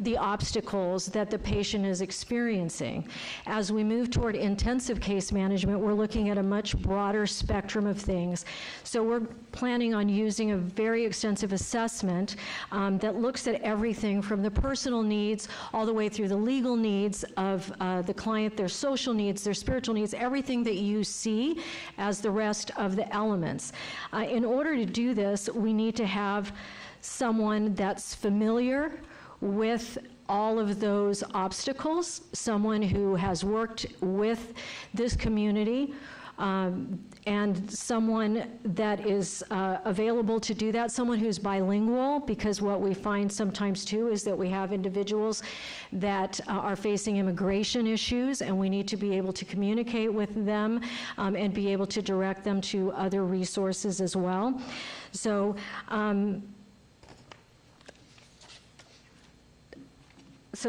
the obstacles that the patient is experiencing. As we move toward intensive case management, we're looking at a much broader spectrum of things. So we're planning on using a very extensive assessment that looks at everything from the personal needs all the way through the legal needs of the client, their social needs, their spiritual needs, everything that you see as the rest of the elements. In order to do this, we need to have someone that's familiar with all of those obstacles, someone who has worked with this community, and someone that is available to do that, someone who's bilingual, because what we find sometimes too is that we have individuals that are facing immigration issues, and we need to be able to communicate with them and be able to direct them to other resources as well. So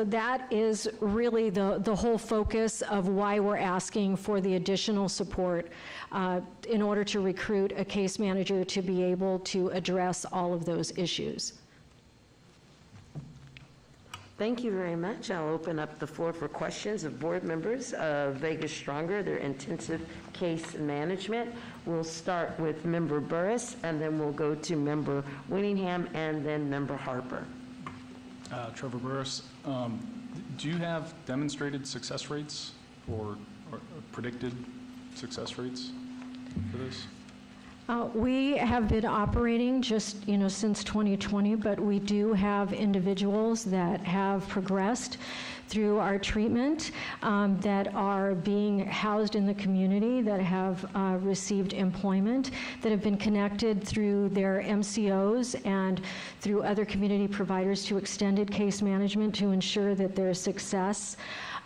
that is really the whole focus of why we're asking for the additional support in order to recruit a case manager to be able to address all of those issues. Thank you very much. I'll open up the floor for questions of board members of Vegas Stronger, their intensive case management. We'll start with Member Burris, and then we'll go to Member Winningham, and then Member Harper. Trevor Burris, do you have demonstrated success rates or predicted success rates for this? We have been operating just, since 2020, but we do have individuals that have progressed through our treatment that are being housed in the community, that have received employment, that have been connected through their MCOs and through other community providers to extended case management to ensure that their success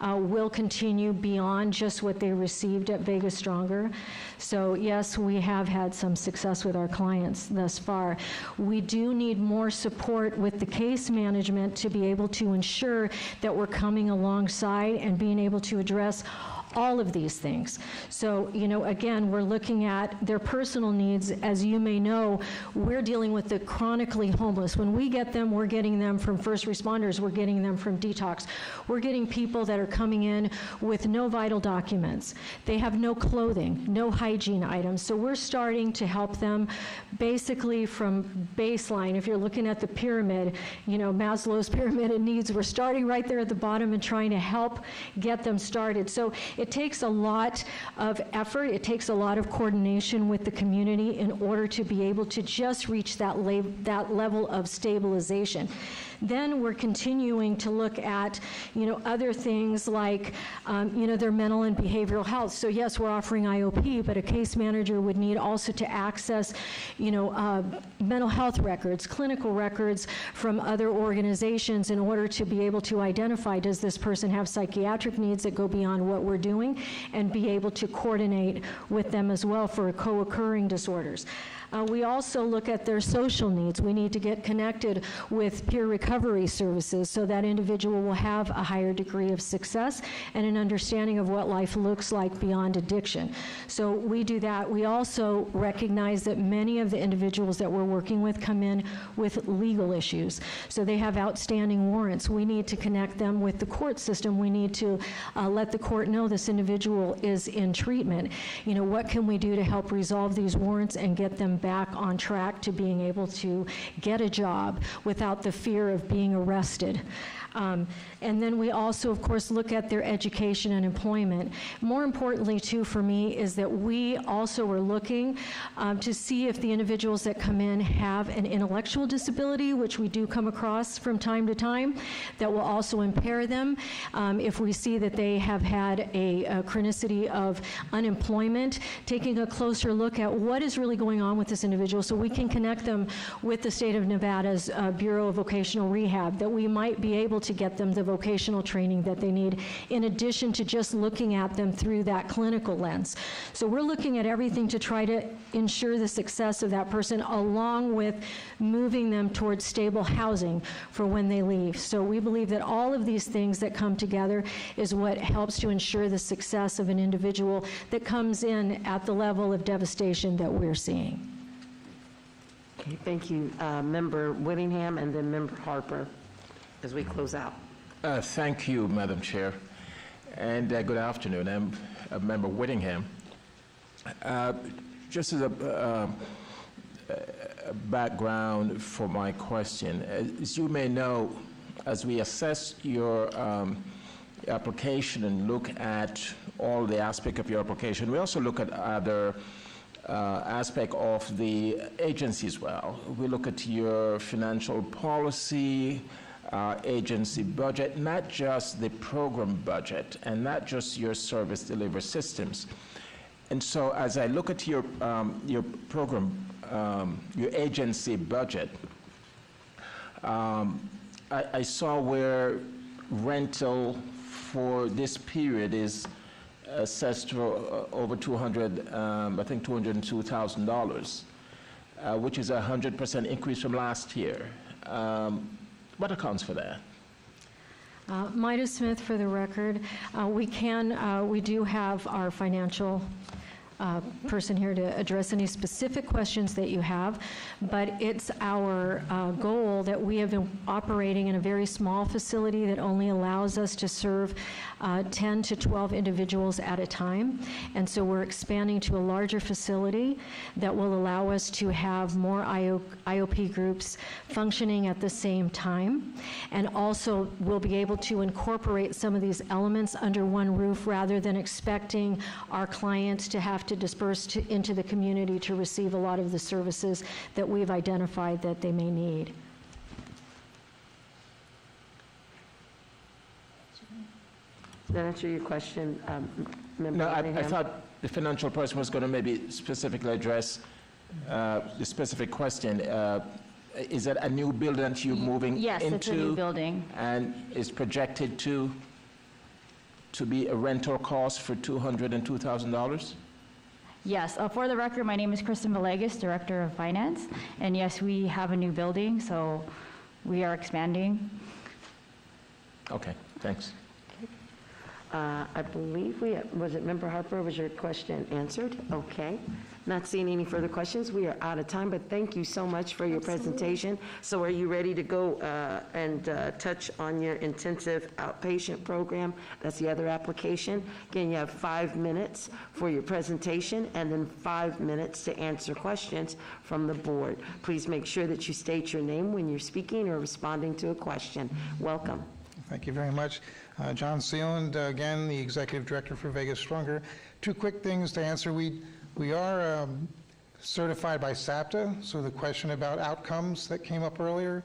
will continue beyond just what they received at Vegas Stronger. So yes, we have had some success with our clients thus far. We do need more support with the case management to be able to ensure that we're coming alongside and being able to address all of these things. So, again, we're looking at their personal needs. As you may know, we're dealing with the chronically homeless. When we get them, we're getting them from first responders, we're getting them from detox. We're getting people that are coming in with no vital documents. They have no clothing, no hygiene items. So we're starting to help them basically from baseline. If you're looking at the pyramid, Maslow's pyramid of needs, we're starting right there at the bottom and trying to help get them started. So it takes a lot of effort, it takes a lot of coordination with the community in order to be able to just reach that level of stabilization. Then we're continuing to look at, other things like, their mental and behavioral health. So yes, we're offering IOP, but a case manager would need also to access, mental health records, clinical records from other organizations in order to be able to identify, does this person have psychiatric needs that go beyond what we're doing, and be able to coordinate with them as well for co-occurring disorders. We also look at their social needs. We need to get connected with peer recovery services so that individual will have a higher degree of success and an understanding of what life looks like beyond addiction. So we do that. We also recognize that many of the individuals that we're working with come in with legal issues. So they have outstanding warrants. We need to connect them with the court system. We need to let the court know this individual is in treatment. What can we do to help resolve these warrants and get them back on track to being able to get a job without the fear of being arrested. And then we also, of course, look at their education and employment. More importantly, too, for me, is that we also are looking to see if the individuals that come in have an intellectual disability, which we do come across from time to time, that will also impair them. If we see that they have had a chronicity of unemployment, taking a closer look at what is really going on with this individual so we can connect them with the state of Nevada's Bureau of Vocational Rehab, that we might be able able to get them the vocational training that they need, in addition to just looking at them through that clinical lens. So we're looking at everything to try to ensure the success of that person, along with moving them towards stable housing for when they leave. So we believe that all of these things that come together is what helps to ensure the success of an individual that comes in at the level of devastation that we're seeing. Okay, thank you, Member Whittingham, and then Member Harper, as we close out. Thank you, Madam Chair, and good afternoon. I'm Member Whittingham. Just as a background for my question, as you may know, as we assess your application and look at all the aspects of your application, we also look at other aspect of the agency as well. We look at your financial policy, agency budget, not just the program budget, and not just your service delivery systems. And so as I look at your program, your agency budget, I saw where rental for this period is assessed for over $202,000, which is a 100% increase from last year. What accounts for that? Mida Smith, for the record. We do have our financial person here to address any specific questions that you have, but it's our goal that we have been operating in a very small facility that only allows us to serve 10 to 12 individuals at a time. And so we're expanding to a larger facility that will allow us to have more IOP groups functioning at the same time. And also we'll be able to incorporate some of these elements under one roof rather than expecting our clients to have to disperse into the community to receive a lot of the services that we've identified that they may need. Does that answer your question, Member No, I Whittingham? thought the financial person was going to maybe specifically address the specific question. Is that a new building that you're moving into? Yes, it's a new building. And is projected to be a rental cost for $202,000? Yes, for the record, my name is Kristen Villegas, Director of Finance, and yes, we have a new building, so we are expanding. Okay, thanks. I believe was it Member Harper, was your question answered? Okay. Not seeing any further questions, we are out of time, but thank you so much for your presentation. So are you ready to go and touch on your intensive outpatient program? That's the other application. Again, you have 5 minutes for your presentation and then 5 minutes to answer questions from the board. Please make sure that you state your name when you're speaking or responding to a question. Welcome. Thank you very much. John Sealand, again, the Executive Director for Vegas Stronger. 2 quick things to answer. We are certified by SAPTA, so the question about outcomes that came up earlier,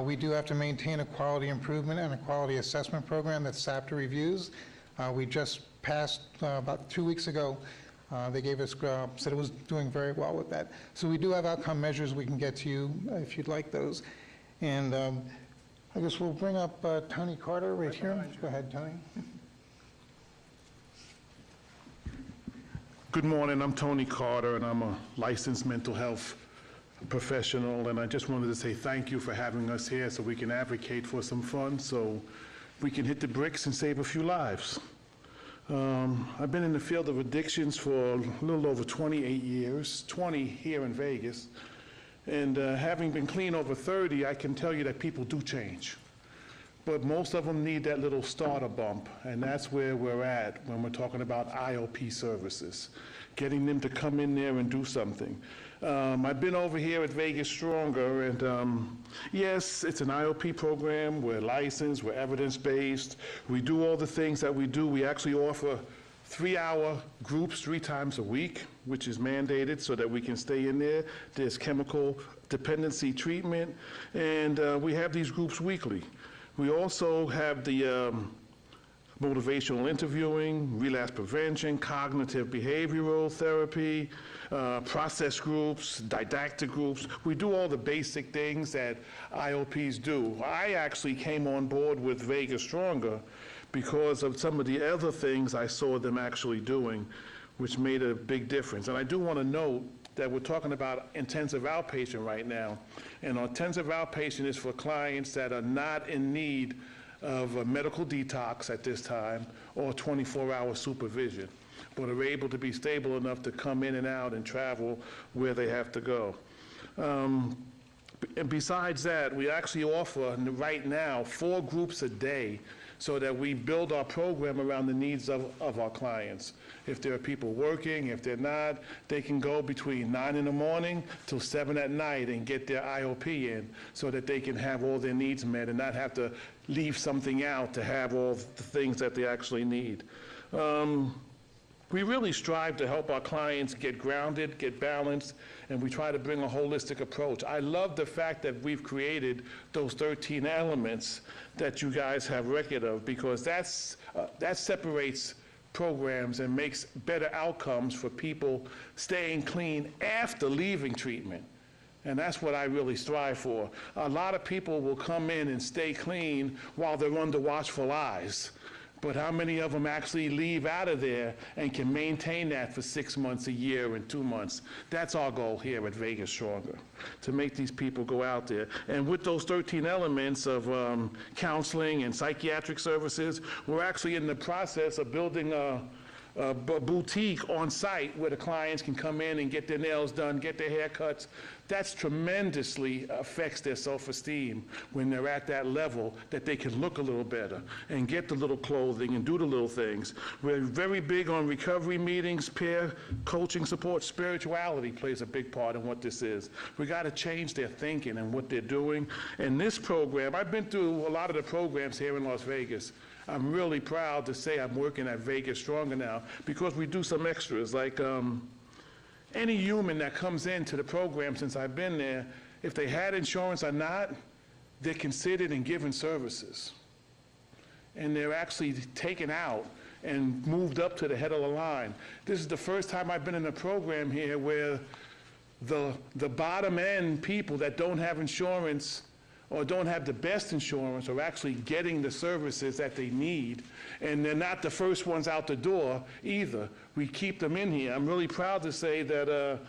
we do have to maintain a quality improvement and a quality assessment program that SAPTA reviews. We just passed about 2 weeks ago. They gave us, said it was doing very well with that. So we do have outcome measures we can get to you if you'd like those. And I guess we'll bring up Tony Carter right here. Go ahead, Tony. Good morning, I'm Tony Carter, and I'm a licensed mental health professional, and I just wanted to say thank you for having us here so we can advocate for some funds so we can hit the bricks and save a few lives. I've been in the field of addictions for a little over 28 years, 20 here in Vegas, and having been clean over 30, I can tell you that people do change. But most of them need that little starter bump, and that's where we're at when we're talking about IOP services, getting them to come in there and do something. I've been over here at Vegas Stronger, and yes, it's an IOP program. We're licensed, we're evidence-based. We do all the things that we do. We actually offer 3-hour groups 3 times a week, which is mandated so that we can stay in there. There's chemical dependency treatment, and we have these groups weekly. We also have the motivational interviewing, relapse prevention, cognitive behavioral therapy, process groups, didactic groups. We do all the basic things that IOPs do. I actually came on board with Vegas Stronger because of some of the other things I saw them actually doing, which made a big difference. And I do want to note that we're talking about intensive outpatient right now. And intensive outpatient is for clients that are not in need of a medical detox at this time or 24-hour supervision, but are able to be stable enough to come in and out and travel where they have to go. And besides that, we actually offer right now 4 groups a day so that we build our program around the needs of our clients. If there are people working, if they're not, they can go between 9 in the morning till 7 at night and get their IOP in so that they can have all their needs met and not have to leave something out to have all the things that they actually need. We really strive to help our clients get grounded, get balanced, and we try to bring a holistic approach. I love the fact that we've created those 13 elements that you guys have record of, because that separates programs and makes better outcomes for people staying clean after leaving treatment. And that's what I really strive for. A lot of people will come in and stay clean while they're under watchful eyes. But how many of them actually leave out of there and can maintain that for 6 months, a year, and 2 months? That's our goal here at Vegas Stronger, to make these people go out there. And with those 13 elements of counseling and psychiatric services, we're actually in the process of building a boutique on site where the clients can come in and get their nails done, get their haircuts. That's tremendously affects their self-esteem when they're at that level, that they can look a little better and get the little clothing and do the little things. We're very big on recovery meetings, peer coaching support. Spirituality plays a big part in what this is. We got to change their thinking and what they're doing. And this program, I've been through a lot of the programs here in Las Vegas. I'm really proud to say I'm working at Vegas Stronger now because we do some extras, like any human that comes into the program since I've been there, if they had insurance or not, they're considered and given services. And they're actually taken out and moved up to the head of the line. This is the first time I've been in a program here where the bottom end people that don't have insurance or don't have the best insurance are actually getting the services that they need, and they're not the first ones out the door either. We keep them in here. I'm really proud to say that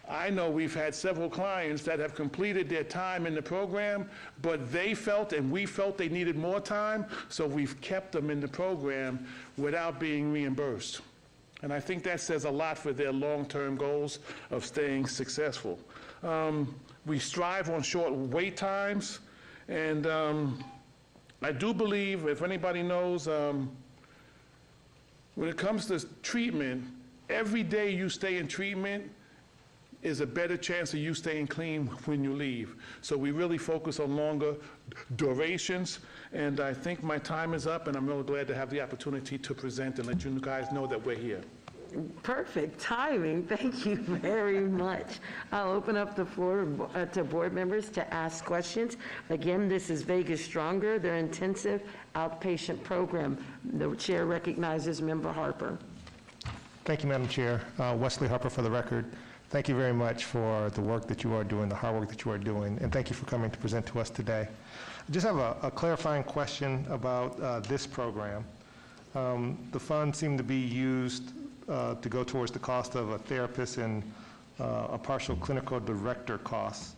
I know we've had several clients that have completed their time in the program, but they felt and we felt they needed more time, so we've kept them in the program without being reimbursed. And I think that says a lot for their long-term goals of staying successful. We strive on short wait times. And I do believe, if anybody knows, when it comes to treatment, every day you stay in treatment is a better chance of you staying clean when you leave. So we really focus on longer durations. And I think my time is up, and I'm really glad to have the opportunity to present and let you guys know that we're here. Perfect timing. Thank you very much. I'll open up the floor to board members to ask questions. Again, this is Vegas Stronger, their intensive outpatient program. The chair recognizes Member Harper. Thank you, Madam Chair. Wesley Harper for the record. Thank you very much for the work that you are doing, the hard work that you are doing, and thank you for coming to present to us today. I just have a clarifying question about this program. The funds seem to be used to go towards the cost of a therapist and a partial clinical director cost.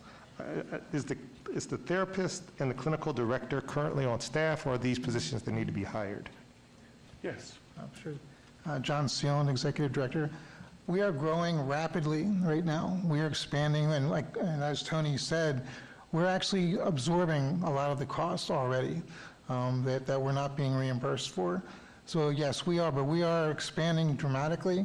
Is the therapist and the clinical director currently on staff, or are these positions that need to be hired? Yes. Sure. John Seon, Executive Director. We are growing rapidly right now. We are expanding, and as Tony said, we're actually absorbing a lot of the costs already that we're not being reimbursed for. So yes, we are, but we are expanding dramatically.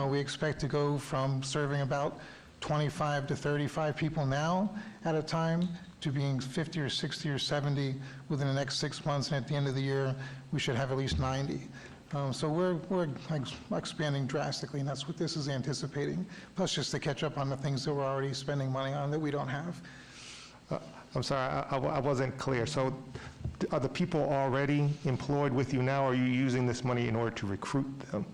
We expect to go from serving about 25 to 35 people now at a time to being 50 or 60 or 70 within the next 6 months, and at the end of the year, we should have at least 90. So we're expanding drastically, and that's what this is anticipating, plus just to catch up on the things that we're already spending money on that we don't have. I'm sorry, I wasn't clear. So Are the people already employed with you now, or are you using this money in order to recruit them?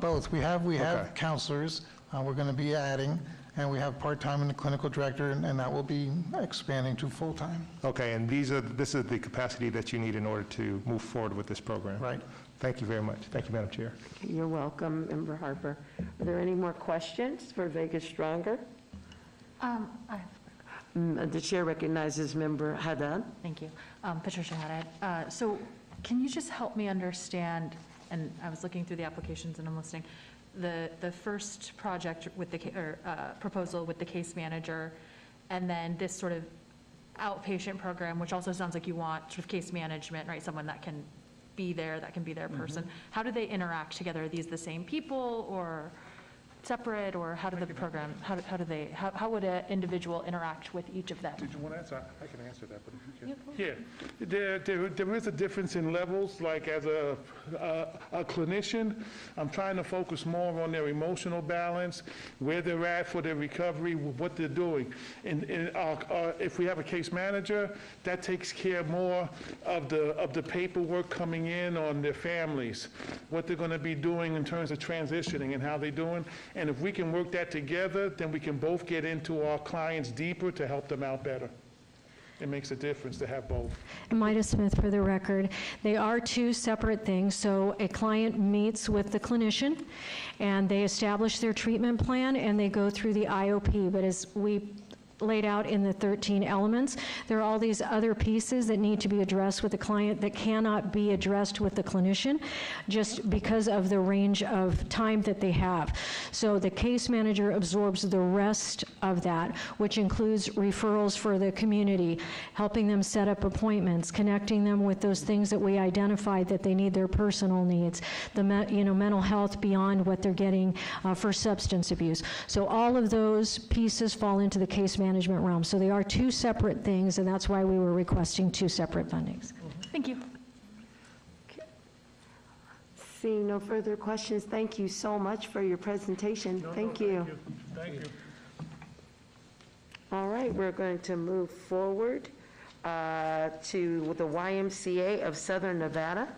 Both. We have Okay. counselors we're going to be adding, and we have part-time and the clinical director, and that will be expanding to full-time. Okay, and this is the capacity that you need in order to move forward with this program? Right. Thank you very much. Thank you, Madam Chair. You're welcome, Member Harper. Are there any more questions for Vegas Stronger? The chair recognizes Member Haddad. Thank you. Patricia Haddad. So can you just help me understand, and I was looking through the applications and I'm listening, the first project with the, proposal with the case manager, and then this sort of outpatient program, which also sounds like you want sort of case management, right? Someone that can be there, that can be their person. How do they interact together? Are these the same people or separate, or how do the program, how would an individual interact with each of them? Did you want to answer? I can answer that, but if you can. Yeah, there is a difference in levels. Like as a clinician, I'm trying to focus more on their emotional balance, where they're at for their recovery, what they're doing. And if we have a case manager, that takes care more of the paperwork coming in on their families, what they're going to be doing in terms of transitioning and how they're doing. And if we can work that together, then we can both get into our clients deeper to help them out better. It makes a difference to have both. Amida Smith for the record. They are two separate things. So a client meets with the clinician and they establish their treatment plan and they go through the IOP. But as we laid out in the 13 elements, there are all these other pieces that need to be addressed with the client that cannot be addressed with the clinician just because of the range of time that they have. So the case manager absorbs the rest of that, which includes referrals for the community, helping them set up appointments, connecting them with those things that we identified that they need, their personal needs, the mental health beyond what they're getting for substance abuse. So all of those pieces fall into the case management realm. So they are two separate things, and that's why we were requesting two separate fundings. Thank you. Seeing no further questions, thank you so much for your presentation. Thank you. Thank you. All right, we're going to move forward to the YMCA of Southern Nevada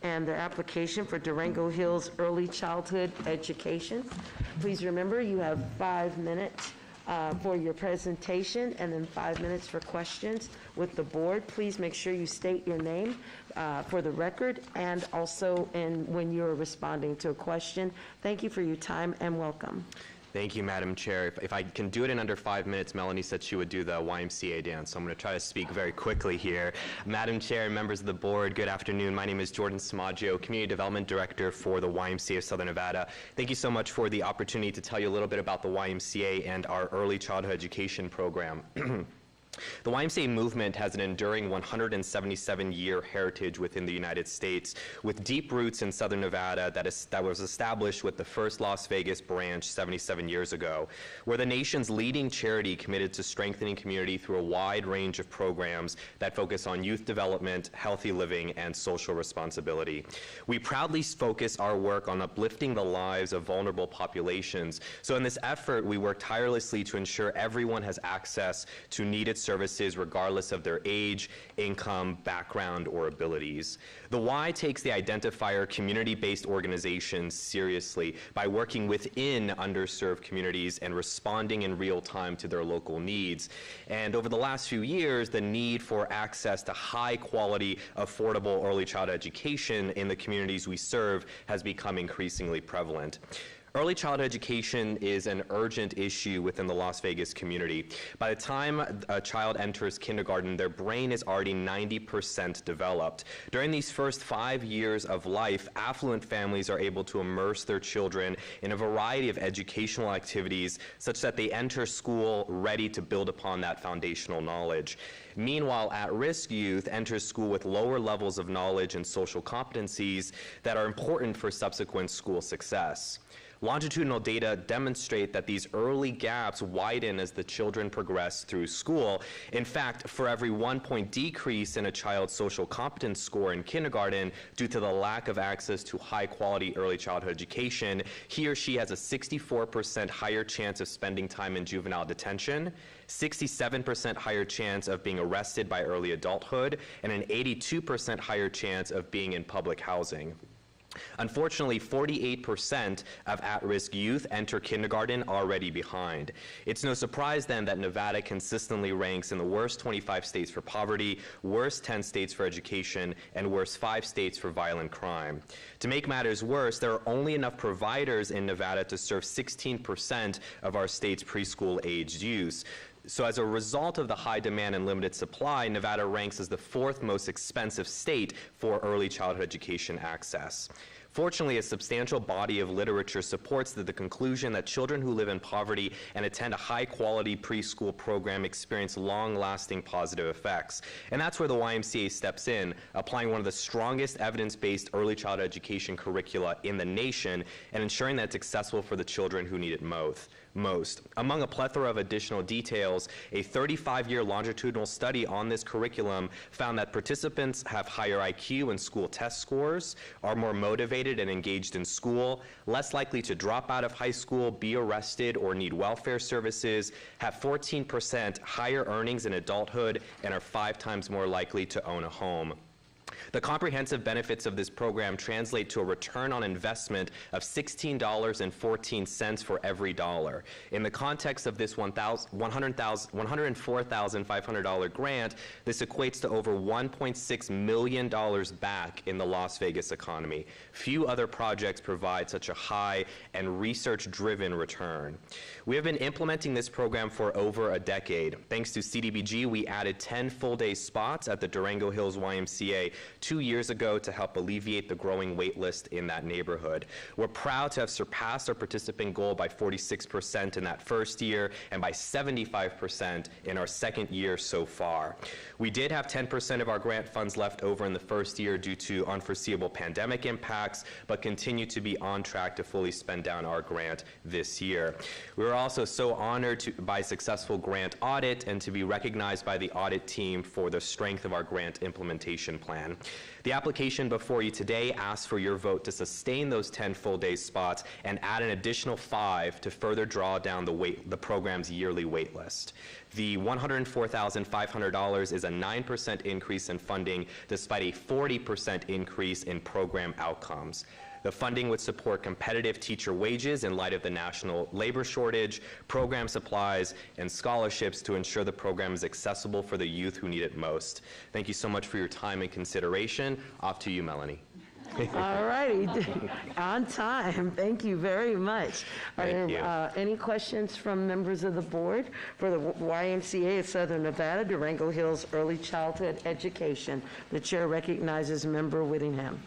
and their application for Durango Hills Early Childhood Education. Please remember, you have 5 minutes for your presentation and then 5 minutes for questions with the board. Please make sure you state your name for the record and also when you're responding to a question. Thank you for your time and welcome. Thank you, Madam Chair. If I can do it in under 5 minutes, Melanie said she would do the YMCA dance, so I'm going to try to speak very quickly here. Madam Chair and members of the board, good afternoon. My name is Jordan Samaggio, Community Development Director for the YMCA of Southern Nevada. Thank you so much for the opportunity to tell you a little bit about the YMCA and our early childhood education program. The YMCA movement has an enduring 177-year heritage within the United States, with deep roots in Southern Nevada that was established with the first Las Vegas branch 77 years ago. We're the nation's leading charity committed to strengthening community through a wide range of programs that focus on youth development, healthy living, and social responsibility. We proudly focus our work on uplifting the lives of vulnerable populations. So in this effort, we work tirelessly to ensure everyone has access to needed services regardless of their age, income, background, or abilities. The Y takes the identifier community-based organizations seriously by working within underserved communities and responding in real time to their local needs. And over the last few years, the need for access to high-quality, affordable early childhood education in the communities we serve has become increasingly prevalent. Early childhood education is an urgent issue within the Las Vegas community. By the time a child enters kindergarten, their brain is already 90% developed. During these first 5 years of life, affluent families are able to immerse their children in a variety of educational activities such that they enter school ready to build upon that foundational knowledge. Meanwhile, at-risk youth enters school with lower levels of knowledge and social competencies that are important for subsequent school success. Longitudinal data demonstrate that these early gaps widen as the children progress through school. In fact, for every 1 point decrease in a child's social competence score in kindergarten due to the lack of access to high-quality early childhood education, he or she has a 64% higher chance of spending time in juvenile detention, 67% higher chance of being arrested by early adulthood, and an 82% higher chance of being in public housing. Unfortunately, 48% of at-risk youth enter kindergarten already behind. It's no surprise then that Nevada consistently ranks in the worst 25 states for poverty, worst 10 states for education, and worst 5 states for violent crime. To make matters worse, there are only enough providers in Nevada to serve 16% of our state's preschool-aged youth. So as a result of the high demand and limited supply, Nevada ranks as the 4th most expensive state for early childhood education access. Fortunately, a substantial body of literature supports the conclusion that children who live in poverty and attend a high-quality preschool program experience long-lasting positive effects. And that's where the YMCA steps in, applying one of the strongest evidence-based early childhood education curricula in the nation and ensuring that it's accessible for the children who need it most. Among a plethora of additional details, a 35-year longitudinal study on this curriculum found that participants have higher IQ and school test scores, are more motivated and engaged in school, less likely to drop out of high school, be arrested, or need welfare services, have 14% higher earnings in adulthood, and are 5 times more likely to own a home. The comprehensive benefits of this program translate to a return on investment of $16.14 for every dollar. In the context of this $104,500 grant, this equates to over $1.6 million back in the Las Vegas economy. Few other projects provide such a high and research-driven return. We have been implementing this program for over a decade. Thanks to Cdbg, we added 10 full-day spots at the Durango Hills YMCA 2 years ago to help alleviate the growing wait list in that neighborhood. We're proud to have surpassed our participant goal by 46% in that first year and by 75% in our second year so far. We did have 10% of our grant funds left over in the first year due to unforeseeable pandemic impacts, but continue to be on track to fully spend down our grant this year. We were also so honored by a successful grant audit and to be recognized by the audit team for the strength of our grant implementation plan. The application before you today asks for your vote to sustain those 10 full-day spots and add an additional 5 to further draw down the program's yearly wait list. The $104,500 is a 9% increase in funding despite a 40% increase in program outcomes. The funding would support competitive teacher wages in light of the national labor shortage, program supplies, and scholarships to ensure the program is accessible for the youth who need it most. Thank you so much for your time and consideration. Off to you, Melanie. All righty, on time. Thank you very much. Thank you. Any questions from members of the board for the YMCA of Southern Nevada, Durango Hills Early Childhood Education? The chair recognizes Member Whittingham.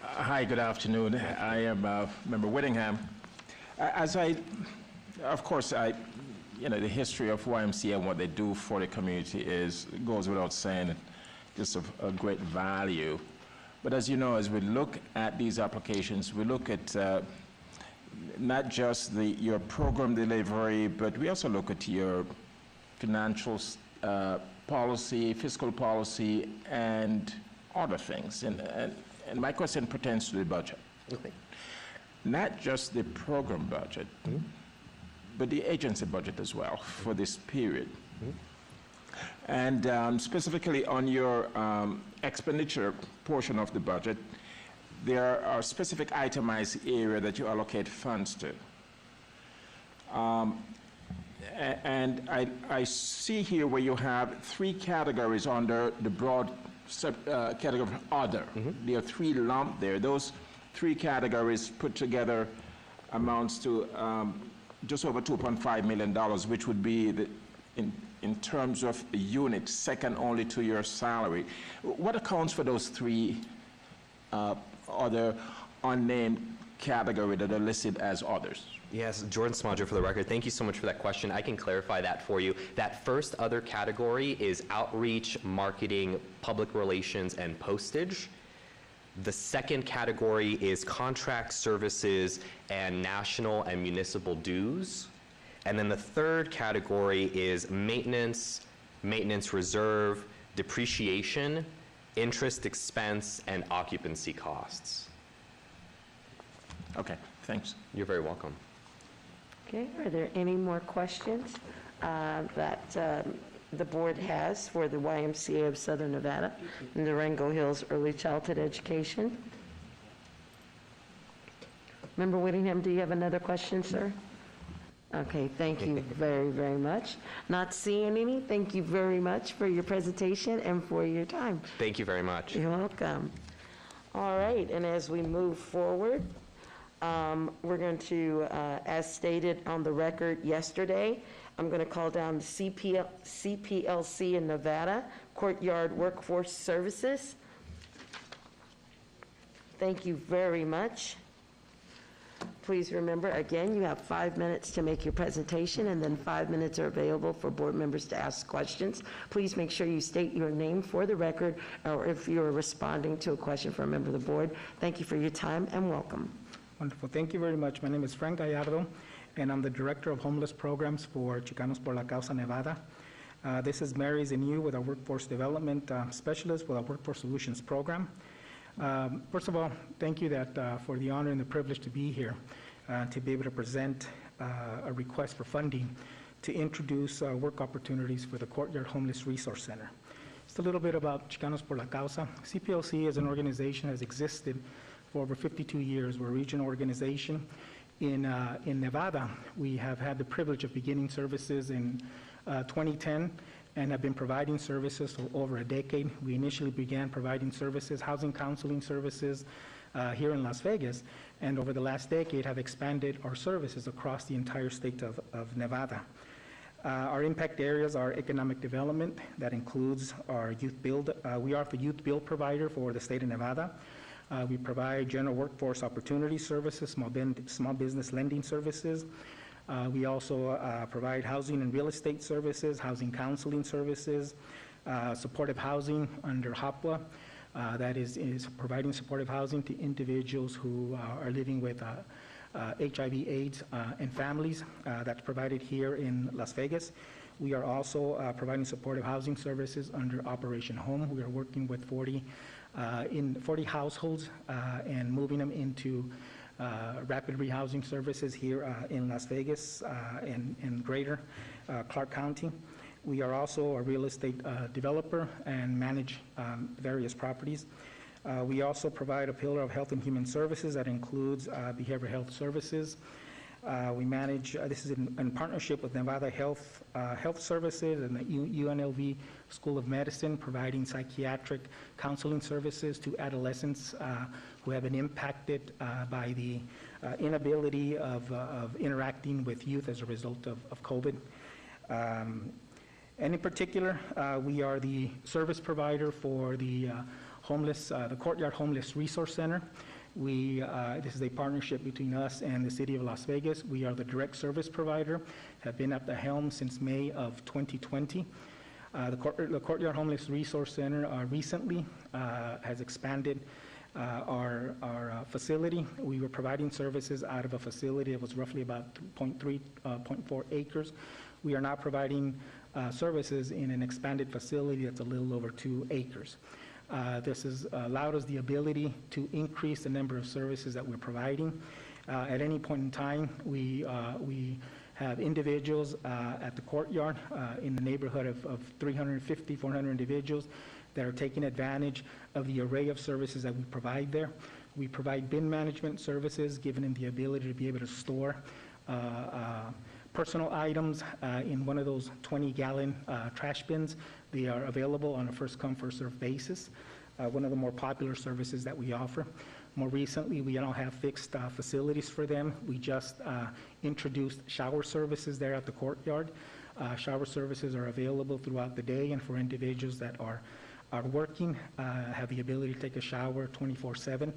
Hi, good afternoon. I am Member Whittingham. The history of YMCA and what they do for the community goes without saying, just of great value. But as you know, as we look at these applications, we look at not just your program delivery, but we also look at your financial policy, fiscal policy, and other things. And my question pertains to the budget. Okay. Not just the program budget, but the agency budget as well for this period. And specifically on your expenditure portion of the budget, there are specific itemized area that you allocate funds to. And I see here where you have 3 categories under the broad category of other. There are 3 lumped there. Those 3 categories put together amounts to just over $2.5 million, which would be, in terms of the unit, second only to your salary. What accounts for those 3 other unnamed categories that are listed as others? Yes, Jordan Smadro for the record. Thank you so much for that question. I can clarify that for you. That first other category is outreach, marketing, public relations, and postage. The second category is contract services and national and municipal dues. And then the third category is maintenance, maintenance reserve, depreciation, interest expense, and occupancy costs. Okay, thanks. You're very welcome. Okay, are there any more questions that the board has for the YMCA of Southern Nevada and Durango Hills Early Childhood Education? Member Whittingham, do you have another question, sir? Okay, thank you very, very much. Not seeing any, thank you very much for your presentation and for your time. Thank you very much. You're welcome. All right, and as we move forward, we're going to, as stated on the record yesterday, I'm going to call down the CPLC in Nevada, Courtyard Workforce Services. Thank you very much. Please remember, again, you have 5 minutes to make your presentation, and then 5 minutes are available for board members to ask questions. Please make sure you state your name for the record, or if you're responding to a question from a member of the board. Thank you for your time, and welcome. Wonderful. Thank you very much. My name is Frank Gallardo, and I'm the Director of Homeless Programs for Chicanos por la Causa Nevada. This is Mary Zenu with our Workforce Development Specialist with our Workforce Solutions Program. First of all, thank you for the honor and the privilege to be here, to be able to present a request for funding to introduce work opportunities for the Courtyard Homeless Resource Center. Just a little bit about Chicanos por la Causa. CPLC is an organization that has existed for over 52 years. We're a regional organization. In Nevada, we have had the privilege of beginning services in 2010 and have been providing services for over a decade. We initially began providing services, housing counseling services here in Las Vegas, and over the last decade have expanded our services across the entire state of Nevada. Our impact areas are economic development. That includes our youth build. We are the youth build provider for the state of Nevada. We provide general workforce opportunity services, small business lending services. We also provide housing and real estate services, housing counseling services, supportive housing under HOPWA. That is providing supportive housing to individuals who are living with HIV/AIDS and families. That's provided here in Las Vegas. We are also providing supportive housing services under Operation Home. We are working with 40 households and moving them into rapid rehousing services here in Las Vegas and greater Clark County. We are also a real estate developer and manage various properties. We also provide a pillar of health and human services that includes behavioral health services. We manage, this is in partnership with Nevada Health Services and the UNLV School of Medicine, providing psychiatric counseling services to adolescents who have been impacted by the inability of interacting with youth as a result of COVID. And in particular, we are the service provider for the Courtyard Homeless Resource Center. This is a partnership between us and the City of Las Vegas. We are the direct service provider, have been at the helm since May of 2020. The Courtyard Homeless Resource Center recently has expanded our facility. We were providing services out of a facility that was roughly about 0.4 acres. We are now providing services in an expanded facility that's a little over 2 acres. This has allowed us the ability to increase the number of services that we're providing. At any point in time, we have individuals at the courtyard in the neighborhood of 350, 400 individuals that are taking advantage of the array of services that we provide there. We provide bin management services, giving them the ability to be able to store personal items in one of those 20-gallon trash bins. They are available on a first-come, first-served basis. One of the more popular services that we offer. More recently, we now have fixed facilities for them. We just introduced shower services there at the courtyard. Shower services are available throughout the day, and for individuals that are working, have the ability to take a shower 24/7.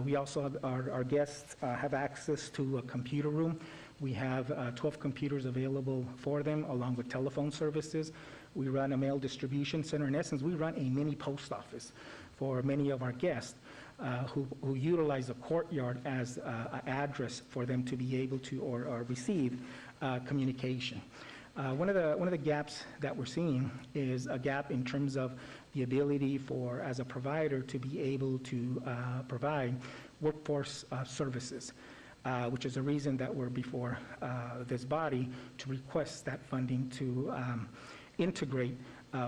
We also have our guests have access to a computer room. We have 12 computers available for them, along with telephone services. We run a mail distribution center. In essence, we run a mini post office for many of our guests. who utilize the courtyard as an address for them to be able to or receive communication. One of the gaps that we're seeing is a gap in terms of the ability for, as a provider, to be able to provide workforce services, which is a reason that we're before this body to request that funding to integrate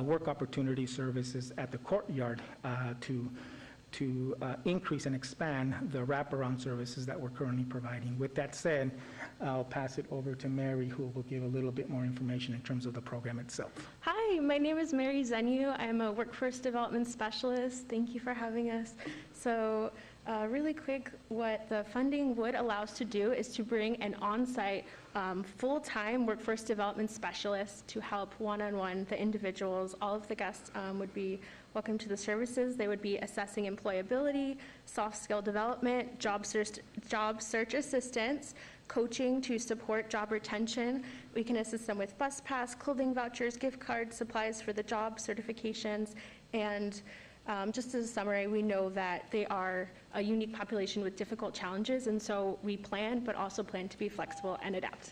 work opportunity services at the courtyard to increase and expand the wraparound services that we're currently providing. With that said, I'll pass it over to Mary, who will give a little bit more information in terms of the program itself. Hi, my name is Mary Zenu. I'm a workforce development specialist. Thank you for having us. So really quick, what the funding would allow us to do is to bring an on-site full-time workforce development specialist to help one-on-one the individuals. All of the guests would be welcome to the services. They would be assessing employability, soft skill development, job search assistance, coaching to support job retention. We can assist them with bus pass, clothing vouchers, gift cards, supplies for the job, certifications, and just as a summary, we know that they are a unique population with difficult challenges, and so we plan, but also plan to be flexible and adapt.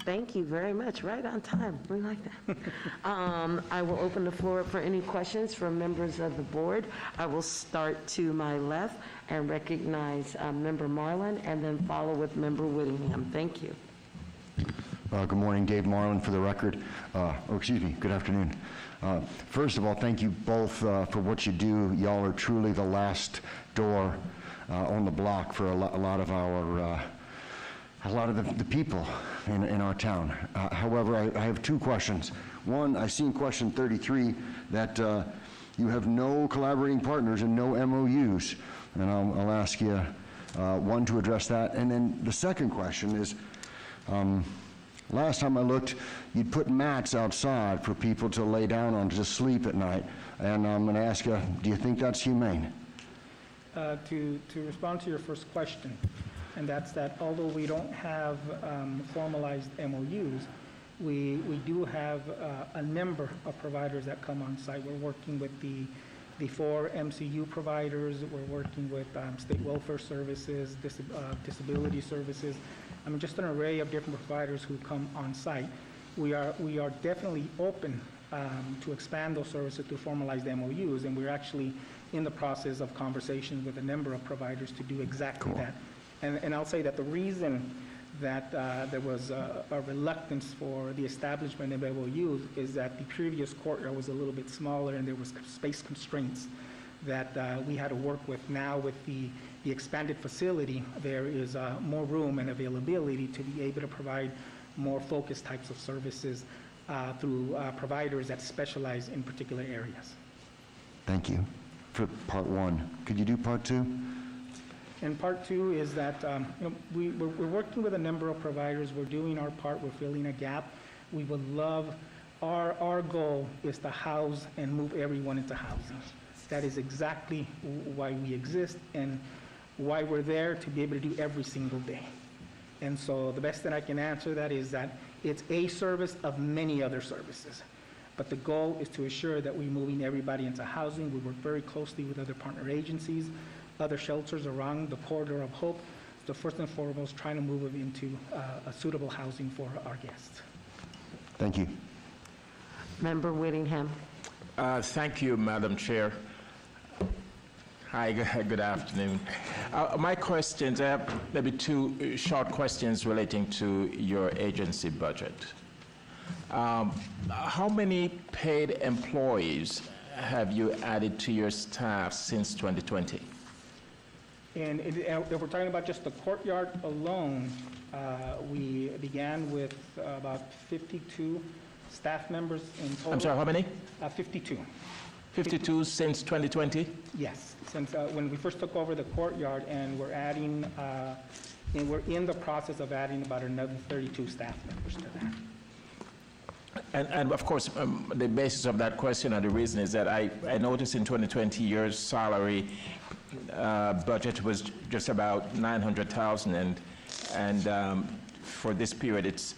Thank you very much. Right on time. We like that. I will open the floor for any questions from members of the board. I will start to my left and recognize Member Marlin, and then follow with Member Whittingham. Thank you. Good morning, Dave Marlin for the record. Good afternoon. First of all, thank you both for what you do. Y'all are truly the last door on the block for a lot of the people in our town. However, I have two questions. One, I see in question 33 that you have no collaborating partners and no MOUs, and I'll ask you one to address that. And then the second question is, last time I looked, you'd put mats outside for people to lay down on to sleep at night, and I'm going to ask you, do you think that's humane? To respond to your first question, and that's that although we don't have formalized MOUs, we do have a number of providers that come on site. We're working with the 4 MCU providers. We're working with state welfare services, disability services. I mean, just an array of different providers who come on site. We are definitely open to expand those services to formalized MOUs, and we're actually in the process of conversations with a number of providers to do exactly that. And I'll say that the reason that there was a reluctance for the establishment of MOUs is that the previous courtyard was a little bit smaller, and there was space constraints that we had to work with. Now with the expanded facility, there is more room and availability to be able to provide more focused types of services through providers that specialize in particular areas. Thank you for part one. Could you do part two? And part two is that we're working with a number of providers. We're doing our part. We're filling a gap. We would love, our goal is to house and move everyone into housing. That is exactly why we exist and why we're there, to be able to do every single day. And so the best that I can answer that is that it's a service of many other services. But the goal is to assure that we're moving everybody into housing. We work very closely with other partner agencies, other shelters around the corridor of hope. So first and foremost, trying to move them into a suitable housing for our guests. Thank you. Member Whittingham. Thank you, Madam Chair. Hi, good afternoon. My questions, I have maybe two short questions relating to your agency budget. How many paid employees have you added to your staff since 2020? And if we're talking about just the courtyard alone, we began with about 52 staff members in total. I'm sorry, how many? 52. 52 since 2020? Yes, since when we first took over the courtyard, and we're adding, and we're in the process of adding about another 32 staff members to that. And of course, the basis of that question and the reason is that I noticed in 2020 your salary budget was just about $900,000, and for this period it's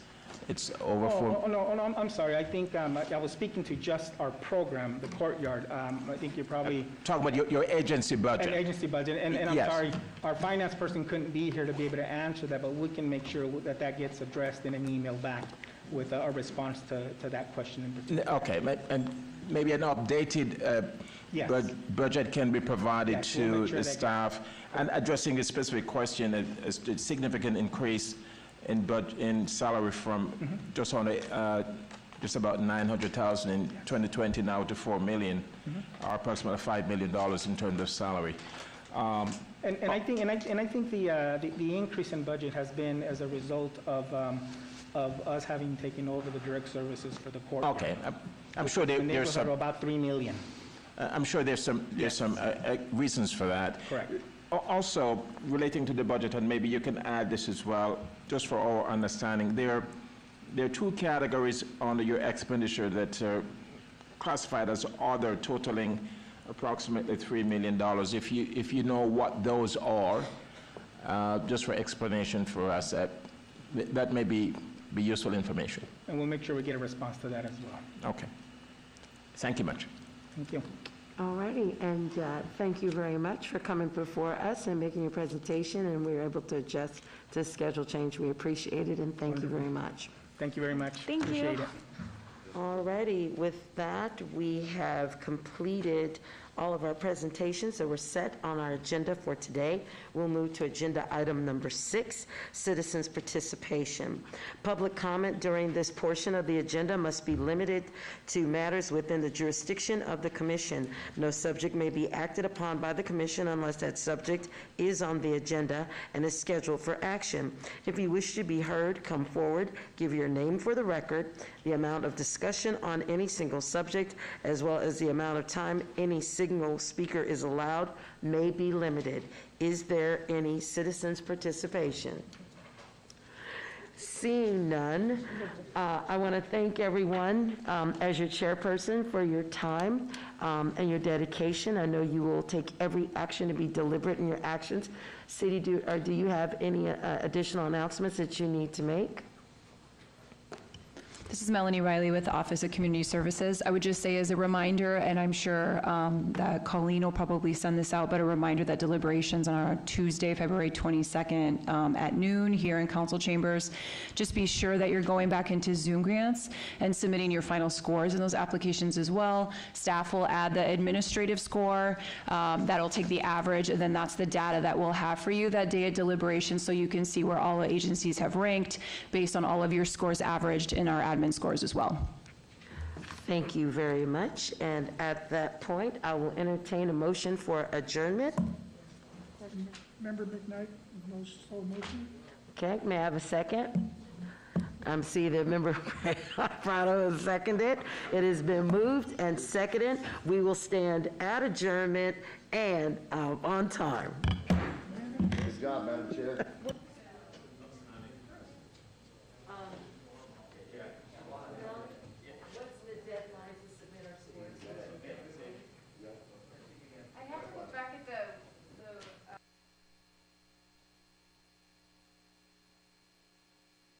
it's over for... No, I'm sorry. I think I was speaking to just our program, the courtyard. I think you're probably... Talking about your agency budget. An agency budget, and I'm Yes. sorry, our finance person couldn't be here to be able to answer that, but we can make sure that that gets addressed in an email back with a response to that question in particular. Okay, and maybe an updated Yes. budget can be provided Yes, we'll to make sure the that staff. And addressing a specific question, a significant increase in salary from just about 900,000 in 2020 now to 4 million, or approximately $5 million in terms of salary. And I think the increase in budget has been as a result of us having taken over the direct services for the courtyard. Okay, I'm sure there's some... some... about 3 million. I'm sure there's some reasons for that. Correct. Also, relating to the budget, and maybe you can add this as well, just for our understanding, there are two categories under your expenditure that are classified as other, totaling approximately $3 million. If you know what those are, just for explanation for us, that may be useful information. And we'll make sure we get a response to that as well. Okay. Thank you much. Thank you. All righty, and thank you very much for coming before us and making your presentation, and we were able to adjust to schedule change. We appreciate it, and thank you very much. Thank you very much. Thank you. Appreciate it. All righty, with that, we have completed all of our presentations that were set on our agenda for today. We'll move to agenda item number 6, citizens' participation. Public comment during this portion of the agenda must be limited to matters within the jurisdiction of the commission. No subject may be acted upon by the commission unless that subject is on the agenda and is scheduled for action. If you wish to be heard, come forward, give your name for the record, the amount of discussion on any single subject, as well as the amount of time any single speaker is allowed may be limited. Is there any citizens' participation? Seeing none, I want to thank everyone as your chairperson for your time and your dedication. I know you will take every action to be deliberate in your actions. City, do you have any additional announcements that you need to make? This is Melanie Riley with the Office of Community Services. I would just say as a reminder, and I'm sure that Colleen will probably send this out, but a reminder that deliberations on our Tuesday, February 22nd at noon here in council chambers. Just be sure that you're going back into Zoom grants and submitting your final scores in those applications as well. Staff will add the administrative score. That'll take the average, and then that's the data that we'll have for you that day of deliberation, so you can see where all the agencies have ranked based on all of your scores averaged in our admin scores as well. Thank you very much. And at that point, I will entertain a motion for adjournment. Member McKnight, so motion. Okay, may I have a second? I'm seeing that member Prado has seconded. It has been moved and seconded. We will stand at adjournment and on time. Good job, Madam Chair.